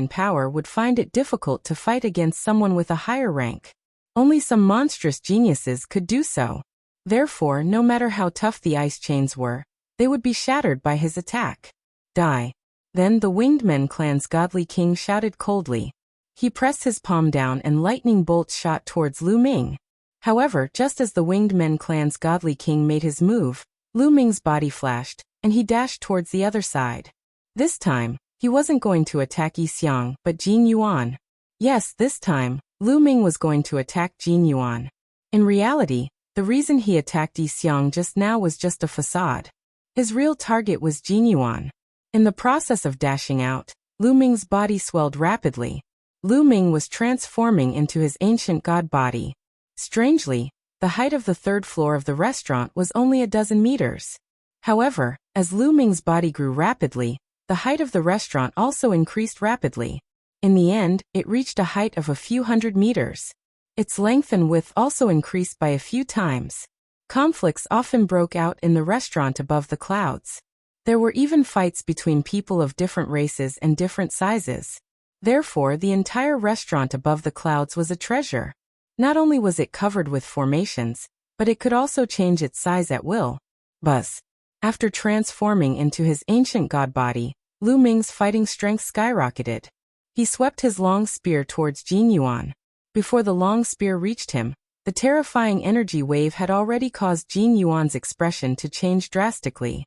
power would find it difficult to fight against someone with a higher rank. Only some monstrous geniuses could do so. Therefore, no matter how tough the ice chains were, they would be shattered by his attack. Die. Then the Winged Men clan's godly king shouted coldly. He pressed his palm down and lightning bolts shot towards Lu Ming. However, just as the Winged Men clan's godly king made his move, Lu Ming's body flashed, and he dashed towards the other side. This time, he wasn't going to attack Yi Xiang, but Jin Yuan. Yes, this time, Lu Ming was going to attack Jin Yuan. In reality, the reason he attacked Yi Xiang just now was just a facade. His real target was Jin Yuan. In the process of dashing out, Lu Ming's body swelled rapidly. Lu Ming was transforming into his ancient god body. Strangely, the height of the 3rd floor of the restaurant was only a dozen meters. However, as Lu Ming's body grew rapidly, the height of the restaurant also increased rapidly. In the end, it reached a height of a few hundred meters. Its length and width also increased by a few times. Conflicts often broke out in the restaurant above the clouds. There were even fights between people of different races and different sizes. Therefore, the entire restaurant above the clouds was a treasure. Not only was it covered with formations, but it could also change its size at will. Buzz. After transforming into his ancient god body, Lu Ming's fighting strength skyrocketed. He swept his long spear towards Jin Yuan. Before the long spear reached him, the terrifying energy wave had already caused Jin Yuan's expression to change drastically.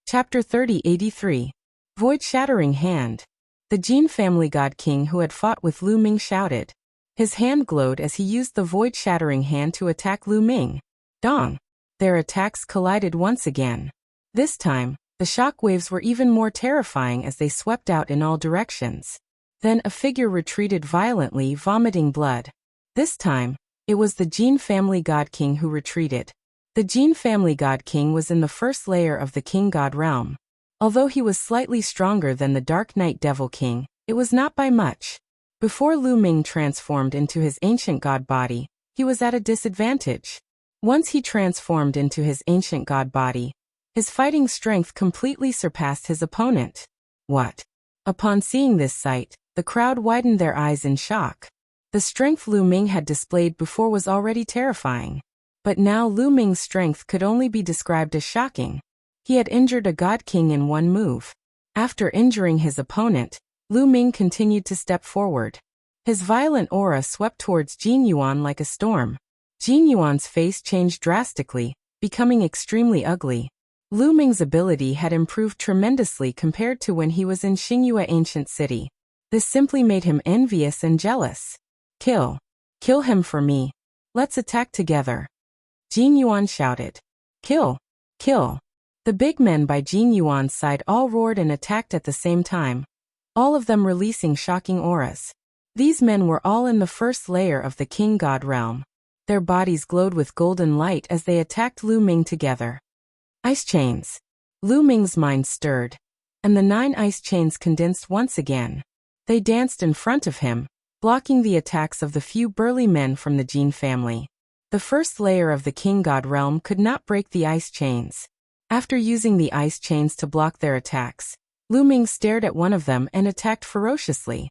Chapter 3083. Void-Shattering Hand. The Jin family god king who had fought with Lu Ming shouted. His hand glowed as he used the void-shattering hand to attack Lu Ming. Dong! Their attacks collided once again. This time, the shock waves were even more terrifying as they swept out in all directions. Then a figure retreated violently, vomiting blood. This time, it was the Jin family god king who retreated. The Jin family god king was in the 1st layer of the king god realm. Although he was slightly stronger than the Dark Knight Devil King, it was not by much. Before Lu Ming transformed into his ancient god body, he was at a disadvantage. Once he transformed into his ancient god body, his fighting strength completely surpassed his opponent. What? Upon seeing this sight, the crowd widened their eyes in shock. The strength Lu Ming had displayed before was already terrifying. But now Lu Ming's strength could only be described as shocking. He had injured a god king in one move. After injuring his opponent, Lu Ming continued to step forward. His violent aura swept towards Jin Yuan like a storm. Jin Yuan's face changed drastically, becoming extremely ugly. Lu Ming's ability had improved tremendously compared to when he was in Xingyue Ancient City. This simply made him envious and jealous. Kill. Kill him for me. Let's attack together. Jin Yuan shouted. Kill. Kill. The big men by Jin Yuan's side all roared and attacked at the same time, all of them releasing shocking auras. These men were all in the first layer of the King God realm. Their bodies glowed with golden light as they attacked Lu Ming together. Ice chains. Lu Ming's mind stirred, and the 9 ice chains condensed once again. They danced in front of him, blocking the attacks of the few burly men from the Jin family. The first layer of the King God realm could not break the ice chains. After using the ice chains to block their attacks, Lu Ming stared at one of them and attacked ferociously.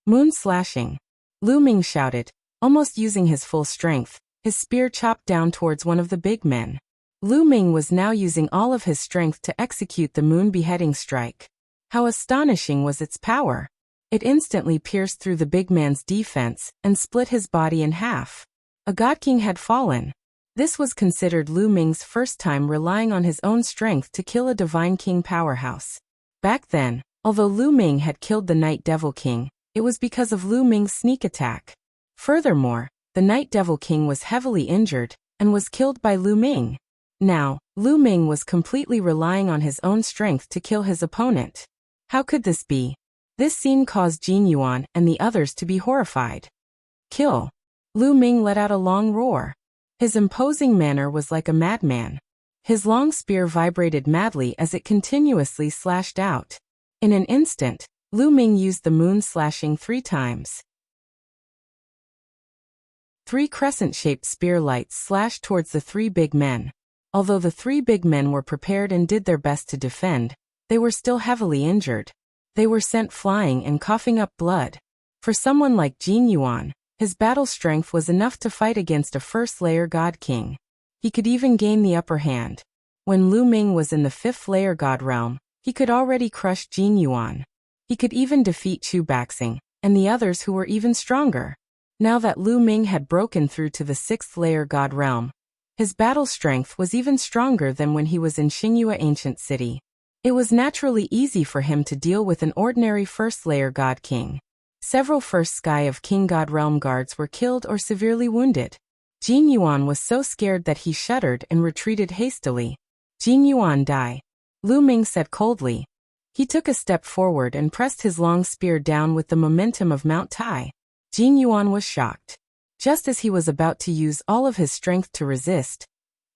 Moon slashing. Lu Ming shouted, almost using his full strength. His spear chopped down towards one of the big men. Lu Ming was now using all of his strength to execute the moon beheading strike. How astonishing was its power! It instantly pierced through the big man's defense and split his body in half. A God King had fallen. This was considered Lu Ming's first time relying on his own strength to kill a Divine King powerhouse. Back then, although Lu Ming had killed the Night Devil King, it was because of Lu Ming's sneak attack. Furthermore, the Night Devil King was heavily injured and was killed by Lu Ming. Now, Lu Ming was completely relying on his own strength to kill his opponent. How could this be? This scene caused Jin Yuan and the others to be horrified. Kill! Lu Ming let out a long roar. His imposing manner was like a madman. His long spear vibrated madly as it continuously slashed out. In an instant, Lu Ming used the moon slashing 3 times. 3 crescent-shaped spear lights slashed towards the 3 big men. Although the 3 big men were prepared and did their best to defend, they were still heavily injured. They were sent flying and coughing up blood. For someone like Jin Yuan, his battle strength was enough to fight against a first-layer God King. He could even gain the upper hand. When Lu Ming was in the 5th-layer God realm, he could already crush Jin Yuan. He could even defeat Chu Baxing and the others who were even stronger. Now that Lu Ming had broken through to the 6th-layer God realm, his battle strength was even stronger than when he was in Xingyue Ancient City. It was naturally easy for him to deal with an ordinary 1st-layer God King. Several First Sky of King God Realm guards were killed or severely wounded. Jin Yuan was so scared that he shuddered and retreated hastily. Jin Yuan die. Lu Ming said coldly. He took a step forward and pressed his long spear down with the momentum of Mount Tai. Jin Yuan was shocked. Just as he was about to use all of his strength to resist,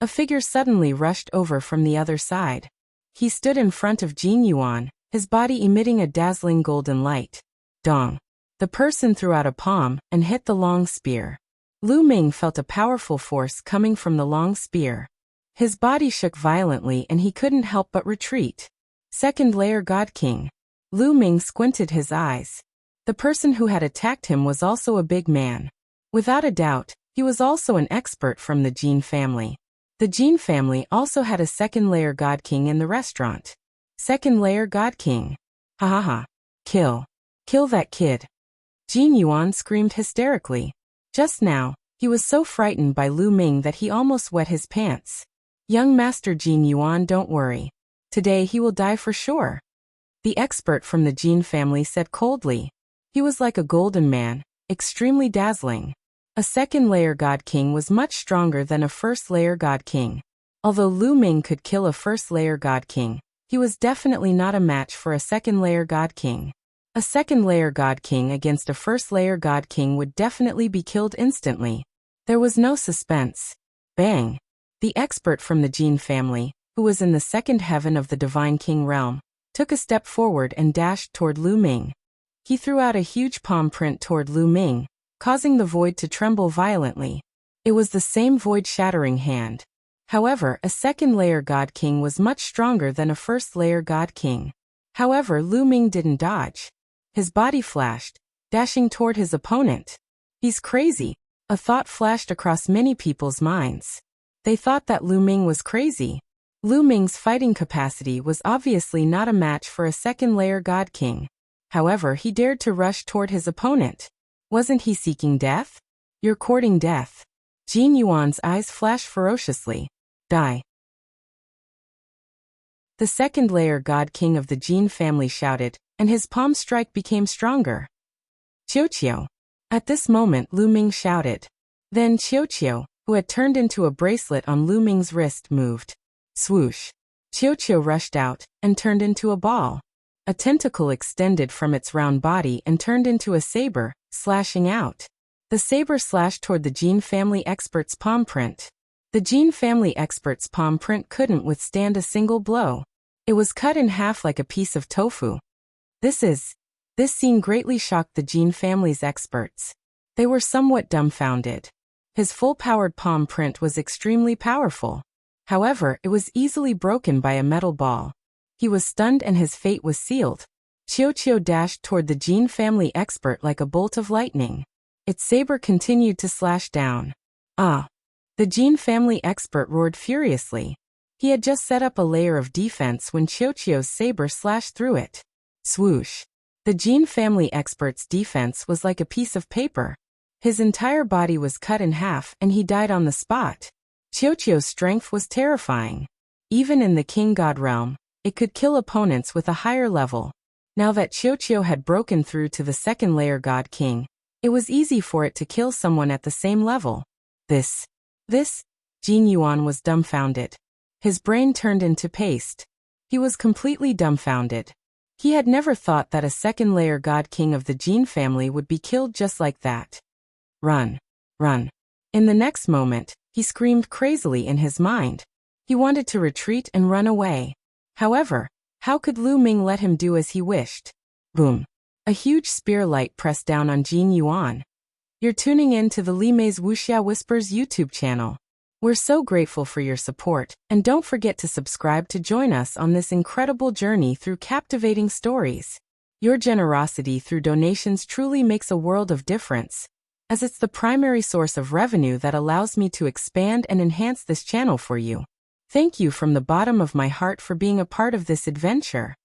a figure suddenly rushed over from the other side. He stood in front of Jin Yuan, his body emitting a dazzling golden light. Dong. The person threw out a palm and hit the long spear. Lu Ming felt a powerful force coming from the long spear. His body shook violently and he couldn't help but retreat. 2nd-layer God King. Lu Ming squinted his eyes. The person who had attacked him was also a big man. Without a doubt, he was also an expert from the Jin family. The Jin family also had a 2nd-layer God King in the restaurant. 2nd-layer God King. Ha ha ha. Kill. Kill that kid. Jin Yuan screamed hysterically. Just now, he was so frightened by Lu Ming that he almost wet his pants. Young Master Jin Yuan, don't worry. Today he will die for sure. The expert from the Jin family said coldly. He was like a golden man, extremely dazzling. A 2nd-layer God King was much stronger than a 1st-layer God King. Although Lu Ming could kill a 1st-layer God King, he was definitely not a match for a 2nd-layer God King. A 2nd-layer God King against a 1st-layer God King would definitely be killed instantly. There was no suspense. Bang! The expert from the Jin family, who was in the 2nd heaven of the Divine King realm, took a step forward and dashed toward Lu Ming. He threw out a huge palm print toward Lu Ming, causing the void to tremble violently. It was the same void-shattering hand. However, a 2nd-layer God King was much stronger than a 1st-layer God King. However, Lu Ming didn't dodge. His body flashed, dashing toward his opponent. He's crazy. A thought flashed across many people's minds. They thought that Lu Ming was crazy. Lu Ming's fighting capacity was obviously not a match for a 2nd-layer God King. However, he dared to rush toward his opponent. Wasn't he seeking death? You're courting death. Jin Yuan's eyes flashed ferociously. Die. The 2nd-layer God King of the Jin family shouted, and his palm strike became stronger. Qiu. At this moment Lu Ming shouted. Then Qiu, who had turned into a bracelet on Lu Ming's wrist, moved. Swoosh. Qiu rushed out and turned into a ball. A tentacle extended from its round body and turned into a saber, slashing out. The saber slashed toward the Jin family expert's palm print. The Jin family expert's palm print couldn't withstand a single blow. It was cut in half like a piece of tofu. This scene greatly shocked the Jin family's experts. They were somewhat dumbfounded. His full-powered palm print was extremely powerful. However, it was easily broken by a metal ball. He was stunned and his fate was sealed. Qiu dashed toward the Jin family expert like a bolt of lightning. Its saber continued to slash down. Ah! The Jin family expert roared furiously. He had just set up a layer of defense when Qiu's saber slashed through it. Swoosh! The Jin family expert's defense was like a piece of paper. His entire body was cut in half and he died on the spot. Qiu's strength was terrifying. Even in the King God realm, it could kill opponents with a higher level. Now that Qiu had broken through to the second layer God King, it was easy for it to kill someone at the same level. This, Jin Yuan was dumbfounded. His brain turned into paste. He was completely dumbfounded. He had never thought that a second layer God King of the Jin family would be killed just like that. Run, run. In the next moment, he screamed crazily in his mind. He wanted to retreat and run away. However, how could Lu Ming let him do as he wished? Boom. A huge spear light pressed down on Jin Yuan. You're tuning in to the Li Mei's Wuxia Whispers YouTube channel. We're so grateful for your support, and don't forget to subscribe to join us on this incredible journey through captivating stories. Your generosity through donations truly makes a world of difference, as it's the primary source of revenue that allows me to expand and enhance this channel for you. Thank you from the bottom of my heart for being a part of this adventure.